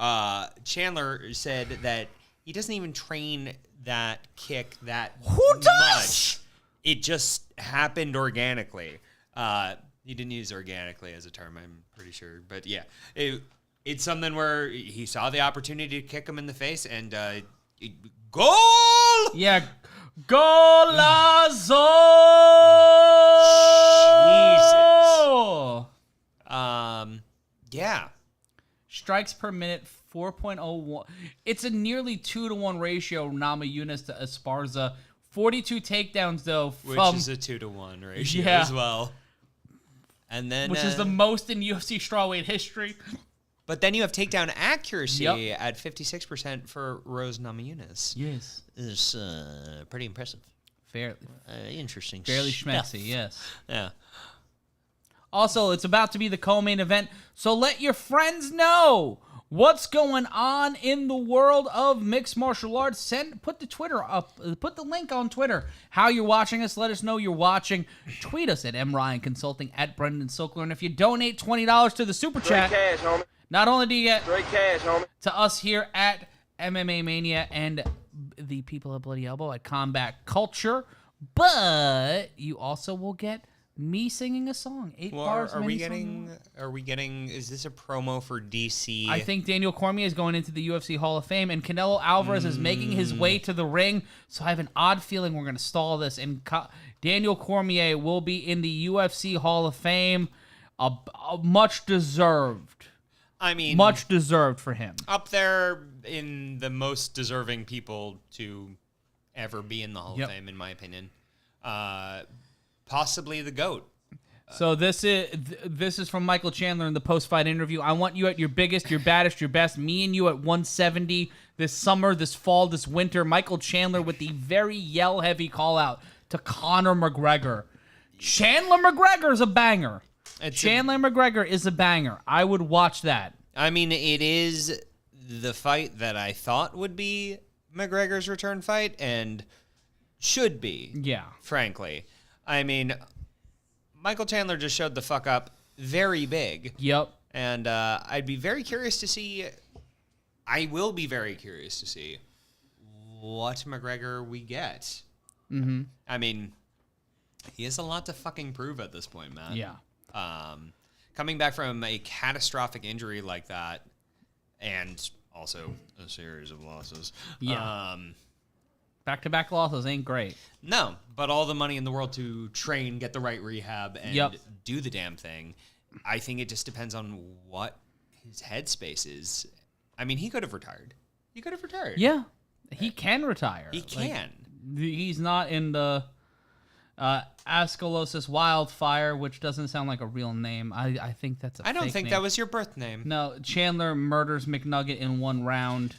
Chandler said that he doesn't even train that kick that Who does? much. It just happened organically. He didn't use organically as a term, I'm pretty sure. But yeah, it's something where he saw the opportunity to kick him in the face and goal! Yeah, golazo! Jesus. Yeah. Strikes per minute 4.01. It's a nearly 2-to-1 ratio. Namajunas to Esparza. 42 takedowns though, Which from is a 2-to-1 ratio Yeah. as well. And then, which is the most in UFC strawweight history. but then you have takedown accuracy Yep. at 56% for Rose Namajunas. Yes, Is pretty impressive. fairly Interesting. fairly stuff. schmexy. Yes. Yeah. Also, it's about to be the co-main event, so let your friends know what's going on in the world of mixed martial arts. Put the Twitter up, put the link on Twitter. How you're watching us, let us know you're watching. Tweet us at MRyan Consulting, at Brendan Sokler, and if you donate $20 to the super Straight chat, cash, homie. not only do you get Straight cash, homie. to us here at MMA Mania and the people at Bloody Elbow at Combat Culture, but you also will get me singing a song. 8 Well, bars. are we mini song. getting, is this a promo for DC? I think Daniel Cormier is going into the UFC Hall of Fame, and Canelo Alvarez is making his way to the ring. So I have an odd feeling we're going to stall this, and Daniel Cormier will be in the UFC Hall of Fame. Much deserved. I mean, Much deserved for him. up there in the most deserving people to ever be in the Hall Yep. of Fame, in my opinion. Possibly the GOAT. So this is from Michael Chandler in the post-fight interview. I want you at your biggest, your baddest, your best. Me and you at 170 this summer, this fall, this winter. Michael Chandler with the very yell-heavy call-out to Conor McGregor. Chandler McGregor is a banger. Chandler McGregor is a banger. I would watch that. I mean, it is the fight that I thought would be McGregor's return fight and should be. Yeah. Frankly. I mean, Michael Chandler just showed the fuck up very big. Yep. And I'd be very curious to see. I will be very curious to see what McGregor we get. Mm-hmm. I mean, he has a lot to fucking prove at this point, man. Yeah. Coming back from a catastrophic injury like that, and also a series of losses. Yeah. Back-to-back losses ain't great. No, but all the money in the world to train, get the right rehab, and do the damn thing. I think it just depends on what his headspace is. I mean, he could have retired. Yeah. He can retire. He can. He's not in the Ascalosis Wildfire, which doesn't sound like a real name. I think that's a I don't fake think name. that was your birth name. No, Chandler murders McNugget in one round.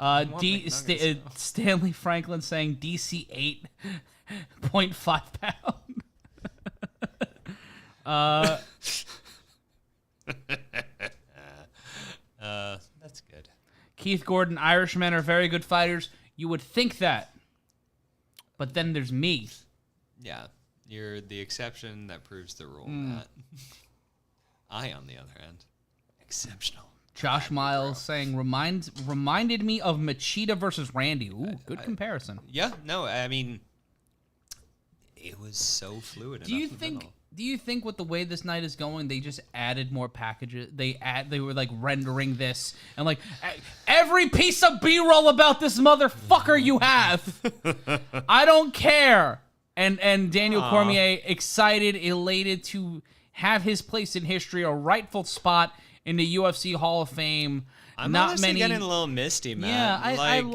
Stanley Franklin saying DC 8.5 pound. That's good. Keith Gordon, Irishmen are very good fighters. You would think that. But then there's me. Yeah, you're the exception that proves the rule, Matt. I, on the other hand, exceptional. Josh Miles saying reminded me of Machida versus Randy. Ooh, good comparison. Yeah, no, I mean, it was so fluid. Do you think with the way this night is going, they just added more packages? They were like rendering this and like every piece of B-roll about this motherfucker you have. I don't care. And Daniel Cormier excited, elated to have his place in history, a rightful spot in the UFC Hall of Fame. I'm not honestly many. getting a little misty, man. Yeah,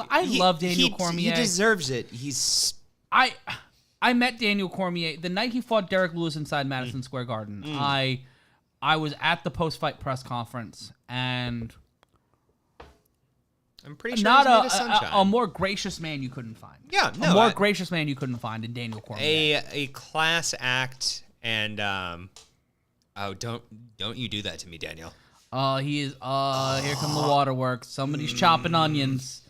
I love Daniel Cormier. He deserves it. I met Daniel Cormier the night he fought Derek Lewis inside Madison Square Garden. I was at the post-fight press conference, and I'm pretty sure not he's made of sunshine. a more gracious man you couldn't find. Yeah, no, a more gracious man you couldn't find in Daniel Cormier. A class act, and don't you do that to me, Daniel. He is. Here come the waterworks. Somebody's chopping onions.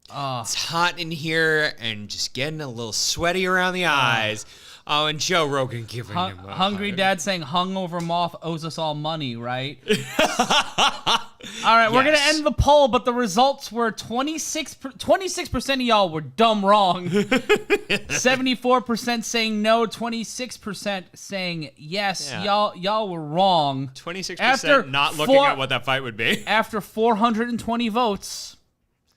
It's hot in here and just getting a little sweaty around the eyes. Oh, and Joe Rogan giving him a Hungry hard. Dad saying hungover moth owes us all money, right? All right, we're going to end the poll, but the results were 26% of y'all were dumb wrong. 74% saying no, 26% saying yes. Yeah. Y'all were wrong. 26% not looking at what that fight would be. After 420 votes.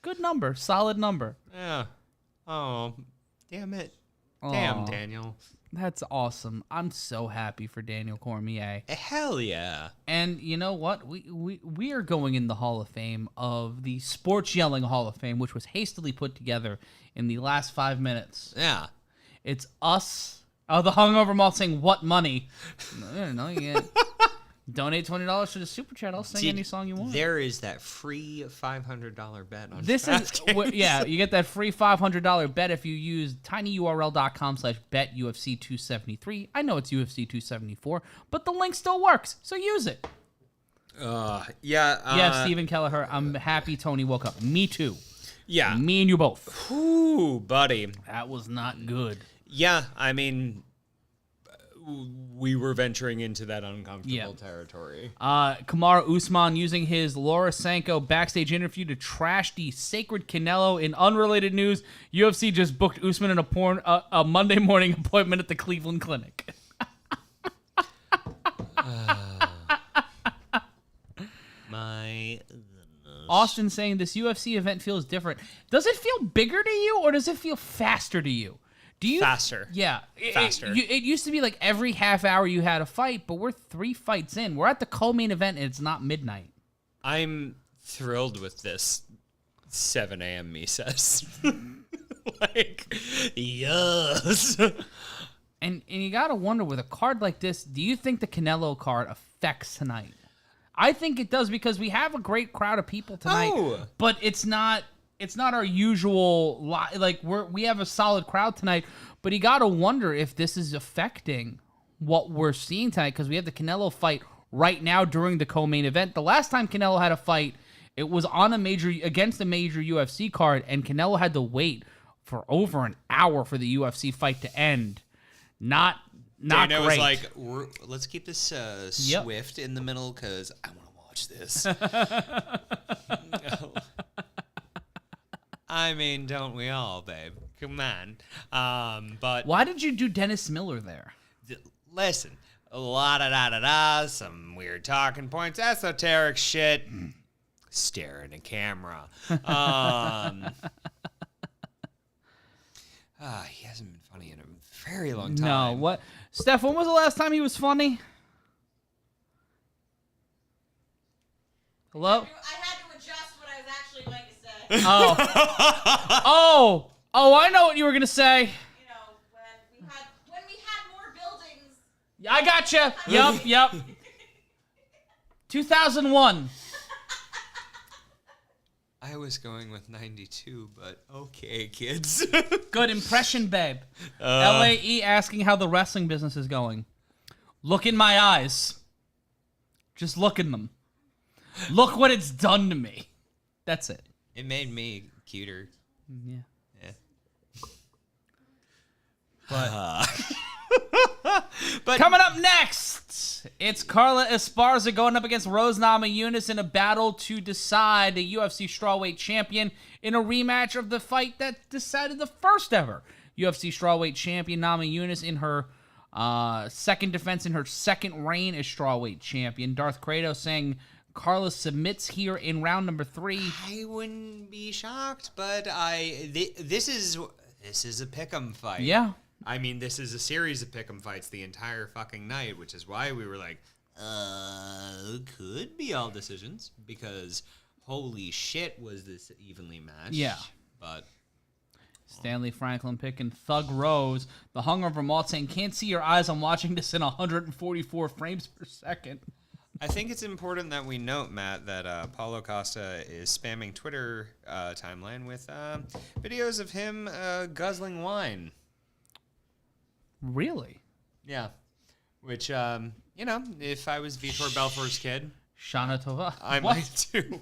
Good number, solid number. Yeah. Oh, damn it. Damn, Daniel. That's awesome. I'm so happy for Daniel Cormier. Hell yeah. And you know what? We are going in the Hall of Fame of the Sports Yelling Hall of Fame, which was hastily put together in the last 5 minutes. Yeah. It's us. Oh, the hungover mall saying, what money? I don't know. You get, donate $20 to the Super Chat. I'll sing any song you want. There is that free $500 bet on This is, yeah, you get that free $500 bet if you use tinyurl.com/betUFC273. I know it's UFC 274, but the link still works, so use it. Yeah, Stephen Kelleher, I'm happy Tony woke up. Me too. Yeah. Me and you both. Ooh, buddy. That was not good. Yeah, I mean, we were venturing into that uncomfortable territory. Kamaru Usman using his Laura Sanko backstage interview to trash the sacred Canelo. In unrelated news, UFC just booked Usman in a Monday morning appointment at the Cleveland Clinic. My Austin saying this UFC event feels different. Does it feel bigger to you or does it feel faster to you? Do you Faster. Yeah. Faster. It used to be like every half hour you had a fight, but we're 3 fights in. We're at the co-main event and it's not midnight. I'm thrilled with this 7 a.m. me says. Like, yes. And you got to wonder, with a card like this, do you think the Canelo card affects tonight? I think it does because we have a great crowd of people tonight, but it's not our usual, like we have a solid crowd tonight, but you got to wonder if this is affecting what we're seeing tonight because we have the Canelo fight right now during the co-main event. The last time Canelo had a fight, it was on against a major UFC card, and Canelo had to wait for over an hour for the UFC fight to end. Not Dana great. was like, let's keep this swift in the middle because I want to watch this. I mean, don't we all, babe? Come on. But why did you do Dennis Miller there? Listen, la-da-da-da-da, some weird talking points, esoteric shit, stare at a camera. He hasn't been funny in a very long time. No, what? Steph, when was the last time he was funny? Hello? I had to adjust what I was actually going to say. Oh, I know what you were going to say. You know, when we had more buildings. I gotcha. Yep. 2001. I was going with 92, but okay, kids. Good impression, babe. LAE asking how the wrestling business is going. Look in my eyes. Just look in them. Look what it's done to me. That's it. It made me cuter. Yeah. But coming up next, it's Carla Esparza going up against Rose Namajunas in a battle to decide the UFC strawweight champion in a rematch of the fight that decided the first ever UFC strawweight champion. Namajunas in her second defense in her second reign as strawweight champion. Darth Kratos saying Carla submits here in round number 3. I wouldn't be shocked, but this is a pick'em fight. Yeah. I mean, this is a series of pick'em fights the entire fucking night, which is why we were like, could be all decisions, because holy shit was this evenly matched. Yeah. But Stanley Franklin picking Thug Rose. The hungover malt saying, can't see your eyes, I'm watching this in 144 frames per second. I think it's important that we note, Matt, that Paulo Costa is spamming Twitter timeline with videos of him guzzling wine. Really? Yeah. Which, if I was Vitor Belfort's kid, Shana Tova. I might too.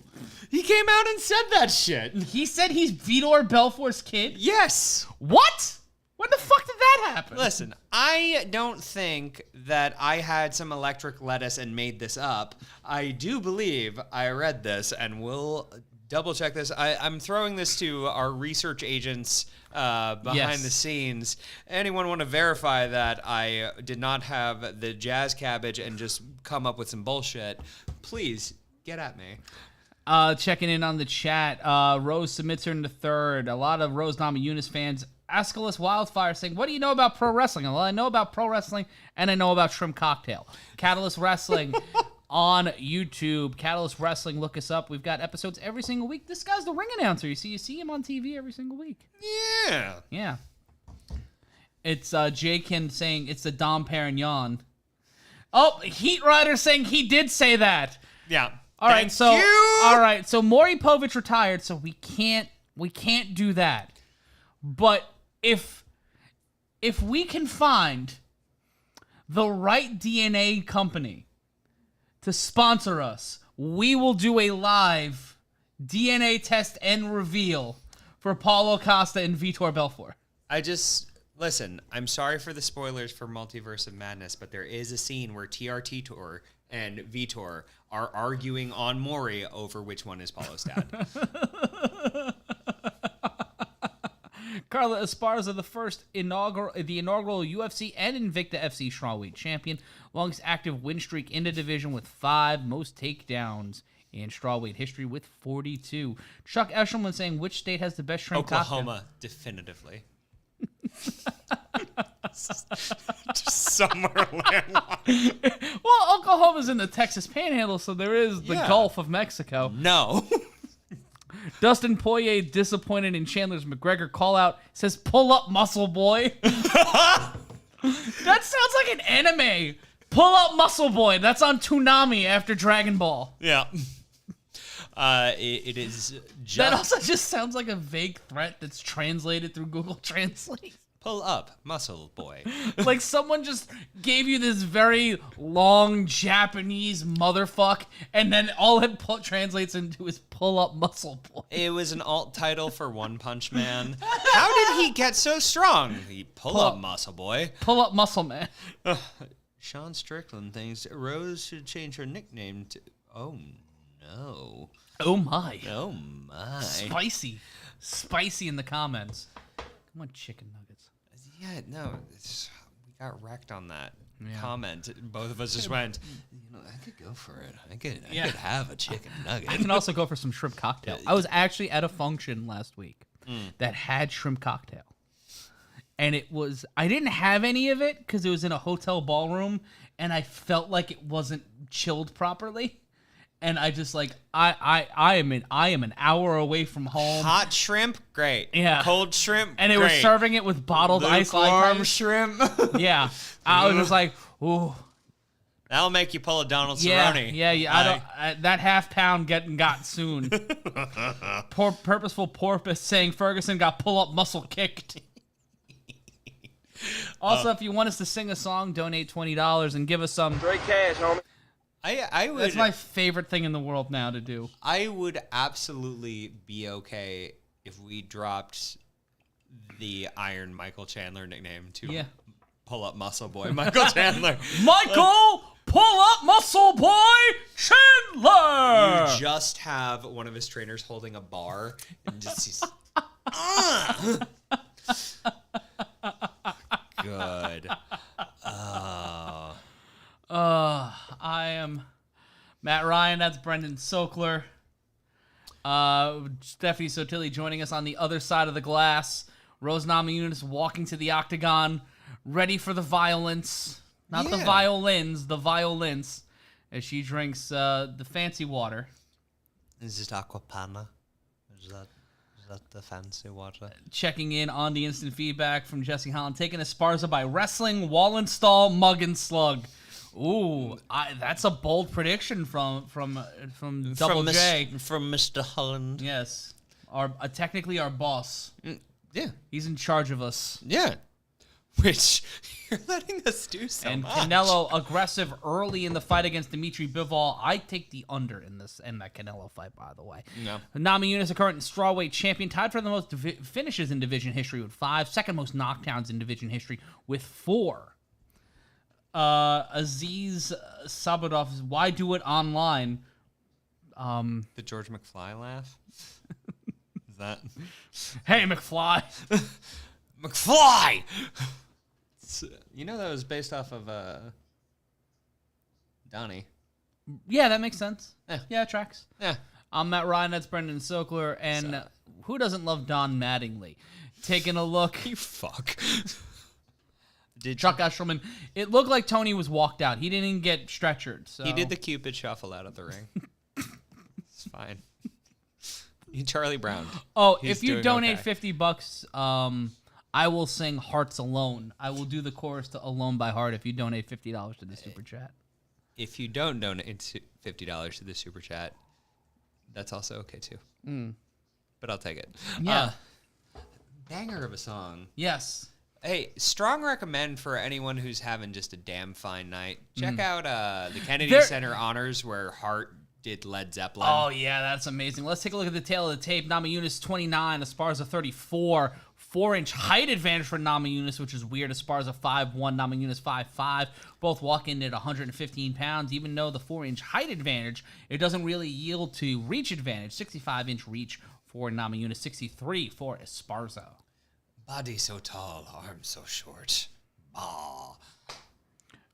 He came out and said that shit. He said he's Vitor Belfort's kid? Yes. What? When the fuck did that happen? Listen, I don't think that I had some electric lettuce and made this up. I do believe I read this, and we'll double check this. I'm throwing this to our research agents behind the scenes. Anyone want to verify that I did not have the jazz cabbage and just come up with some bullshit? Please get at me. Checking in on the chat. Rose submits her in the third. A lot of Rose Namajunas fans Aeschylus Wildfire saying, what do you know about pro wrestling? Well, I know about pro wrestling, and I know about Shrimp Cocktail. Catalyst Wrestling on YouTube. Catalyst Wrestling, look us up. We've got episodes every single week. This guy's the ring announcer. You see him on TV every single week. Yeah. Yeah. It's Jakin saying it's the Dom Perignon. Oh, Heat Rider saying he did say that. Yeah. All right, so Maury Povich retired, so we can't do that. But if we can find the right DNA company to sponsor us, we will do a live DNA test and reveal for Paulo Costa and Vitor Belfort. Listen, I'm sorry for the spoilers for Multiverse of Madness, but there is a scene where TRT Tour and Vitor are arguing on Maury over which one is Paulo's dad. Carla Esparza, the inaugural UFC and Invicta FC strawweight champion, longest active win streak in the division with 5, most takedowns in strawweight history with 42. Chuck Eshelman saying, which state has the best shrimp Oklahoma, definitively. Just somewhere landlocked. Well, Oklahoma's in the Texas Panhandle, so there is the Gulf of Mexico. No. Dustin Poirier disappointed in Chandler's McGregor call out. Says, pull up, muscle boy. That sounds like an anime. Pull up, muscle boy. That's on Toonami after Dragon Ball. Yeah. It is just... That also just sounds like a vague threat that's translated through Google Translate. Pull up, muscle boy. Like someone just gave you this very long Japanese motherfuck, and then all it translates into is pull up, muscle boy. It was an alt title for One Punch Man. How did he get so strong? He pull up, muscle boy. Pull up, muscle man. Sean Strickland thinks Rose should change her nickname to... Oh, no. Oh, my. Oh, my. Spicy in the comments. Come on, chicken nuggets. Yeah, no, we got wrecked on that comment. Both of us just went, I could go for it. I could have a chicken nugget. I can also go for some shrimp cocktail. I was actually at a function last week that had shrimp cocktail. And I didn't have any of it because it was in a hotel ballroom, and I felt like it wasn't chilled properly. And I just I am an hour away from home. Hot shrimp, great. Yeah. Cold shrimp, and they were serving it with bottled ice. Lukewarm shrimp. Yeah. I was just like, ooh. That'll make you pull a Donald Cerrone. Yeah. That half pound got soon. Purposeful porpoise saying Ferguson got pull up muscle kicked. Also, if you want us to sing a song, donate $20 and give us some Straight cash, homie. I would. That's my favorite thing in the world now to do. I would absolutely be okay if we dropped the Iron Michael Chandler nickname to Pull Up Muscle Boy Michael Chandler. Michael, pull up muscle boy Chandler. You just have one of his trainers holding a bar and just he's good. I am Matt Ryan. That's Brendan Sokler. Stephanie Sotilli joining us on the other side of the glass. Rose Namajunas walking to the octagon, ready for the violence. Not the violins, the violence. As she drinks the fancy water. Is it Aquapana? Is that the fancy water? Checking in on the instant feedback from Jesse Holland. Taking Esparza by wrestling, Wallenstall, mug and slug. Ooh, that's a bold prediction from Double J. From Mr. Holland. Yes. Technically our boss. Yeah. He's in charge of us. Yeah. Which you're letting us do so and much. Canelo aggressive early in the fight against Dimitri Bivol. I take the under in that Canelo fight, by the way. No. Namajunas, a current strawweight champion, tied for the most finishes in division history with 5, second most knockdowns in division history with 4. Aziz Sabadov, why do it online? The George McFly laugh? Is that? Hey, McFly. McFly! You know that was based off of Donnie. Yeah, that makes sense. Yeah. It tracks. Yeah. I'm Matt Ryan, that's Brendan Sokler, and who doesn't love Don Mattingly? taking a look. You fuck. Chuck Eshelman. It looked like Tony was walked out. He didn't even get stretchered. So. He did the Cupid shuffle out of the ring. It's fine. Charlie Brown. Oh, He's if you doing donate okay. $50, I will sing Hearts Alone. I will do the chorus to Alone by Heart if you donate $50 to the super chat. If you don't donate $50 to the super chat, that's also okay too. But I'll take it. Yeah. Banger of a song. Yes. Hey, strong recommend for anyone who's having just a damn fine night. Check out the Kennedy There- Center Honors where Hart did Led Zeppelin. Oh, yeah, that's amazing. Let's take a look at the tail of the tape. Namajunas 29, Esparza 34. 4-inch height advantage for Namajunas, which is weird. Esparza 5'1", Namajunas 5'5". Both walk in at 115 pounds. Even though the 4-inch height advantage, it doesn't really yield to reach advantage. 65-inch reach for Namajunas, 63 for Esparza. Body so tall, arms so short. Ah.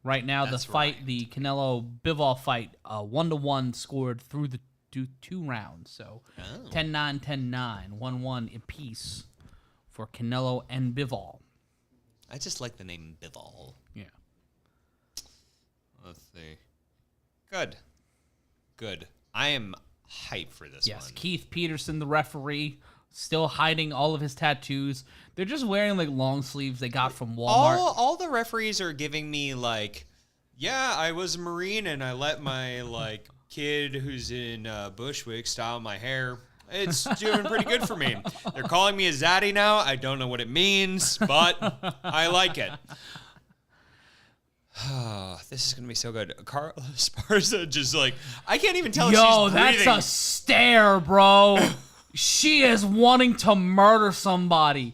Right now, That's the fight, right. the Canelo-Bivol fight, 1-1 scored through the two rounds. So 10-9, 10-9, 1-1 apiece for Canelo and Bivol. I just like the name Bivol. Yeah. Let's see. Good. I am hyped for this Yes, one. Keith Peterson, the referee, still hiding all of his tattoos. They're just wearing like long sleeves they got from Walmart. All the referees are giving me like, yeah, I was a Marine and I let my like kid who's in Bushwick style my hair. It's doing pretty good for me. They're calling me a zaddy now. I don't know what it means, but I like it. This is gonna be so good. Carla Esparza just like I can't even tell if Yo, she's that's breathing. a stare, bro. She is wanting to murder somebody.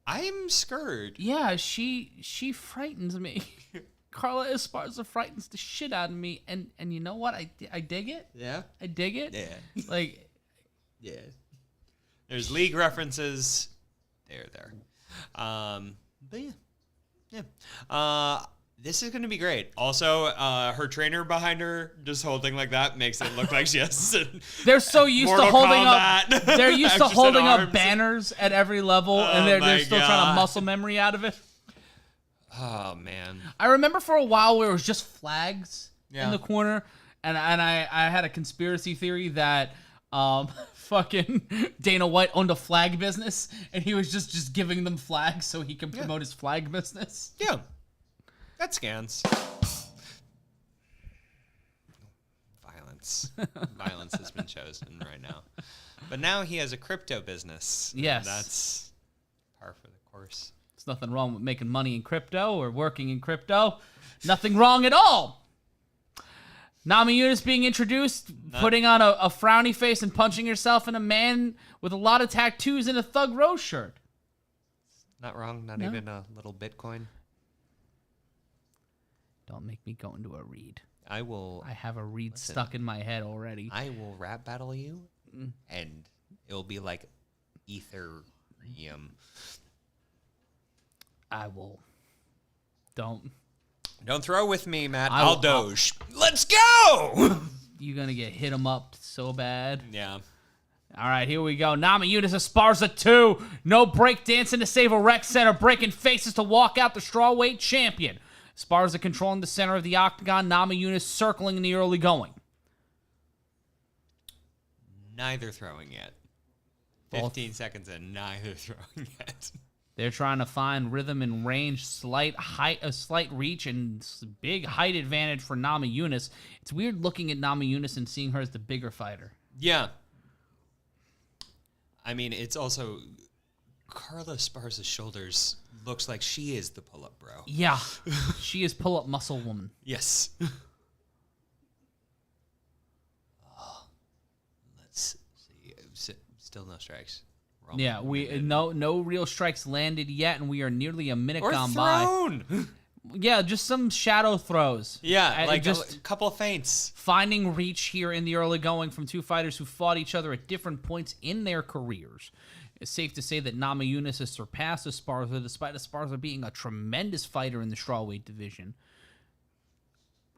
I'm scared. Yeah, she frightens me. Carla Esparza frightens the shit out of me, and you know what? I dig it. Yeah. I dig it. Yeah. Like, Yeah. There's league references. There. But yeah. This is going to be great. Also, her trainer behind her just holding like that makes it look like she has. they're so used to Mortal holding Kombat. up. They're used to Extra set holding up arms. banners at every level, and Oh they're my still trying to God. muscle memory out of it. Oh man. I remember for a while where it was just flags in Yeah. the corner, and I had a conspiracy theory that fucking Dana White owned a flag business, and he was just giving them flags so he could promote his flag business. Yeah. That scans. Violence has been chosen right now. But now he has a crypto business. Yes. That's par for the course. There's nothing wrong with making money in crypto or working in crypto. Nothing wrong at all. Namajunas being introduced, putting on a frowny face and punching herself in a man with a lot of tattoos in a Thug Rose shirt. Not wrong. Not even a little Bitcoin. Don't make me go into a read. I will. I have a read stuck in my head already. I will rap battle you, and it'll be like Ethereum. I will. Don't. Don't throw with me, Matt. I will- I'll doge. Let's go. You're going to get hit him up so bad. Yeah. All right, here we go. Namajunas Esparza 2. No break dancing to save a rec center. Breaking faces to walk out the strawweight champion. Esparza controlling the center of the octagon. Namajunas circling in the early going. Neither throwing yet. Both. 15 seconds in, neither throwing yet. They're trying to find rhythm and range, slight reach, and big height advantage for Namajunas. It's weird looking at Namajunas and seeing her as the bigger fighter. Yeah. I mean, it's also Carla Esparza's shoulders looks like she is the pull-up bro. Yeah, she is pull-up muscle woman. Yes. Let's see. Still no strikes. We're almost Yeah, a we minute. no real strikes landed yet, and we are nearly a minute Or gone by. thrown. Yeah, just some shadow throws. Yeah, like just a couple of feints. finding reach here in the early going from two fighters who fought each other at different points in their careers. It's safe to say that Namajunas has surpassed Esparza, despite Esparza being a tremendous fighter in the strawweight division.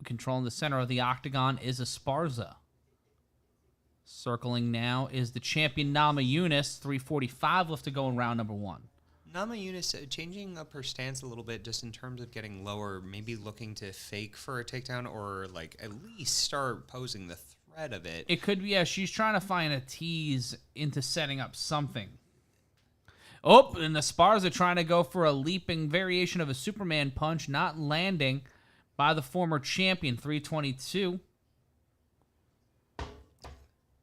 Controlling the center of the octagon is Esparza. Circling now is the champion Namajunas. 3:45 left to go in round number 1. Namajunas changing up her stance a little bit just in terms of getting lower, maybe looking to fake for a takedown or like at least start posing the threat of it. It could be, yeah, she's trying to find a tease into setting up something. Oh, and Esparza trying to go for a leaping variation of a Superman punch, not landing by the former champion. 322.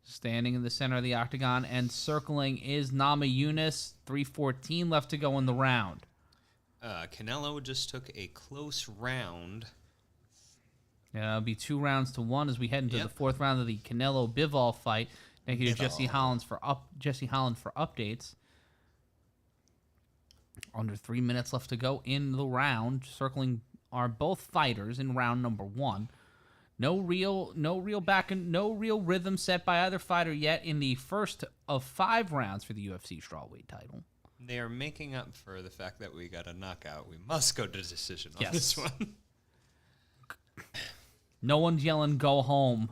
Standing in the center of the octagon and circling is Namajunas. 3:14 left to go in the round. Canelo just took a close round. Yeah, it'll be 2 rounds to 1 as we head into the 4th round of the Canelo Bivol fight. Thank you to Jesse Holland for updates. Under 3 minutes left to go in the round. Circling are both fighters in round number 1. No real rhythm set by either fighter yet in the first of 5 rounds for the UFC strawweight title. They are making up for the fact that we got a knockout. We must go to decision on this one. No one's yelling, go home.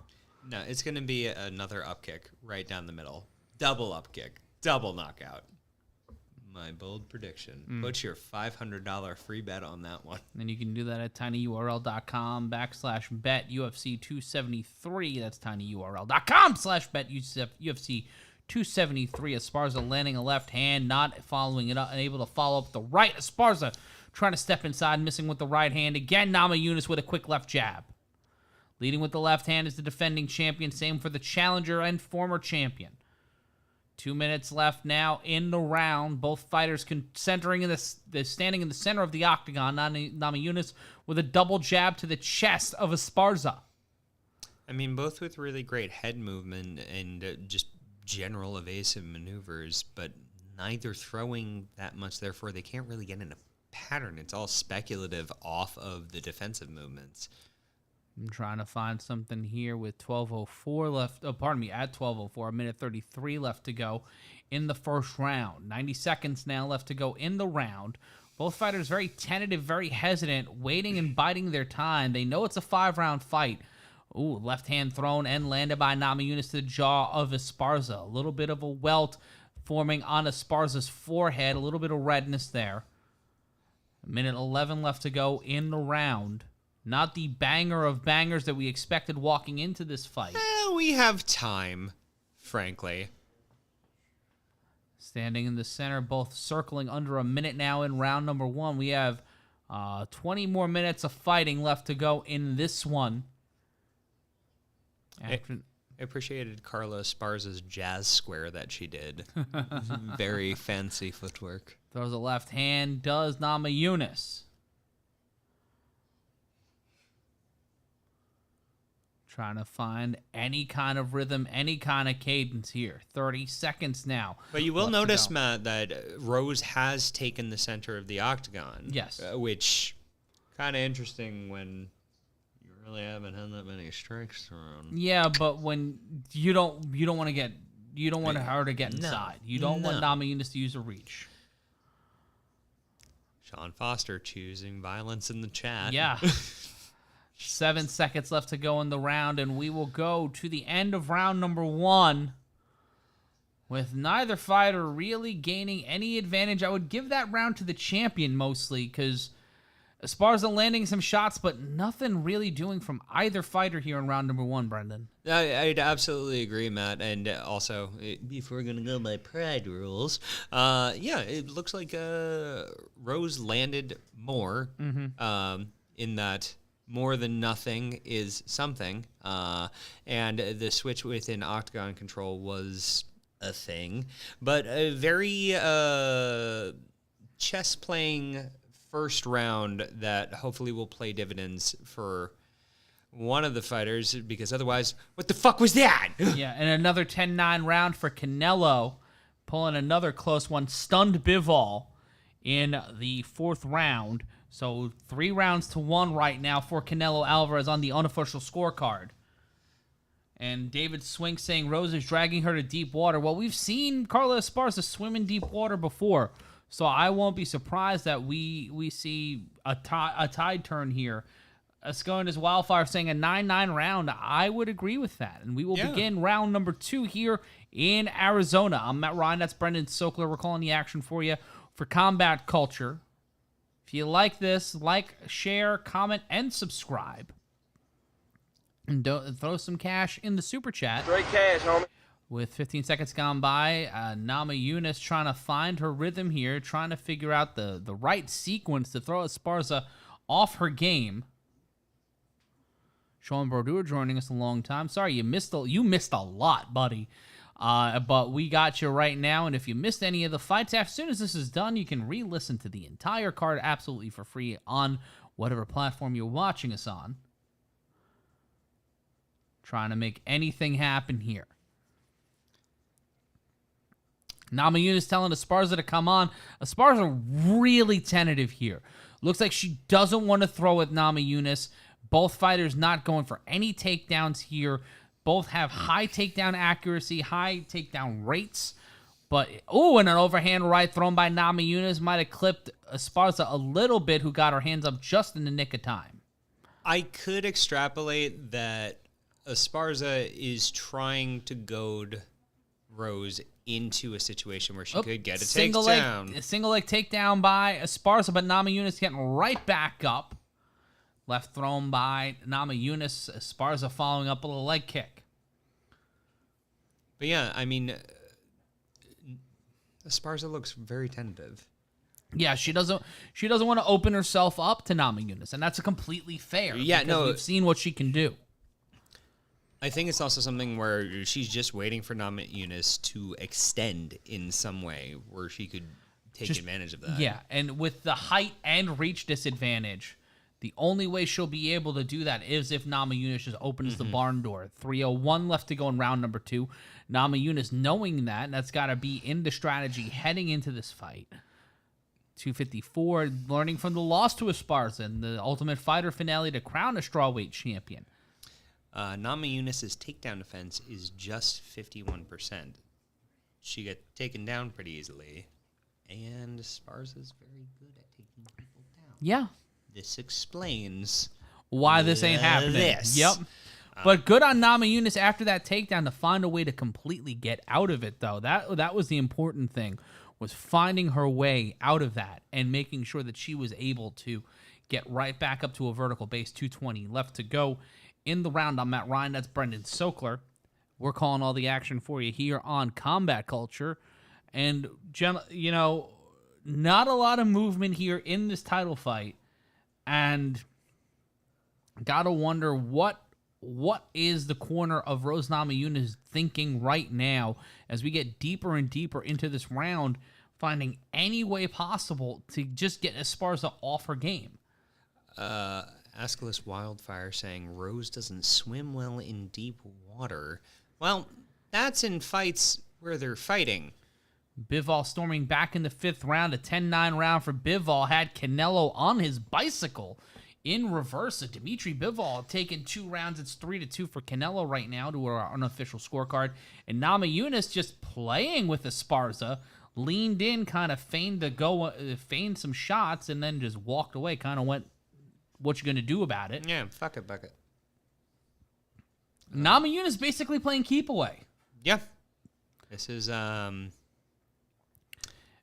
No, it's going to be another up kick right down the middle. Double up kick. Double knockout. My bold prediction. Put your $500 free bet on that one. And you can do that at tinyurl.com/bet UFC 273. That's tinyurl.com/bet UFC 273. Esparza landing a left hand, not following it up, unable to follow up the right. Esparza trying to step inside, missing with the right hand. Again, Namajunas with a quick left jab. Leading with the left hand is the defending champion. Same for the challenger and former champion. 2 minutes left now in the round. Both fighters standing in the center of the octagon. Namajunas with a double jab to the chest of Esparza. I mean, both with really great head movement and just general evasive maneuvers, but neither throwing that much. Therefore, they can't really get in a pattern. It's all speculative off of the defensive movements. I'm trying to find something here with 12:04 left. At 12:04, 1:33 left to go in the first round. 90 seconds now left to go in the round. Both fighters very tentative, very hesitant, waiting and biding their time. They know it's a 5-round fight. Ooh, left hand thrown and landed by Namajunas to the jaw of Esparza. A little bit of a welt forming on Esparza's forehead. A little bit of redness there. 1:11 left to go in the round. Not the banger of bangers that we expected walking into this fight. We have time, frankly. Standing in the center, both circling under a minute now in round number 1. We have 20 more minutes of fighting left to go in this one. I appreciated Carla Esparza's jazz square that she did. Very fancy footwork. Throws a left hand, does Namajunas. Trying to find any kind of rhythm, any kind of cadence here. 30 seconds now. But you will notice, Matt, that Rose has taken the center of the octagon. Yes. Which, kind of interesting when you really haven't had that many strikes thrown. Yeah, but when you don't want her to get inside. You don't want Namajunas to use a reach. Sean Foster choosing violence in the chat. Yeah. 7 seconds left to go in the round, and we will go to the end of round number 1 with neither fighter really gaining any advantage. I would give that round to the champion mostly because Esparza landing some shots, but nothing really doing from either fighter here in round number 1, Brendan. I'd absolutely agree, Matt. And also, if we're going to go by pride rules, it looks like Rose landed more in that more than nothing is something. And the switch within octagon control was a thing. But a very chess-playing first round that hopefully will play dividends for one of the fighters, because otherwise, what the fuck was that? Yeah, and another 10-9 round for Canelo, pulling another close one. Stunned Bivol in the 4th round. So 3 rounds to 1 right now for Canelo Alvarez on the unofficial scorecard. And David Swink saying Rose is dragging her to deep water. Well, we've seen Carla Esparza swim in deep water before, so I won't be surprised that we see a tide turn here Let's go into Wildfire saying a 9-9 round. I would agree with that. And we will begin round number 2 here in Arizona. I'm Matt Ryan. That's Brendan Sokler. We're calling the action for you for Combat Culture. If you like this, like, share, comment, and subscribe. And throw some cash in the super chat. Straight cash, homie. With 15 seconds gone by, Namajunas trying to find her rhythm here, trying to figure out the right sequence to throw Esparza off her game. Sean Brodeur joining us a long time. Sorry, you missed a lot, buddy. But we got you right now, and if you missed any of the fights, as soon as this is done, you can re-listen to the entire card absolutely for free on whatever platform you're watching us on. Trying to make anything happen here. Namajunas telling Esparza to come on. Esparza really tentative here. Looks like she doesn't want to throw at Namajunas. Both fighters not going for any takedowns here. Both have high takedown accuracy, high takedown rates. But, and an overhand right thrown by Namajunas might have clipped Esparza a little bit, who got her hands up just in the nick of time. I could extrapolate that Esparza is trying to goad Rose into a situation where she could get a takedown. Single leg takedown by Esparza, but Namajunas getting right back up. Left thrown by Namajunas. Esparza following up with a leg kick. But yeah, I mean, Esparza looks very tentative. Yeah, she doesn't want to open herself up to Namajunas, and that's completely fair. Yeah, no, we've seen what she can do. I think it's also something where she's just waiting for Namajunas to extend in some way where she could take advantage of that. Yeah, and with the height and reach disadvantage, the only way she'll be able to do that is if Namajunas just opens the barn door. 3:01 left to go in round number 2. Namajunas knowing that's got to be in the strategy heading into this fight. 254, learning from the loss to Esparza in the Ultimate Fighter finale to crown a strawweight champion. Namajunas' takedown defense is just 51%. She got taken down pretty easily, and Esparza's very good at taking people down. Yeah. This explains why this ain't happening. Yep. But good on Namajunas after that takedown to find a way to completely get out of it, though. That was the important thing, was finding her way out of that and making sure that she was able to get right back up to a vertical base. 2:20 left to go in the round. I'm Matt Ryan. That's Brendan Sokler. We're calling all the action for you here on Combat Culture. And, not a lot of movement here in this title fight. And gotta wonder what is the corner of Rose Namajunas thinking right now as we get deeper and deeper into this round, finding any way possible to just get Esparza off her game. Aeschylus Wildfire saying Rose doesn't swim well in deep water. Well, that's in fights where they're fighting. Bivol storming back in the 5th round. A 10-9 round for Bivol. Had Canelo on his bicycle in reverse. Dimitri Bivol taking 2 rounds. It's 3-2 for Canelo right now to our unofficial scorecard. And Namajunas just playing with Esparza. Leaned in, kind of feigned some shots, and then just walked away. Kind of went, what you going to do about it? Yeah, fuck it, bucket. Namajunas basically playing keep away. Yeah. This is,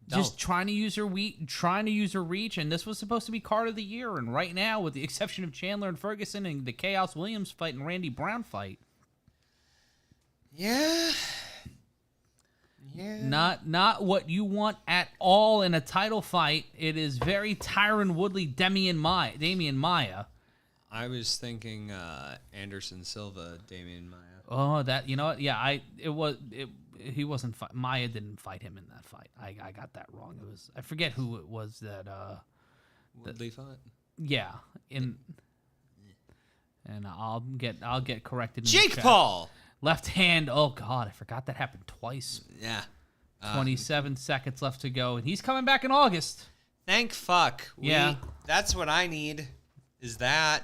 just trying to use her reach, and this was supposed to be card of the year. And right now, with the exception of Chandler and Ferguson and the Chaos Williams fight and Randy Brown fight, yeah, not what you want at all in a title fight. It is very Tyron Woodley, Damian Maia. I was thinking Anderson Silva, Damian Maia. Oh, that, you know what? Yeah, he wasn't. Maia didn't fight him in that fight. I got that wrong. I forget who it was that. Woodley fought. Yeah, and I'll get corrected. Jake Paul. Left hand. Oh God, I forgot that happened twice. Yeah. 27 seconds left to go, and he's coming back in August. Thank fuck. Yeah. That's what I need. Is that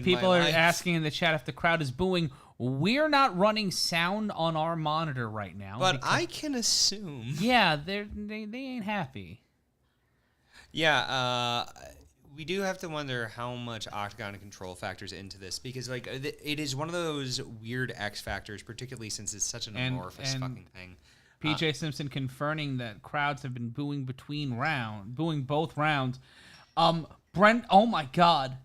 people are asking in the chat if the crowd is booing. We're not running sound on our monitor right now. But I can assume. Yeah, they ain't happy. Yeah, we do have to wonder how much octagon control factors into this, because like it is one of those weird X factors, particularly since it's such an amorphous fucking thing. PJ Simpson confirming that crowds have been booing both rounds. Brent, oh my God.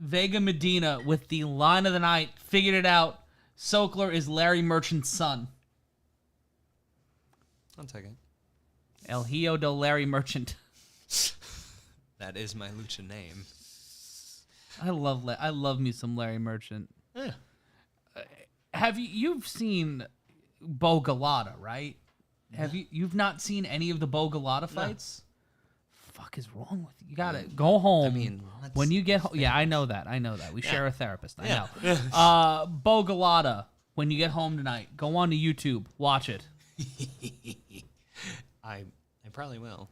Vega Medina with the line of the night, figured it out. Sokler is Larry Merchant's son. One second. El Hijo de Larry Merchant. That is my lucha name. I love me some Larry Merchant. Yeah. You've seen Bo Galata, right? You've not seen any of the Bo Galata fights? Fuck is wrong with you? You gotta go home. I mean, when you get home, yeah, I know that. We share a therapist. I know. Bo Galata, when you get home tonight, go on to YouTube, watch it. I probably will.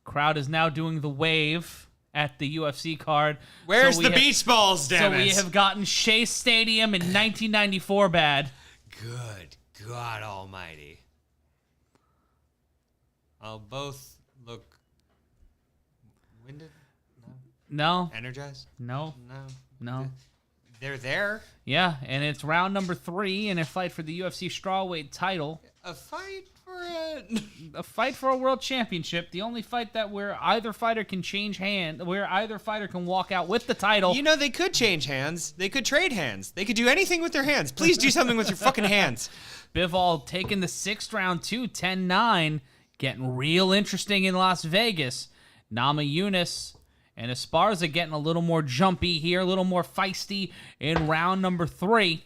Crowd is now doing the wave at the UFC card. Where's the beach balls, damn it? So we have gotten Shea Stadium in 1994 bad. Good God almighty. I'll both look winded? No. Energized? No. They're there. Yeah, and it's round number 3 in a fight for the UFC strawweight title. A fight for a fight for a world championship. The only fight that where either fighter can change hand, where either fighter can walk out with the title. You know, they could change hands. They could trade hands. They could do anything with their hands. Please do something with your fucking hands. Bivol taking the 6th round too, 10-9. Getting real interesting in Las Vegas. Namajunas and Esparza getting a little more jumpy here, a little more feisty in round number 3.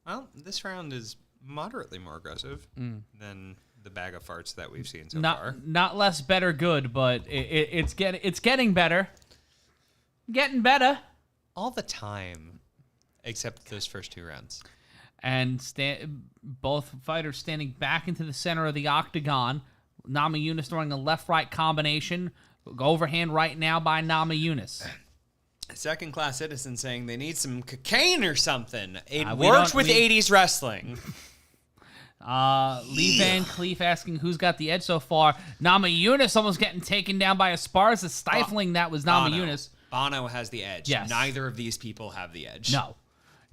Well, this round is moderately more aggressive than the bag of farts that we've seen so not, far. Not less better good, but it's getting better. Getting better. All the time, except those first 2 rounds. And both fighters standing back into the center of the octagon. Namajunas throwing a left-right combination. Overhand right now by Namajunas. Second-class citizen saying they need some cocaine or something. It worked with 80s wrestling. Lee Van Cleef asking who's got the edge so far. Namajunas almost getting taken down by Esparza. Stifling that was Namajunas. Bono has the edge. Yes. Neither of these people have the edge. No.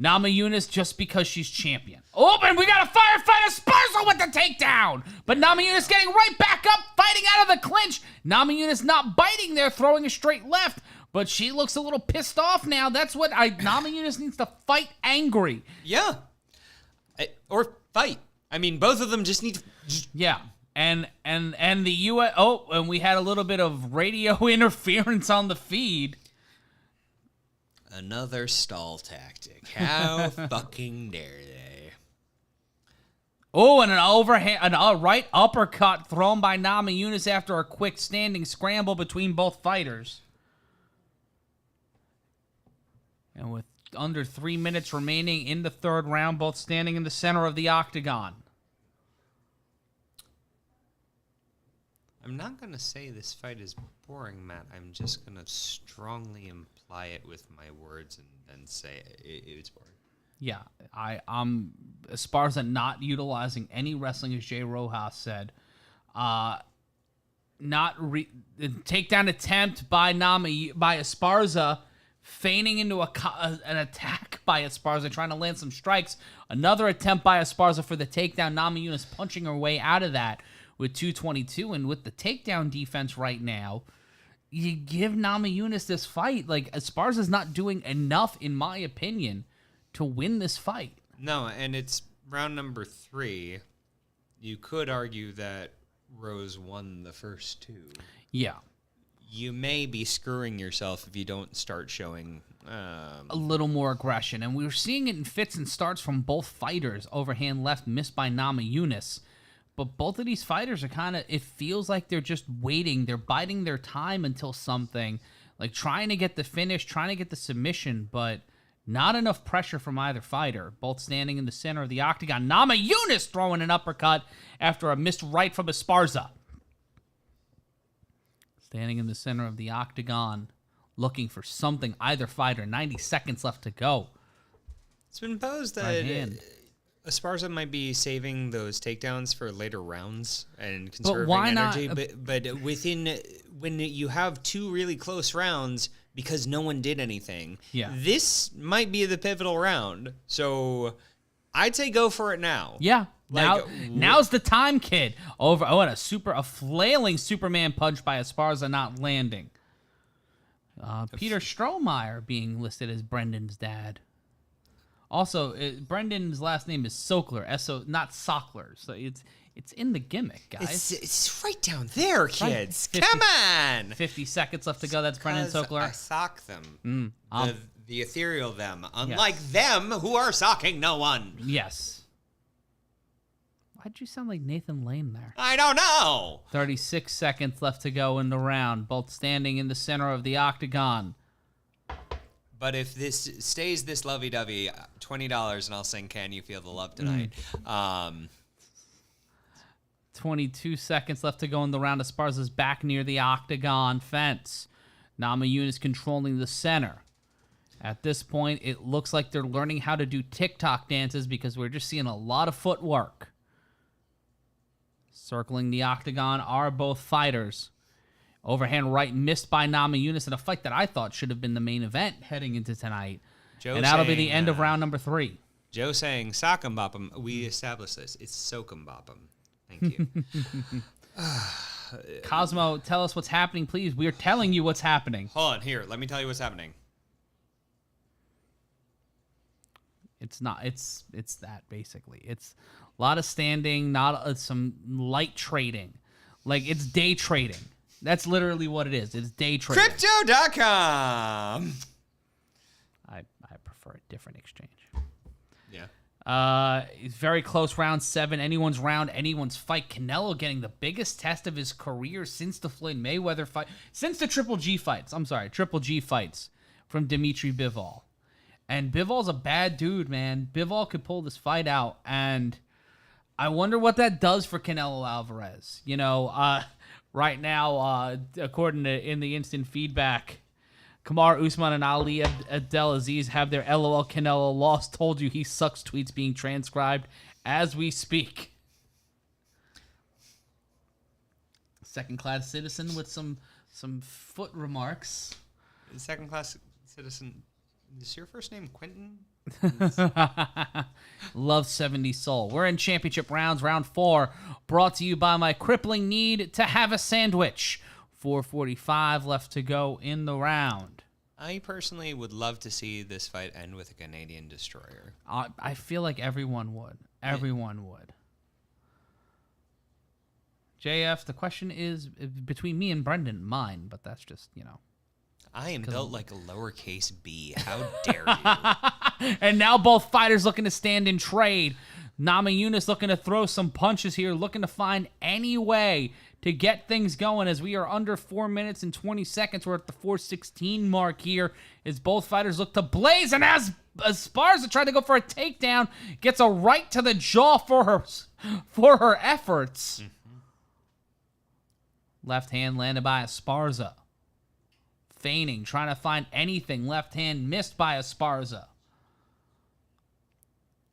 Namajunas just because she's champion. Oh, and we got a firefight Esparza with the takedown. But Namajunas getting right back up, fighting out of the clinch. Namajunas not biting there, throwing a straight left. But she looks a little pissed off now. That's what Namajunas needs to fight angry. Yeah. Or fight. I mean, both of them just need to... Yeah. And the U.S. Oh, and we had a little bit of radio interference on the feed. Another stall tactic. How fucking dare they? Oh, and a right uppercut thrown by Namajunas after a quick standing scramble between both fighters. And with under 3 minutes remaining in the 3rd round, both standing in the center of the octagon. I'm not going to say this fight is boring, Matt. I'm just going to strongly imply it with my words and then say it's boring. Yeah, I'm Esparza not utilizing any wrestling, as Jay Rojas said. Takedown attempt by Esparza, feigning into an attack by Esparza, trying to land some strikes. Another attempt by Esparza for the takedown. Namajunas punching her way out of that with 222, and with the takedown defense right now, you give Namajunas this fight. Like, Esparza's not doing enough, in my opinion, to win this fight. No, and it's round number 3. You could argue that Rose won the first 2. Yeah. You may be screwing yourself if you don't start showing... a little more aggression, and we were seeing it in fits and starts from both fighters. Overhand left missed by Namajunas. But both of these fighters are kind of, it feels like they're just waiting. They're biding their time until something, like trying to get the finish, trying to get the submission, but not enough pressure from either fighter. Both standing in the center of the octagon. Namajunas throwing an uppercut after a missed right from Esparza. Standing in the center of the octagon, looking for something, either fighter. 90 seconds left to go. It's been posed that... Right hand. Esparza might be saving those takedowns for later rounds and conserving why not- energy. But when you have 2 really close rounds because no one did anything, this might be the pivotal round. So I'd say go for it now. Yeah. Like, Now's the time, kid. Over. Oh, and a flailing Superman punch by Esparza not landing. Peter Strohmeyer being listed as Brendan's dad. Also, Brendan's last name is Sokler, not Sokler. So it's in the gimmick, guys. It's right down there, kids. 50 Come on. 50 seconds left to go. That's Brendan Sokler. I sock them. The ethereal them. Unlike them, who are socking no one. Yes. Why'd you sound like Nathan Lane there? I don't know. 36 seconds left to go in the round. Both standing in the center of the octagon. But if this stays this lovey-dovey, $20 and I'll sing Can You Feel the Love Tonight. 22 seconds left to go in the round. Esparza's back near the octagon fence. Namajunas controlling the center. At this point, it looks like they're learning how to do TikTok dances because we're just seeing a lot of footwork. Circling the octagon are both fighters. Overhand right missed by Namajunas in a fight that I thought should have been the main event heading into tonight. And that'll be the end of round number 3. Joe saying sock 'em bop 'em. We established this. It's soak 'em bop 'em. Thank you. Cosmo, tell us what's happening, please. We're telling you what's happening. Hold on, here. Let me tell you what's happening. It's not. It's that basically. It's a lot of standing, not some light trading. Like it's day trading. That's literally what it is. It's day trading. Crypto.com. I prefer a different exchange. Yeah. It's very close. Round 7. Anyone's round. Anyone's fight. Canelo getting the biggest test of his career since the Floyd Mayweather fight. Since the Triple G fights. I'm sorry. Triple G fights from Dimitri Bivol. And Bivol's a bad dude, man. Bivol could pull this fight out. And I wonder what that does for Canelo Alvarez. You know, right now, according to in the instant feedback, Kamaru Usman and Ali Abdelaziz have their LOL Canelo lost. Told you he sucks tweets being transcribed as we speak. Second-class citizen with some foot remarks. Second-class citizen. Is your first name Quentin? Love 70 Soul. We're in championship rounds, round 4, brought to you by my crippling need to have a sandwich. 4:45 left to go in the round. I personally would love to see this fight end with a Canadian destroyer. I feel like everyone would. Everyone would. JF, the question is between me and Brendan, mine, but that's just, you know. I am built like a lowercase b. How dare you? And now both fighters looking to stand and trade. Namajunas looking to throw some punches here, looking to find any way to get things going as we are under 4 minutes and 20 seconds. We're at the 4:16 mark here as both fighters look to blaze. And as Esparza tried to go for a takedown, gets a right to the jaw for her efforts. Mm-hmm. Left hand landed by Esparza. Feigning, trying to find anything. Left hand missed by Esparza.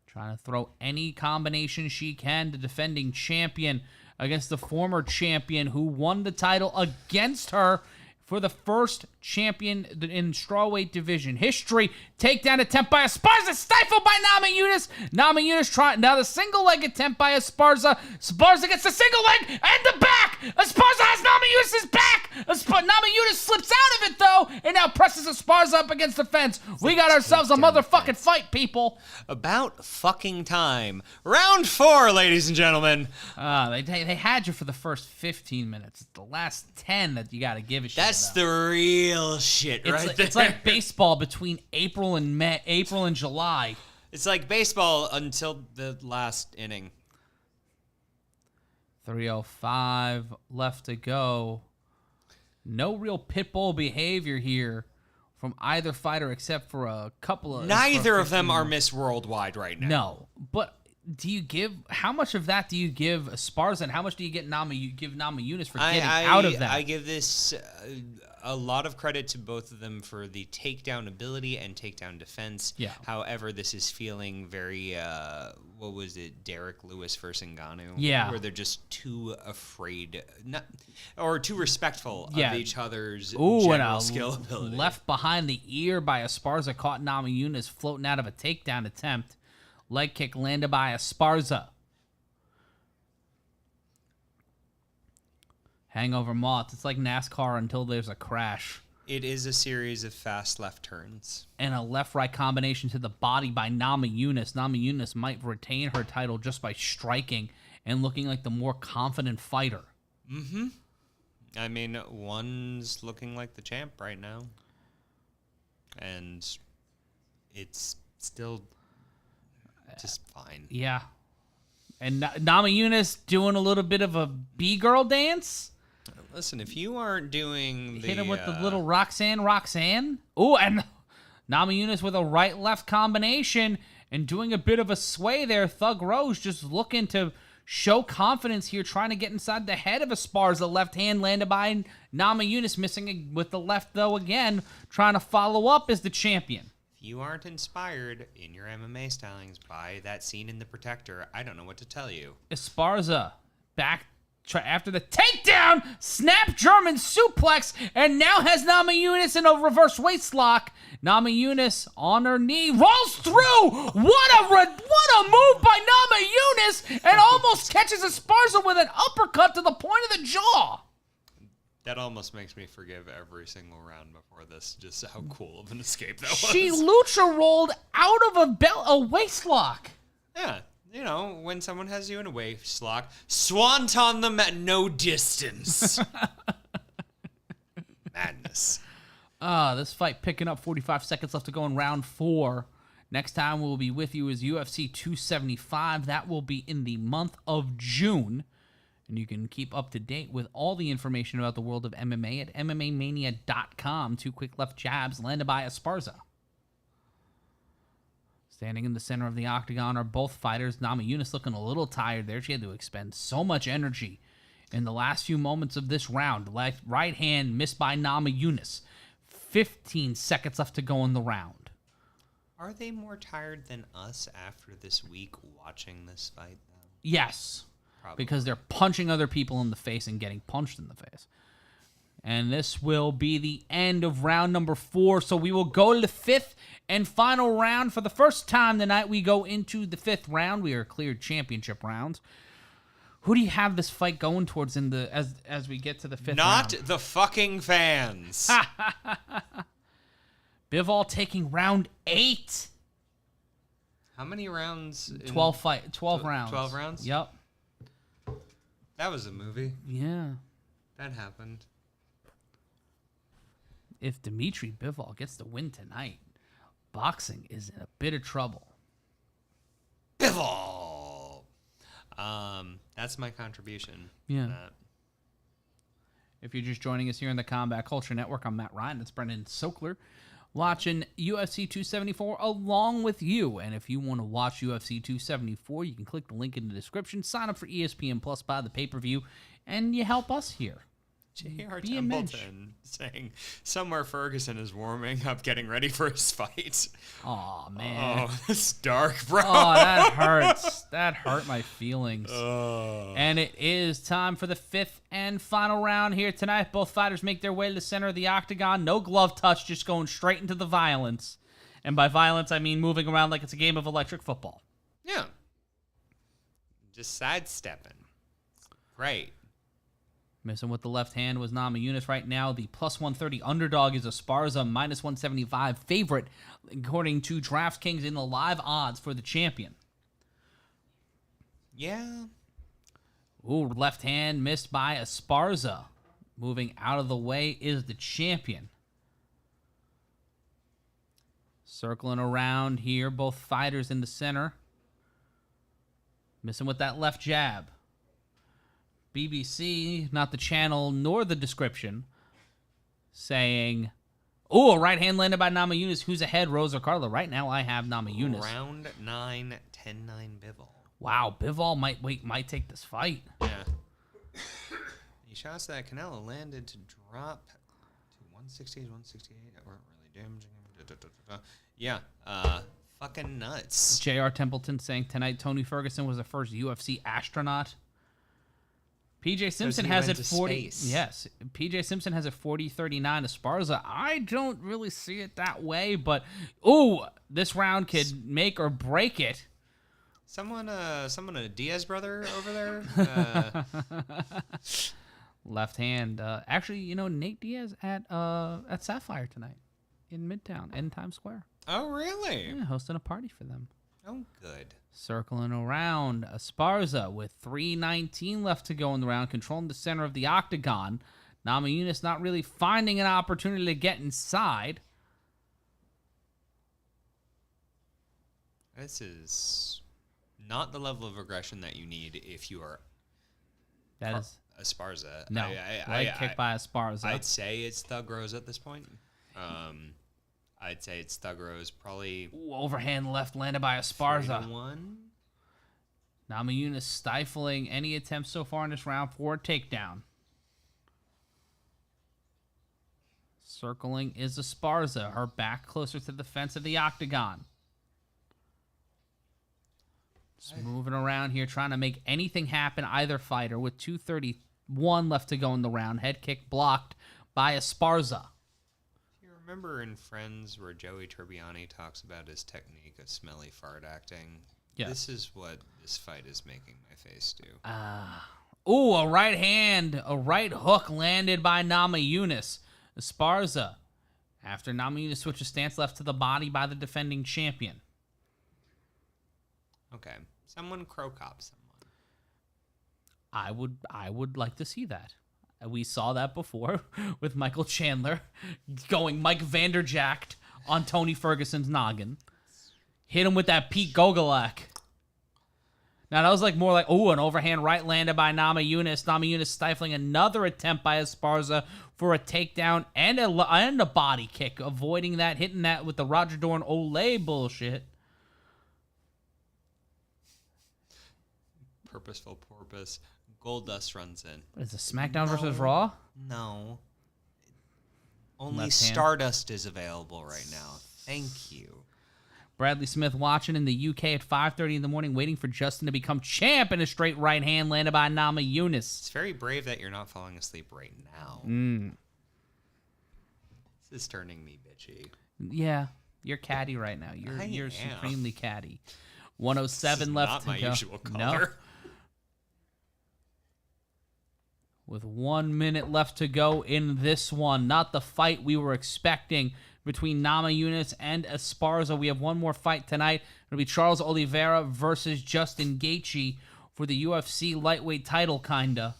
Trying to throw any combination she can. The defending champion against the former champion who won the title against her for the first champion in strawweight division history. Takedown attempt by Esparza, stifled by Namajunas. Namajunas trying now the single leg attempt by Esparza. Esparza gets the single leg and the back. Esparza has Namajunas' back. Namajunas slips out of it though, and now presses Esparza up against the fence. We got ourselves a motherfucking fight, people. About fucking time. Round 4, ladies and gentlemen. They had you for the first 15 minutes. It's the last 10 that you got to give a shit. That's the real shit, right there. It's like baseball between April and July. It's like baseball until the last inning. 3:05 left to go. No real pit bull behavior here from either fighter except for a couple of... Neither of them are Miss Worldwide right now. No, but how much of that do you give Esparza and how much do you give Namajunas for getting out of that? I give this a lot of credit to both of them for the takedown ability and takedown defense. Yeah. However, this is feeling very, what was it, Derek Lewis versus Ngannou? Yeah. Where they're just too afraid, or too respectful Yeah. of each other's Ooh, and general a skill ability. left behind the ear by Esparza caught Namajunas floating out of a takedown attempt. Leg kick landed by Esparza. Hangover moths. It's like NASCAR until there's a crash. It is a series of fast left turns. And a left-right combination to the body by Namajunas. Namajunas might retain her title just by striking and looking like the more confident fighter. Mm-hmm. I mean, one's looking like the champ right now. And it's still just fine. Yeah. And Namajunas doing a little bit of a B-girl dance. Listen, if you aren't doing the... Hit him with the little Roxanne. Ooh, and Namajunas with a right-left combination and doing a bit of a sway there. Thug Rose just looking to show confidence here, trying to get inside the head of Esparza. Left hand landed by Namajunas, missing with the left, though, again, trying to follow up as the champion. If you aren't inspired in your MMA stylings by that scene in The Protector, I don't know what to tell you. Esparza back after the takedown, snap German suplex, and now has Namajunas in a reverse waist lock. Namajunas on her knee, rolls through. What a move by Namajunas, and almost catches Esparza with an uppercut to the point of the jaw. That almost makes me forgive every single round before this, just how cool of an escape that was. She lucha rolled out of a waist lock. Yeah. You know, when someone has you in a waist lock, swanton them at no distance. Madness. This fight picking up 45 seconds left to go in round 4. Next time we'll be with you is UFC 275. That will be in the month of June. And you can keep up to date with all the information about the world of MMA at MMAmania.com. 2 quick left jabs landed by Esparza. Standing in the center of the octagon are both fighters. Namajunas looking a little tired there. She had to expend so much energy in the last few moments of this round. Right hand missed by Namajunas. 15 seconds left to go in the round. Are they more tired than us after this week watching this fight, though? Yes. Probably. Because they're punching other people in the face and getting punched in the face. And this will be the end of round number 4. So we will go to the 5th and final round. For the first time tonight, we go into the 5th round. We are cleared championship rounds. Who do you have this fight going towards in the as we get to the 5th round? Not the fucking fans. Bivol taking round 8. How many rounds? 12 rounds. 12 rounds? Yep. That was a movie. Yeah. That happened. If Dmitry Bivol gets the win tonight, boxing is in a bit of trouble. Bivol! That's my contribution. Yeah. If you're just joining us here in the Combat Culture Network, I'm Matt Ryan. It's Brendan Sokler watching UFC 274 along with you. And if you want to watch UFC 274, you can click the link in the description, sign up for ESPN Plus, buy the pay-per-view, and you help us here. J.R. Be a mensch. Templeton saying somewhere Ferguson is warming up, getting ready for his fight. Aw, man. Oh, it's dark, bro. Oh, that hurts. That hurt my feelings. And it is time for the 5th and final round here tonight. Both fighters make their way to the center of the octagon. No glove touch, just going straight into the violence. And by violence, I mean moving around like it's a game of electric football. Yeah. Just sidestepping. Great. Missing with the left hand was Namajunas right now. The plus 130 underdog is Esparza, minus 175 favorite, according to DraftKings in the live odds for the champion. Yeah. Ooh, left hand missed by Esparza. Moving out of the way is the champion. Circling around here, both fighters in the center. Missing with that left jab. BBC, not the channel nor the description, saying, oh, a right hand landed by Namajunas. Who's ahead, Rose or Carla? Right now I have Namajunas. Round 9, 10-9 Bivol. Wow, Bivol might take this fight. Yeah. The shots that Canelo landed to drop to 168, 168 that weren't really damaging him. Yeah, fucking nuts. J.R. Templeton saying tonight Tony Ferguson was the first UFC astronaut. PJ Simpson has it 40. Space. Yes, PJ Simpson has it 40-39 Esparza. I don't really see it that way, but this round could make or break it. Someone a Diaz brother over there. Left hand. Actually, Nate Diaz at Sapphire tonight in Midtown, in Times Square. Oh, really? Yeah, hosting a party for them. Oh, good. Circling around, Esparza with 3:19 left to go in the round, controlling the center of the octagon. Namajunas not really finding an opportunity to get inside. This is not the level of aggression that you need if you are Esparza. No, leg kick by Esparza. I'd say it's Thug Rose at this point. I'd say it's Thug Rose probably. Overhand left landed by Esparza. 3-1. Namajunas stifling any attempts so far in this round for a takedown. Circling is Esparza, her back closer to the fence of the octagon. Just moving around here, trying to make anything happen, either fighter, with 2:31 left to go in the round. Head kick blocked by Esparza. You remember in Friends where Joey Tribbiani talks about his technique of smelly fart acting? Yeah. This is what this fight is making my face do. A right hand, a right hook landed by Namajunas. Esparza, after Namajunas switches stance left to the body by the defending champion. Okay. Someone crow cop someone. I would like to see that. We saw that before with Michael Chandler going Mike Vanderjagt on Tony Ferguson's noggin. Hit him with that Pete Gogolak. Now, that was more like, an overhand right landed by Namajunas. Namajunas stifling another attempt by Esparza for a takedown and a body kick, avoiding that, hitting that with the Roger Dorn Olay bullshit. Purposeful porpoise. Goldust runs in. What is this, SmackDown versus Raw? No. Only Left hand. Stardust is available right now. Thank you. Bradley Smith watching in the UK at 5:30 in the morning, waiting for Justin to become champ, and a straight right hand landed by Namajunas. It's very brave that you're not falling asleep right now. This is turning me bitchy. Yeah, you're catty right now. You're am. supremely catty. 107 This is left not to my go. usual color. No. With 1 minute left to go in this one, not the fight we were expecting between Namajunas and Esparza. We have one more fight tonight. It'll be Charles Oliveira versus Justin Gaethje for the UFC lightweight title, kinda.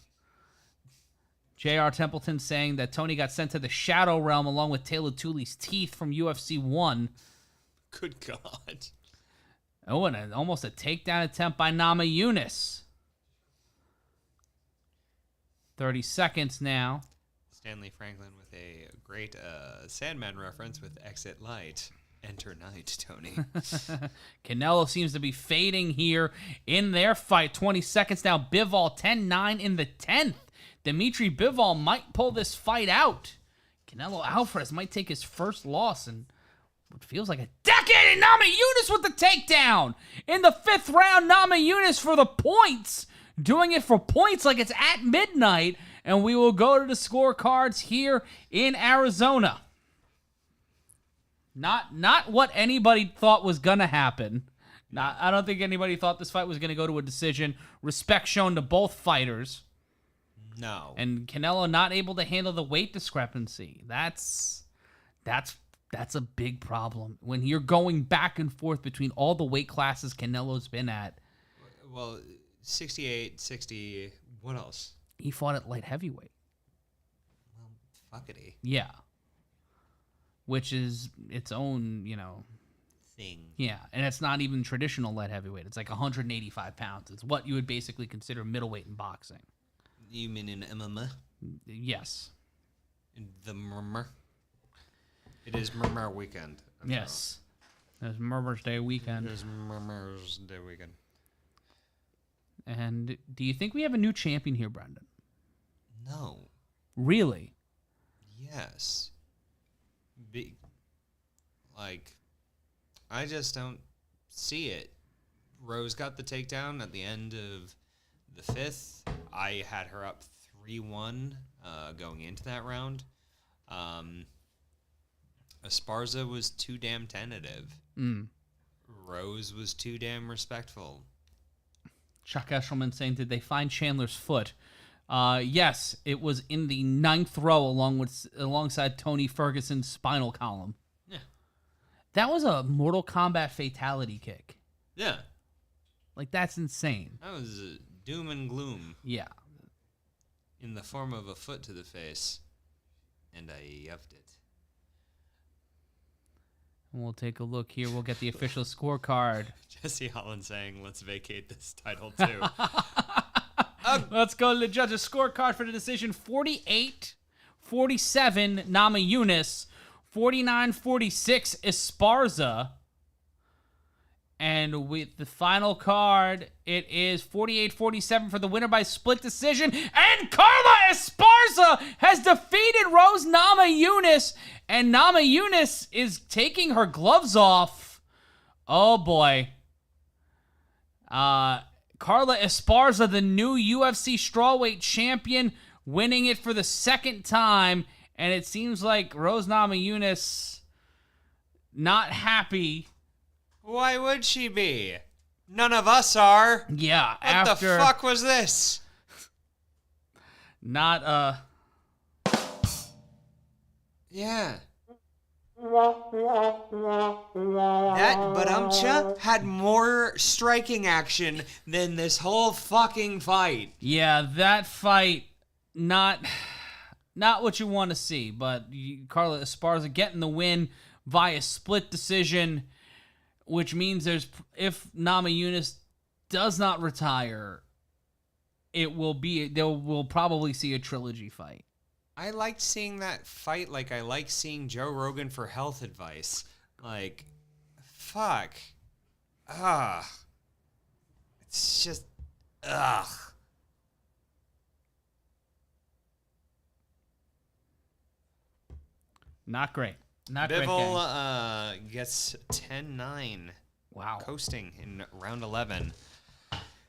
J.R. Templeton saying that Tony got sent to the Shadow Realm along with Taylor Tooley's teeth from UFC 1. Good God. Oh, and almost a takedown attempt by Namajunas. 30 seconds now. Stanley Franklin with a great Sandman reference with Exit Light. Enter Night, Tony. Canelo seems to be fading here in their fight. 20 seconds now. Bivol 10-9 in the 10th. Dimitri Bivol might pull this fight out. Canelo Alvarez might take his first loss in what feels like a decade. And Namajunas with the takedown. In the 5th round, Namajunas for the points. Doing it for points like it's at midnight. And we will go to the scorecards here in Arizona. Not what anybody thought was going to happen. I don't think anybody thought this fight was going to go to a decision. Respect shown to both fighters. No. And Canelo not able to handle the weight discrepancy. That's a big problem. When you're going back and forth between all the weight classes Canelo's been at. Well, 68, 60, what else? He fought at light heavyweight. Well, fuckity. Yeah. Which is its own, Thing. Yeah, and it's not even traditional light heavyweight. It's like 185 pounds. It's what you would basically consider middleweight in boxing. You mean in MMA? Yes. In the murmur? It is Murmur weekend. Yes. There's Murder's Day weekend. It is Murmur's Day weekend. And do you think we have a new champion here, Brendan? No. Really? Yes. I just don't see it. Rose got the takedown at the end of the 5th. I had her up 3-1 going into that round. Esparza was too damn tentative. Rose was too damn respectful. Chuck Eshelman saying, did they find Chandler's foot? Yes, it was in the 9th row alongside Tony Ferguson's spinal column. Yeah. That was a Mortal Kombat fatality kick. Yeah. Like, that's insane. That was doom and gloom. Yeah. In the form of a foot to the face. And I yuffed it. And we'll take a look here. We'll get the official scorecard. Jesse Holland saying, let's vacate this title too. Let's go to the judges' scorecard for the decision. 48-47, Namajunas. 49-46, Esparza. And with the final card, it is 48-47 for the winner by split decision. And Carla Esparza has defeated Rose Namajunas. And Namajunas is taking her gloves off. Oh, boy. Carla Esparza, the new UFC strawweight champion, winning it for the 2nd time. And it seems like Rose Namajunas not happy. Why would she be? None of us are. Yeah, What the fuck was this? Not, Yeah. That Badumcha had more striking action than this whole fucking fight. Yeah, that fight, not what you want to see, but Carla Esparza getting the win via split decision, which means if Namajunas does not retire, we'll probably see a trilogy fight. I liked seeing that fight like I like seeing Joe Rogan for health advice. Like, fuck. It's just, Not great. Not great. Bivol gets 10-9. Wow. Coasting in round 11.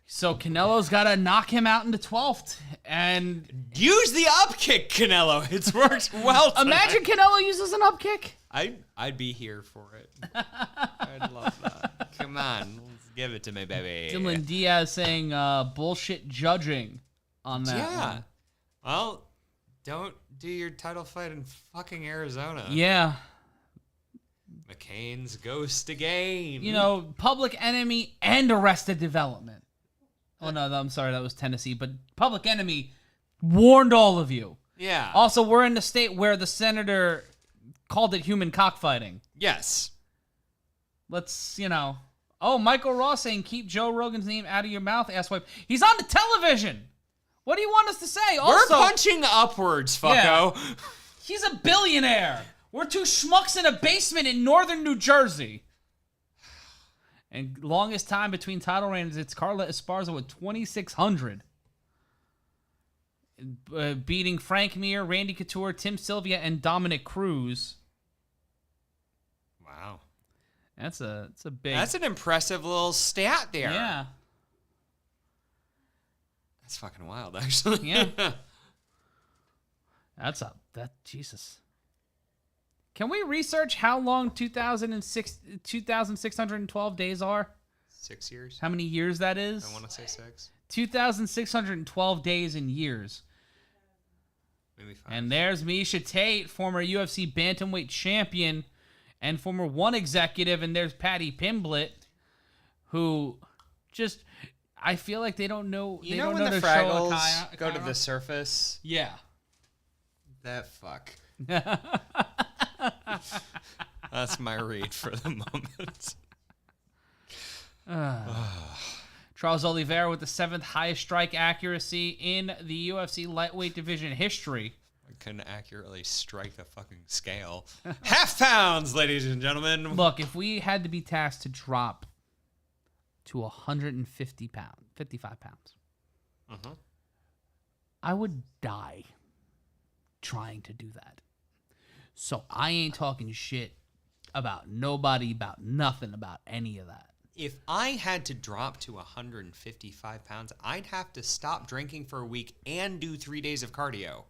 So Canelo's got to knock him out in the 12th. And use the up kick, Canelo. It's worked well tonight. imagine Canelo uses an up kick. I'd be here for it. I'd love that. Come on. Let's give it to me, baby. Dylan Diaz saying bullshit judging on that one. Well, don't do your title fight in fucking Arizona. Yeah. McCain's ghost again. You know, Public Enemy and Arrested Development. Oh, no, I'm sorry. That was Tennessee. But Public Enemy warned all of you. Yeah. Also, we're in the state where the senator called it human cockfighting. Yes. Let's, Oh, Michael Ross saying, keep Joe Rogan's name out of your mouth, asswipe. He's on the television. What do you want us to say? Also, we're punching upwards, fucko. Yeah. He's a billionaire. We're two schmucks in a basement in northern New Jersey. And longest time between title reigns, it's Carla Esparza with 2,600. Beating Frank Mir, Randy Couture, Tim Sylvia, and Dominic Cruz. Wow. That's a big... That's an impressive little stat there. Yeah. That's fucking wild, actually. Yeah. Jesus. Can we research how long 2,612 days are? 6 years? How many years that is? I want to say 6. 2,612 days in years. Maybe 5. And there's Misha Tate, former UFC bantamweight champion and former ONE executive. And there's Patty Pimblett, who just, I feel like they don't know. You they know don't when know the their show Fraggles go to Cairo? the surface? Yeah. That fuck. That's my read for the moment. Charles Oliveira with the 7th highest strike accuracy in the UFC lightweight division history. I couldn't accurately strike the fucking scale. Half pounds, ladies and gentlemen. Look, if we had to be tasked to drop to 55 pounds, I would die trying to do that. So I ain't talking shit about nobody, about nothing, about any of that. If I had to drop to 155 pounds, I'd have to stop drinking for a week and do 3 days of cardio.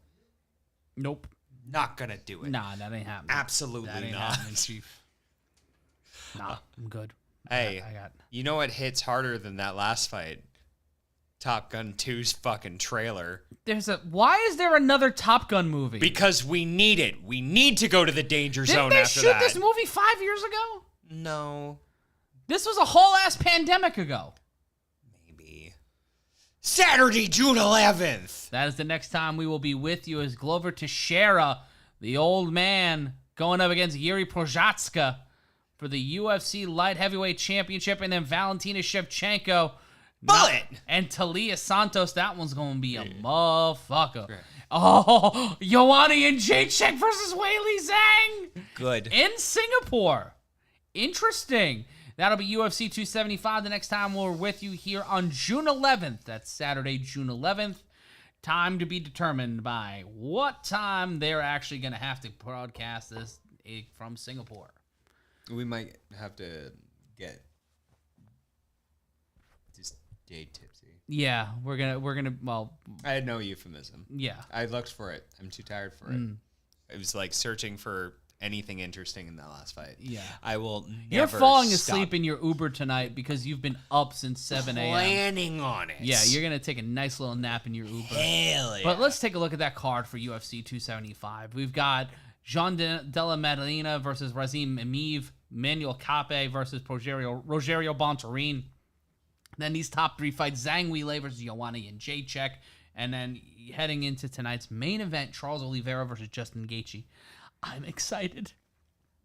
Nope. Not gonna do it. Nah, that ain't happening. Absolutely That ain't not. happening, Chief. Nah, I'm good. Hey, I got... you know what hits harder than that last fight? Top Gun 2's fucking trailer. Why is there another Top Gun movie? Because we need it. We need to go to the danger Didn't zone they after shoot that. this movie 5 years ago? No. This was a whole ass pandemic ago. Maybe. Saturday, June 11th. That is the next time we will be with you as Glover Teixeira, the old man, going up against Yuri Prochazka for the UFC Light Heavyweight Championship, and then Valentina Shevchenko. Bullet! And Talia Santos. That one's going to be a motherfucker. Right. Oh, Joanna Jędrzejczyk versus Weili Zhang. Good. In Singapore. Interesting. That'll be UFC 275 the next time we're with you here on June 11th. That's Saturday, June 11th. Time to be determined by what time they're actually going to have to broadcast this from Singapore. We might have to get just day tipsy. Yeah, we're gonna. Well, I had no euphemism. Yeah, I looked for it. I'm too tired for it. It was like searching for anything interesting in that last fight. Yeah, I will. You're never falling stop asleep in your Uber tonight because you've been up since 7 a.m. planning on it. Yeah, you're gonna take a nice little nap in your Uber. Hell yeah. But let's take a look at that card for UFC 275. We've got Jean Della Maddalena versus Razim Emiv, Manuel Cape versus Rogerio Bontorin. Then these top three fights, Zhang Weili versus Joanna Jędrzejczyk. And then heading into tonight's main event, Charles Oliveira versus Justin Gaethje. I'm excited.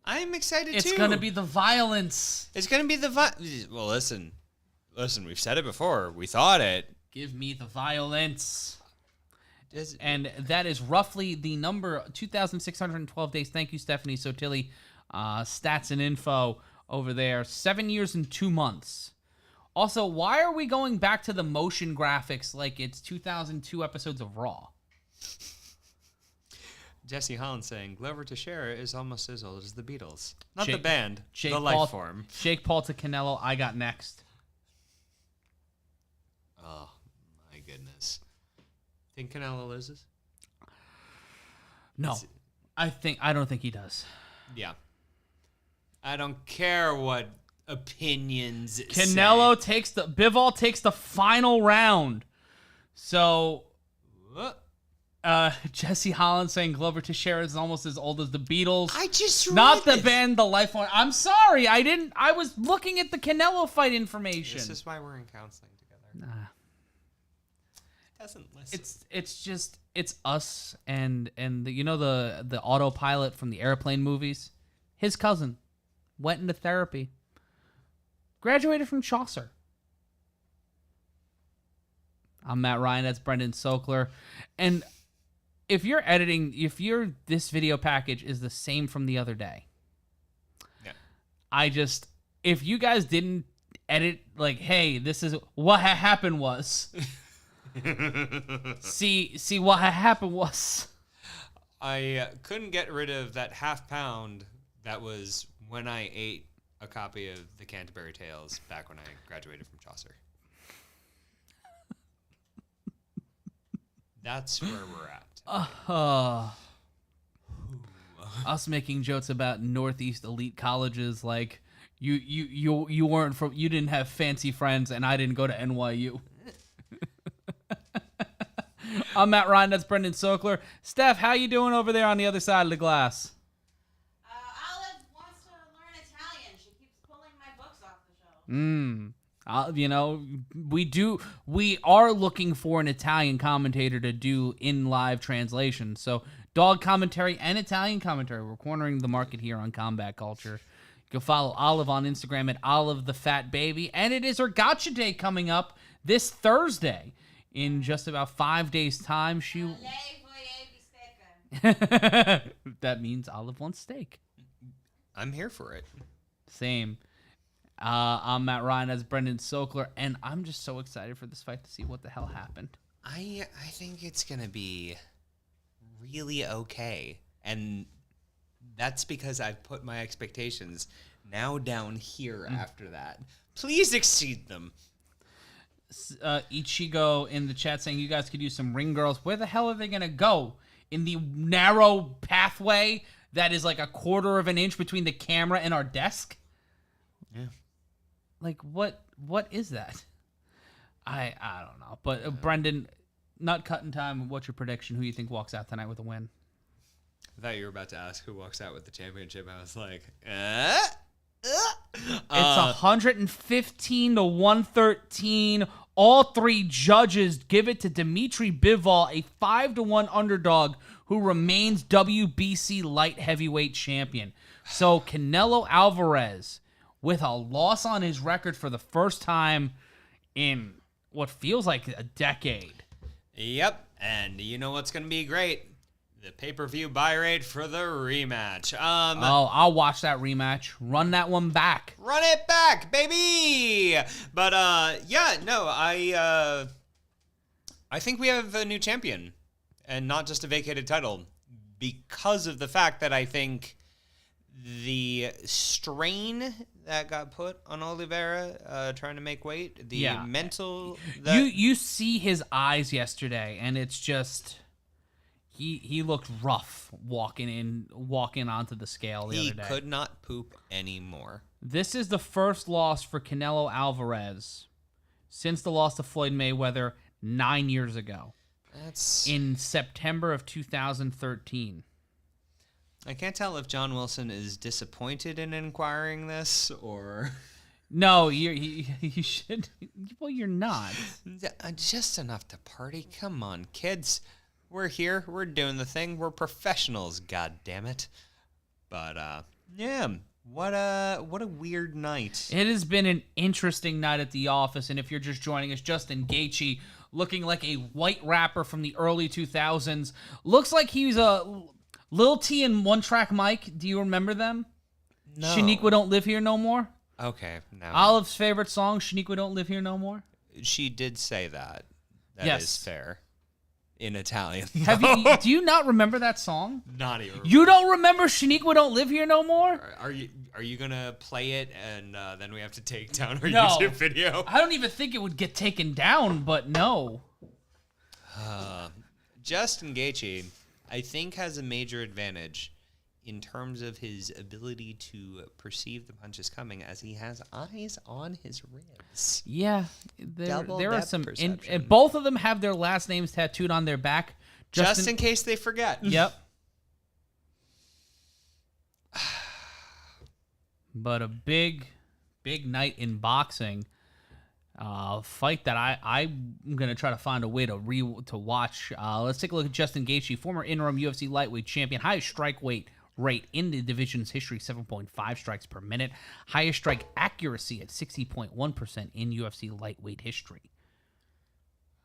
I'm excited too. It's going to be the violence. It's going to be the Well, listen, we've said it before. We thought it. Give me the violence. And that is roughly the number 2,612 days. Thank you, Stephanie Sotilli. Stats and info over there. 7 years and 2 months. Also, why are we going back to the motion graphics like it's 2002 episodes of Raw? Jesse Holland saying, Glover Teixeira is almost as old as the Beatles. Not Jake, the band, Jake the Paul, life form. Jake Paul to Canelo, I got next. Oh, my goodness. Think Canelo loses? No. I don't think he does. Yeah. I don't care what opinions Canelo say. Bivol takes the final round. So Jesse Holland saying Glover Teixeira is almost as old as the Beatles. I just not the band, the life form. I'm sorry, I was looking at the Canelo fight information. This is why we're in counseling together. Nah. Doesn't listen. It's us and the autopilot from the airplane movies. His cousin went into therapy. Graduated from Chaucer. I'm Matt Ryan. That's Brendan Sokler. And if this video package is the same from the other day. Yeah. If you guys didn't edit, like, hey, this is what happened was. see what happened was. I couldn't get rid of that half pound that was when I ate a copy of the Canterbury Tales back when I graduated from Chaucer. That's where we're at. Us making jokes about Northeast elite colleges, like you weren't from, you didn't have fancy friends, and I didn't go to NYU. I'm Matt Ryan. That's Brendan Sokler. Steph, how you doing over there on the other side of the glass? Olive wants to learn Italian. She keeps pulling my books off the show. We are looking for an Italian commentator to do in live translation. So dog commentary and Italian commentary. We're cornering the market here on Combat Culture. You can follow Olive on Instagram at Olive the Fat Baby. And it is her Gotcha Day coming up this Thursday. In just about 5 days' time, that means Olive wants steak. I'm here for it. Same. I'm Matt Ryan. That's Brendan Sokler, and I'm just so excited for this fight to see what the hell happened. I think it's gonna be really okay, and That's because I've put my expectations now down here after that. Please exceed them. Ichigo in the chat saying you guys could use some ring girls. Where the hell are they going to go? In the narrow pathway that is like a quarter of an inch between the camera and our desk? Yeah. Like, what is that? I don't know. But Brendan, not cutting time. What's your prediction? Who you think walks out tonight with a win? I thought you were about to ask who walks out with the championship. I was like, It's 115 to 113. All three judges give it to Dimitri Bivol, a 5-1 underdog who remains WBC light heavyweight champion. So Canelo Alvarez, with a loss on his record for the first time in what feels like a decade. Yep. And you know what's going to be great? The pay-per-view buy rate for the rematch. I'll watch that rematch. Run that one back. Run it back, baby. But I think we have a new champion, and not just a vacated title, because of the fact that I think the strain that got put on Oliveira trying to make weight, the mental. You see his eyes yesterday, and it's just. He looked rough walking onto the scale the other day. He could not poop anymore. This is the first loss for Canelo Alvarez since the loss to Floyd Mayweather 9 years ago. That's in September of 2013. I can't tell if John Wilson is disappointed in inquiring this or. No, you should. Well, you're not. Just enough to party. Come on, kids. We're here. We're doing the thing. We're professionals. God damn it. But yeah, what a weird night. It has been an interesting night at the office, and if you're just joining us, Justin Gaethje, looking like a white rapper from the early 2000s, looks like he's a Lil T and One Track Mike. Do you remember them? No. Shaniqua Don't Live Here No More. Okay, no. Olive's favorite song, Shaniqua Don't Live Here No More. She did say that. That Yes. is fair. In Italian. Do you not remember that song? Not even. You don't remember Shaniqua Don't Live Here No More? Are you gonna play it and then we have to take down our No. YouTube video? I don't even think it would get taken down, but no. Justin Gaethje, I think, has a major advantage in terms of his ability to perceive the punches coming, as he has eyes on his ribs. Yeah, there are depth some. perception. Both of them have their last names tattooed on their back. Just in case they forget. Yep. But a big night in boxing. Fight that I'm gonna try to find a way to watch. Let's take a look at Justin Gaethje, former interim UFC lightweight champion, highest strike weight rate in the division's history, 7.5 strikes per minute, highest strike accuracy at 60.1% in UFC lightweight history.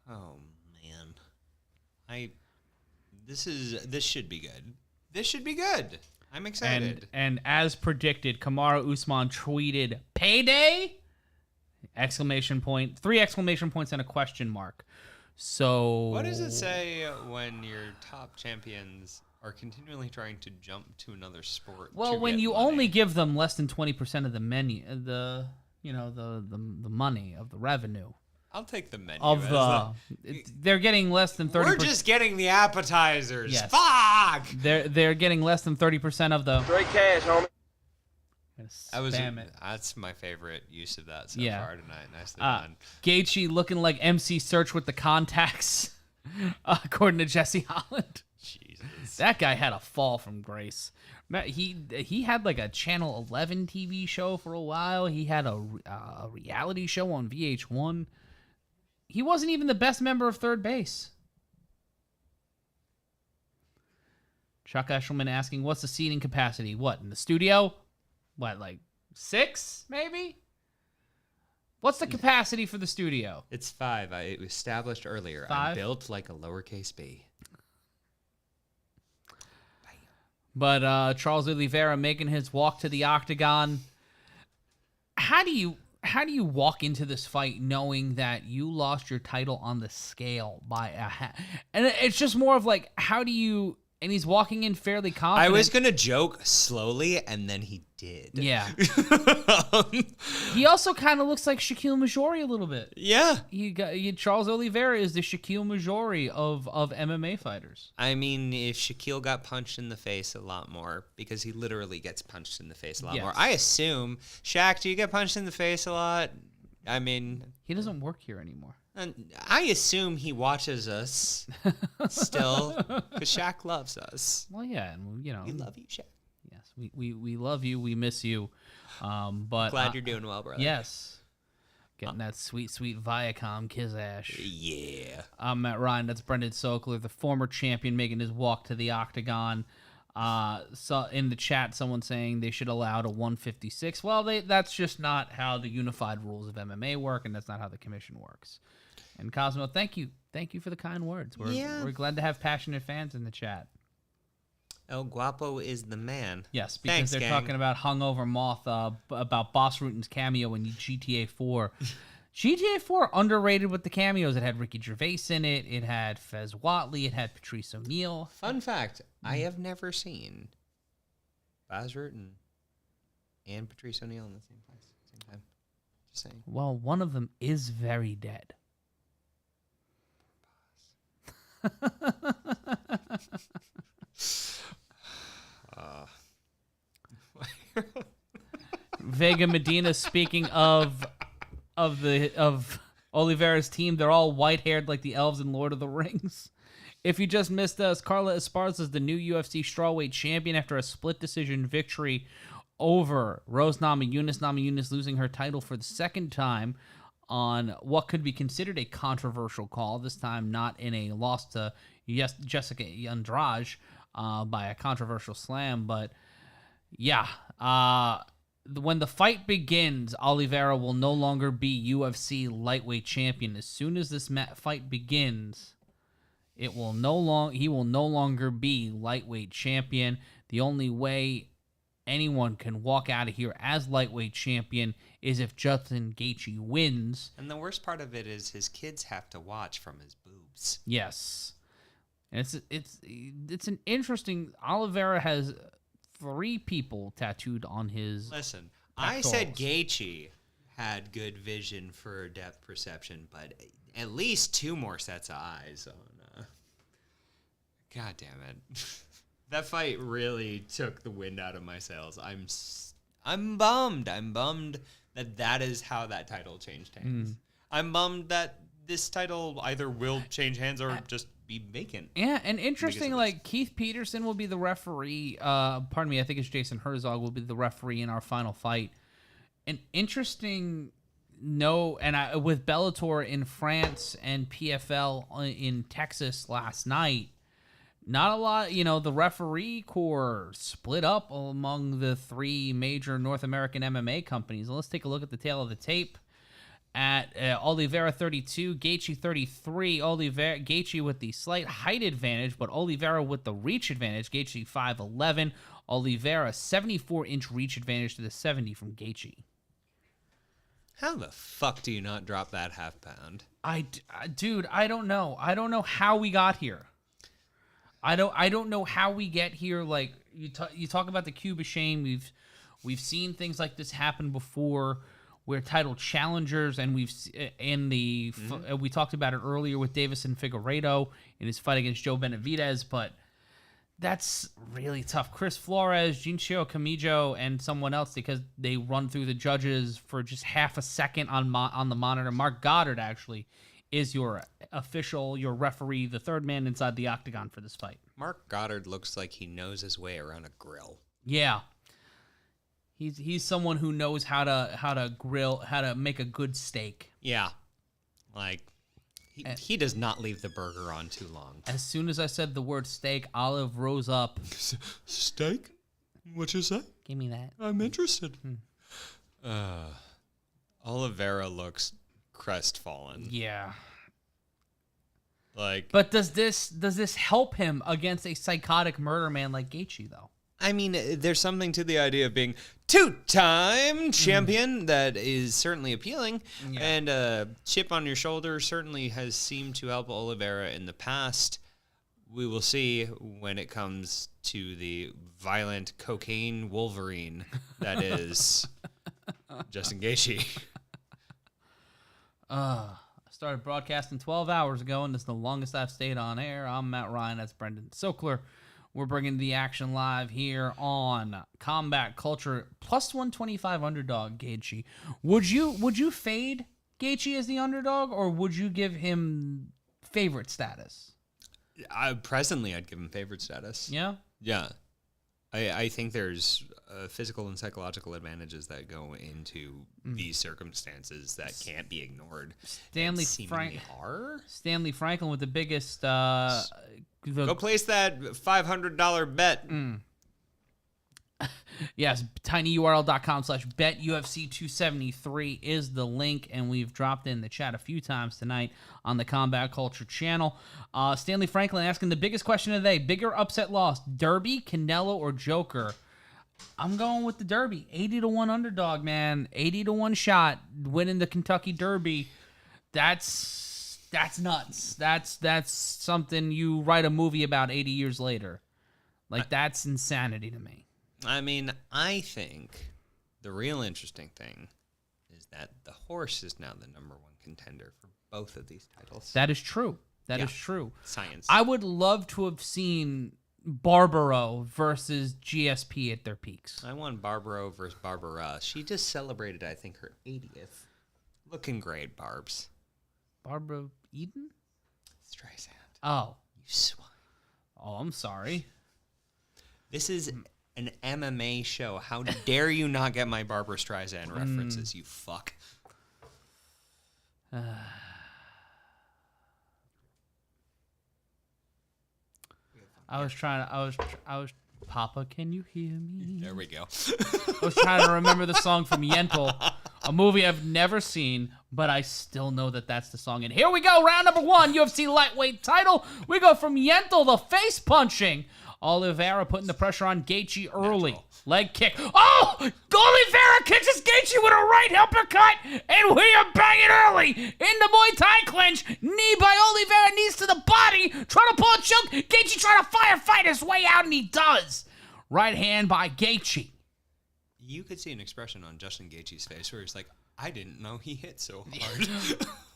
Oh man, this should be good. This should be good. I'm excited. And as predicted, Kamaru Usman tweeted, "Payday!" Exclamation point, 3 exclamation points and a question mark. So What does it say when your top champions are continually trying to jump to another sport? Well, when you only give them less than 20% of the menu, the money of the revenue I'll take the menu. of they're getting less than 30%. We're just getting the appetizers. Yes. Fuck. They're getting less than 30% of the. Straight cash, homie. Spam it. That's my favorite use of that so Yeah. far tonight. Nicely done. Gaethje looking like MC Search with the contacts, according to Jesse Holland. Jesus. That guy had a fall from grace. He had like a Channel 11 TV show for a while. He had a reality show on VH1. He wasn't even the best member of third base. Chuck Eshelman asking, what's the seating capacity? What, in the studio? What, like 6, maybe? What's the capacity for the studio? It's 5. I established earlier. 5? I'm built like a lowercase b. But Charles Oliveira making his walk to the octagon. How do you walk into this fight knowing that you lost your title on the scale by a and it's just more of like, how do you and he's walking in fairly confident. I was going to joke slowly, and then he did. Yeah. He also kind of looks like Shaquille Majori a little bit. Yeah. Charles Oliveira is the Shaquille Majori of MMA fighters. I mean, if Shaquille got punched in the face a lot more, because he literally gets punched in the face a lot more. I assume, Shaq, do you get punched in the face a lot? I mean... He doesn't work here anymore. And I assume he watches us still, because Shaq loves us. Well, yeah, and We love you, Shaq. Yes, we love you. We miss you. But Glad you're doing well, brother. Yes. Getting that sweet Viacom kiss ash. Yeah. I'm Matt Ryan. That's Brendan Sokler, the former champion, making his walk to the octagon. So in the chat, someone saying they should allow to 156. Well, that's just not how the unified rules of MMA work, and that's not how the commission works. And Cosmo, thank you for the kind words. We're glad to have passionate fans in the chat. El Guapo is the man. Yes, because Thanks, they're gang. talking about Hungover Moth, about Boss Rutan's cameo in GTA 4. GTA 4 underrated with the cameos. It had Ricky Gervais in it. It had Fez Whatley. It had Patrice O'Neal. Fun fact, I have never seen Baz Rutten and Patrice O'Neal in the same place, same time. Just saying. Well, one of them is very dead. Vega Medina, speaking of Oliveira's team, they're all white-haired like the elves in Lord of the Rings. If you just missed us, Carla Esparza is the new UFC strawweight champion after a split decision victory over Rose Namajunas. Namajunas losing her title for the second time on what could be considered a controversial call, this time not in a loss to Jessica Andrade by a controversial slam, but yeah, when the fight begins, Oliveira will no longer be UFC lightweight champion. As soon as this fight begins, he will no longer be lightweight champion. The only way anyone can walk out of here as lightweight champion is if Justin Gaethje wins. And the worst part of it is his kids have to watch from his boobs. Yes. And it's an interesting... Oliveira has 3 people tattooed on his... Listen, I said Gaethje had good vision for depth perception, but at least 2 more sets of eyes on... God damn it. That fight really took the wind out of my sails. I'm bummed. I'm bummed that is how that title changed hands. I'm bummed that this title either will change hands or just be vacant. Yeah, and interesting, like Keith Peterson will be the referee. I think it's Jason Herzog will be the referee in our final fight. An interesting with Bellator in France and PFL in Texas last night. Not a lot, the referee corps split up among the 3 major North American MMA companies. Let's take a look at the tail of the tape. At Oliveira 32, Gaethje 33. Gaethje with the slight height advantage, but Oliveira with the reach advantage. Gaethje 5'11". Oliveira 74-inch reach advantage to the 70 from Gaethje. How the fuck do you not drop that half pound? Dude, I don't know. I don't know how we got here. I don't know how we get here. Like you talk about the Cuba shame. We've seen things like this happen before, where title challengers, and we talked about it earlier with Davison Figueiredo in his fight against Joe Benavidez, but that's really tough. Chris Flores, Jinchio Kamijo, and someone else, because they run through the judges for just half a second on the monitor. Mark Goddard actually is your referee, the third man inside the octagon for this fight. Mark Goddard looks like he knows his way around a grill. Yeah. He's someone who knows how to grill, how to make a good steak. Yeah. Like he does not leave the burger on too long. As soon as I said the word steak, Olive rose up. Steak? What you say? Give me that. I'm interested. Oliveira looks crestfallen. Yeah. But does this help him against a psychotic murder man like Gaethje, though? I mean, there's something to the idea of being 2-time champion that is certainly appealing, and a chip on your shoulder certainly has seemed to help Oliveira in the past. we will see when it comes to the violent cocaine Wolverine that is Justin Gaethje. I started broadcasting 12 hours ago, and this is the longest I've stayed on air. I'm Matt Ryan. That's Brendan Sokler. We're bringing the action live here on Combat Culture. Plus 125 underdog, Gaethje. Would you fade Gaethje as the underdog, or would you give him favorite status? Presently, I'd give him favorite status. Yeah? Yeah. I think there's physical and psychological advantages that go into these circumstances that can't be ignored. Stanley Franklin with the biggest... Go place that $500 bet. Yes, tinyurl.com/betufc273 is the link, and we've dropped in the chat a few times tonight on the Combat Culture channel. Stanley Franklin asking the biggest question of the day: bigger upset loss, Derby, Canelo, or Joker? I'm going with the Derby. 80-1 underdog, man. 80-1 shot winning the Kentucky Derby. That's nuts. That's something you write a movie about 80 years later. Like, that's insanity to me. I mean, I think the real interesting thing is that the horse is now the #1 contender for both of these titles. That is true. That is true. Science. I would love to have seen Barbaro versus GSP at their peaks. I want Barbaro versus Barbara. She just celebrated, I think, her 80th. Looking great, Barbs. Barbara Eden? Streisand. Oh. You swine. Oh, I'm sorry. This is an MMA show. How dare you not get my Barbara Streisand references, you fuck. I was Papa, can you hear me? There we go. I was trying to remember the song from Yentl, a movie I've never seen, but I still know that that's the song. And here we go, round number 1, UFC lightweight title. We go from Yentl, the face punching. Oliveira putting the pressure on Gaethje early. Leg kick. Oh! Oliveira catches Gaethje with a right uppercut, and we are banging early into Muay Thai clinch. Knee by Oliveira, knees to the body. Trying to pull a choke. Gaethje trying to firefight his way out, and he does. Right hand by Gaethje. You could see an expression on Justin Gaethje's face where he's like, I didn't know he hit so hard.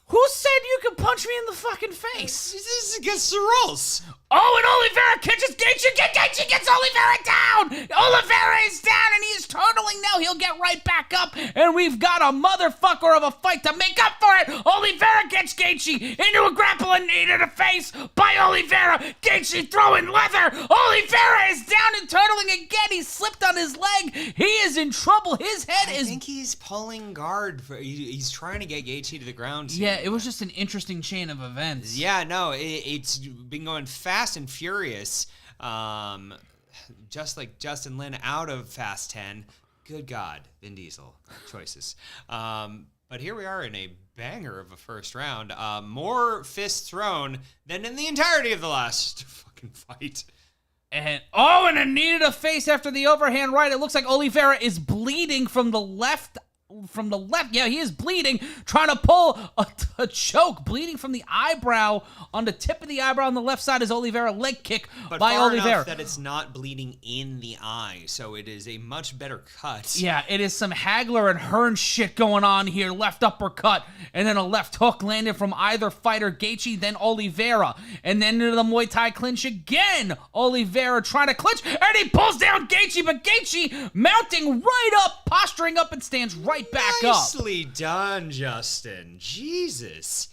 Who said you could punch me in the fucking face? This is against the rules. Oh, and Oliveira catches Gaethje. Gaethje gets Oliveira down. Oliveira is down, and he is turtling now. He'll get right back up, and we've got a motherfucker of a fight to make up for it. Oliveira gets Gaethje into a grappling knee to the face by Oliveira. Gaethje throwing leather. Oliveira is down and turtling again. He slipped on his leg. He is in trouble. His head I is... think he's pulling guard. He's trying to get Gaethje to the ground. Yeah, it was just an interesting chain of events. Yeah, no, it's been going fast and furious. Just like Justin Lin out of Fast 10. Good God, Vin Diesel choices. But here we are in a banger of a first round. More fists thrown than in the entirety of the last fucking fight. And a knee to the face after the overhand right. It looks like Oliveira is bleeding from the left. Yeah, he is bleeding, trying to pull a choke, bleeding from the eyebrow on the tip of the eyebrow on the left side is Oliveira. Leg kick but by far Oliveira. Enough that it's not bleeding in the eye, so it is a much better cut. Yeah, it is some Hagler and Hearn shit going on here. Left uppercut, and then a left hook landed from either fighter, Gaethje, then Oliveira. And then into the Muay Thai clinch again. Oliveira trying to clinch, and he pulls down Gaethje, but Gaethje mounting right up, posturing up, and stands right back up. Nicely done, Justin. Jesus.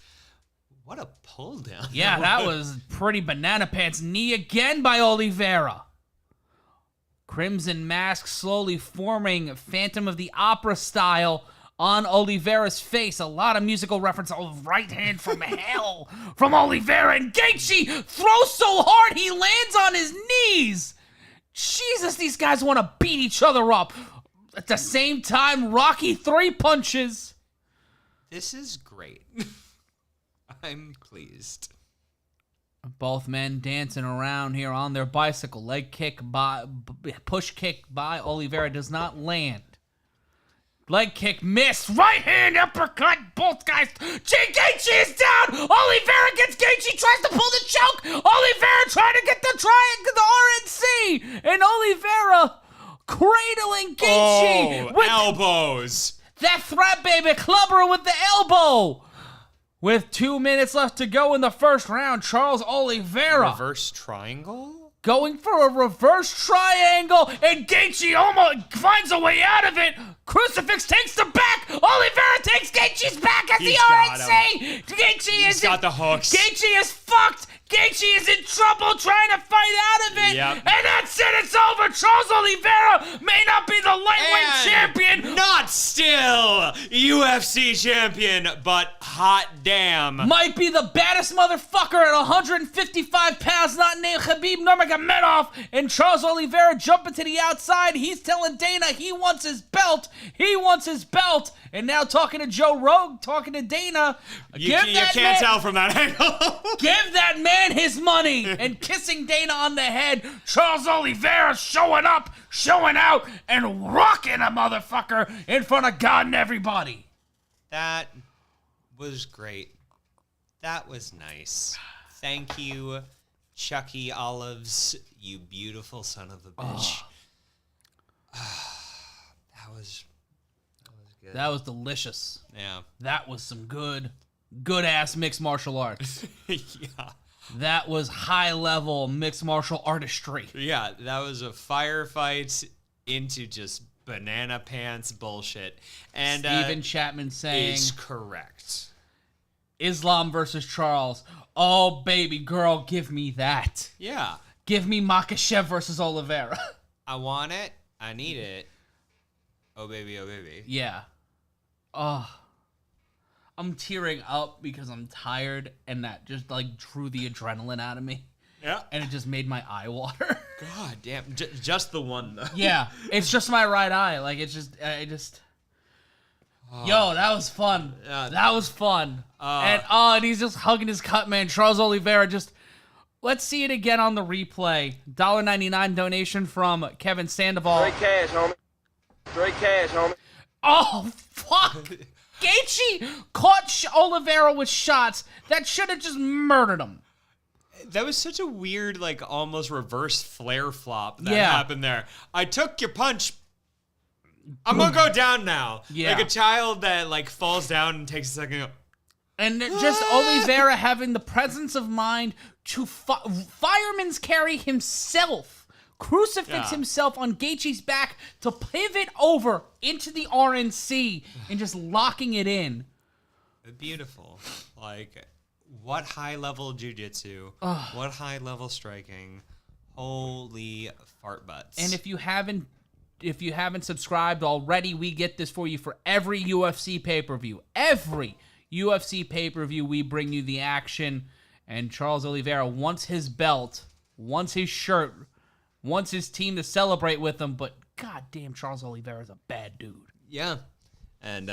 What a pull down. Yeah, that was pretty banana pants. Knee again by Oliveira. Crimson mask slowly forming Phantom of the Opera style on Oliveira's face. A lot of musical reference. Oh, right hand from hell from Oliveira. And Gaethje throws so hard he lands on his knees. Jesus, these guys want to beat each other up. At the same time, Rocky 3 punches. This is great. I'm pleased. Both men dancing around here on their bicycle. Leg kick by, push kick by Oliveira does not land. Leg kick missed. Right hand uppercut. Both guys. Gaethje is down. Oliveira gets Gaethje. Tries to pull the choke. Oliveira trying to get the RNC. And Oliveira cradling Gaethje with elbows. that threat, baby. Clubber with the elbow. With 2 minutes left to go in the first round, Charles Oliveira Reverse triangle? going for a reverse triangle, and Gaethje almost finds a way out of it. Crucifix takes the back. Oliveira takes Gaethje's back at the RNC. He's got the hooks. Gaethje is fucked. Gaethje is in trouble trying to fight out of it. Yep. And that's it. It's over. Charles Oliveira may not be the lightweight champion. Not still UFC champion, but hot damn. Might be the baddest motherfucker at 155 pounds, not named Khabib Nurmagomedov. And Charles Oliveira jumping to the outside. He's telling Dana he wants his belt. He wants his belt. And now talking to Joe Rogan, talking to Dana. You can't tell from that angle. Give that man his money. And kissing Dana on the head. Charles Oliveira showing up, showing out, and rocking a motherfucker in front of God and everybody. That was great. That was nice. Thank you, Chucky Olives, you beautiful son of a bitch. That was good. That was delicious. Yeah. That was some good ass mixed martial arts. Yeah. That was high level mixed martial artistry. Yeah, that was a firefight into just banana pants bullshit. And Steven Chapman saying is correct. Islam versus Charles. Oh baby girl, give me that. Yeah. Give me Makhachev versus Oliveira. I want it. I need it. Oh baby, oh baby. Yeah. Oh. I'm tearing up because I'm tired and that just like drew the adrenaline out of me. Yeah. And it just made my eye water. God damn. Just the one though. Yeah. It's just my right eye. Like it's just Yo, that was fun. That was fun. And he's just hugging his cut man. Charles Oliveira just let's see it again on the replay. $1.99 donation from Kevin Sandoval. Straight cash, homie. Straight cash, homie. Oh, fuck. Gaethje caught Oliveira with shots that should have just murdered him. That was such a weird, like, almost reverse flare flop that Yeah. happened there. I took your punch. I'm gonna go down now. Yeah. Like a child that, like, falls down and takes a second to go, And just Oliveira having the presence of mind to fireman's carry himself. Crucifix himself on Gaethje's back to pivot over into the RNC and just locking it in. beautiful. Like, what high-level jiu-jitsu. What high-level striking. Holy fart butts. And if you haven't subscribed already, we get this for you for every UFC pay-per-view. Every UFC pay-per-view, we bring you the action. And Charles Oliveira wants his belt, wants his shirt, wants his team to celebrate with him, but goddamn, Charles Oliveira is a bad dude. Yeah. And,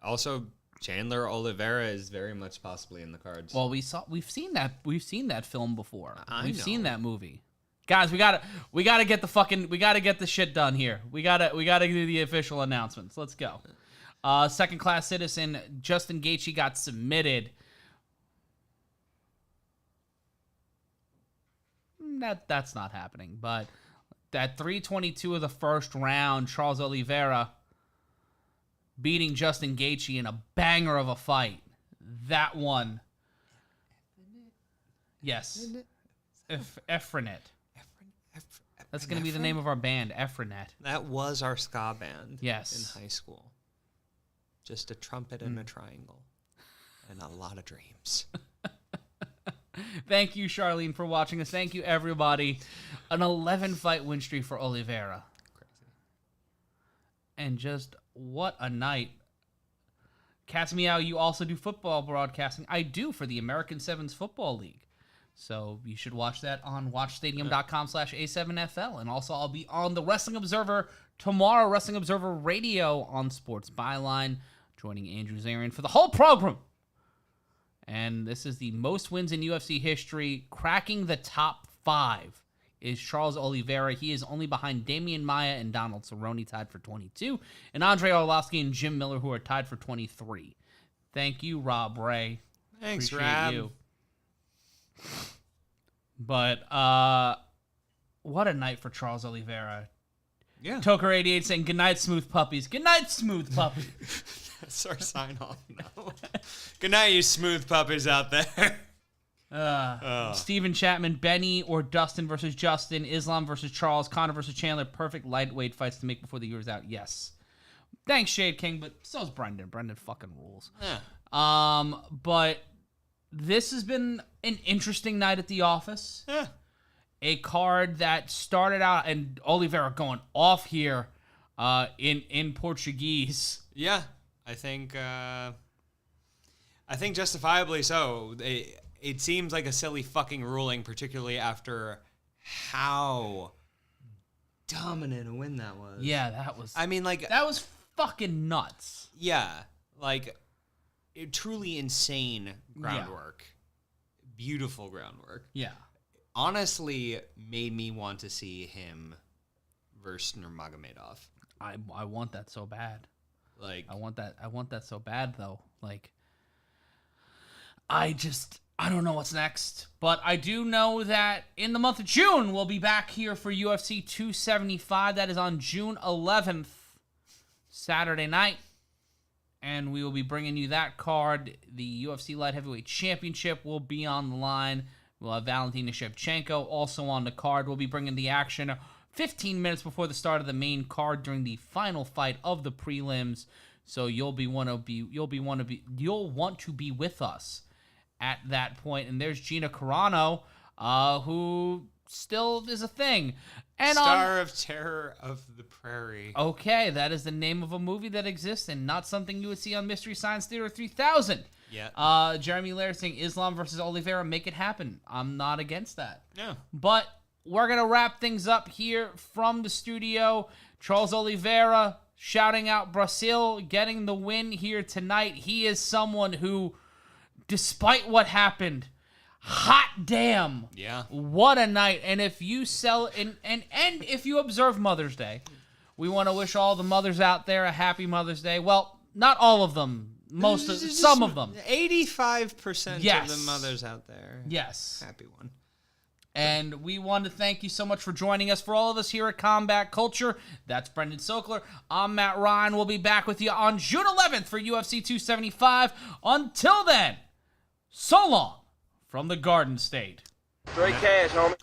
also Chandler Oliveira is very much possibly in the cards. Well, we've seen that film before. We've know. seen that movie. Guys, we gotta get the shit done here. We gotta do the official announcements. Let's go. Second class citizen Justin Gaethje got submitted. That's not happening, but that 3:22 of the first round, Charles Oliveira beating Justin Gaethje in a banger of a fight. That one. Yes. Efranet. That's going to be the name of our band, Efranet. That was our ska band. Yes. In high school. Just a trumpet and a triangle. And a lot of dreams. Thank you, Charlene, for watching us. Thank you, everybody. An 11-fight win streak for Oliveira. Crazy. And just what a night. Cats Meow, you also do football broadcasting. I do for the American Sevens Football League. So you should watch that on watchstadium.com/A7FL. And also I'll be on the Wrestling Observer tomorrow, Wrestling Observer Radio on Sports Byline, joining Andrew Zarian for the whole program. And this is the most wins in UFC history, cracking the top 5 is Charles Oliveira. He is only behind Damian Maia and Donald Cerrone, tied for 22, and Andre Arlovsky and Jim Miller, who are tied for 23. Thank you, Rob Ray. Thanks, Appreciate Rob. you. But what a night for Charles Oliveira. Yeah. Toker88 saying, good night, smooth puppies. Good night, smooth puppies. That's our sign off now. Good night, you smooth puppies out there. Steven Chapman, Benny or Dustin versus Justin, Islam versus Charles, Connor versus Chandler. Perfect lightweight fights to make before the year's out. Yes. Thanks, Shade King, but so's Brendan. Brendan fucking rules. Yeah. But this has been an interesting night at the office. Yeah. A card that started out, and Oliveira going off here in Portuguese. Yeah. I think justifiably so. It seems like a silly fucking ruling, particularly after how dominant a win that was. Yeah, that was. I mean, like, that was fucking nuts. yeah, like truly insane groundwork. Beautiful groundwork. Yeah. Honestly, made me want to see him versus Nurmagomedov. I want that so bad. Like, I want that so bad though. Like, I don't know what's next, but I do know that in the month of June we'll be back here for UFC 275. That is on June 11th, Saturday night, and we will be bringing you that card. The UFC Light Heavyweight Championship will be on the line. We'll have Valentina Shevchenko also on the card. We'll be bringing the action 15 minutes before the start of the main card during the final fight of the prelims. So you'll want to be with us at that point. And there's Gina Carano, who still is a thing. And Star of Terror of the Prairie. Okay, that is the name of a movie that exists and not something you would see on Mystery Science Theater 3000. Yeah. Jeremy Lair saying Islam versus Oliveira, make it happen. I'm not against that. Yeah. But we're going to wrap things up here from the studio. Charles Oliveira shouting out Brazil, getting the win here tonight. He is someone who, despite what happened, hot damn. Yeah. What a night. And if you and if you observe Mother's Day, we want to wish all the mothers out there a happy Mother's Day. Well, not all of them. Some of them. 85% Yes. of the mothers out there. Yes. Happy one. And we want to thank you so much for joining us. For all of us here at Combat Culture, that's Brendan Sokler. I'm Matt Ryan. We'll be back with you on June 11th for UFC 275. Until then, so long from the Garden State. Straight cash, homie.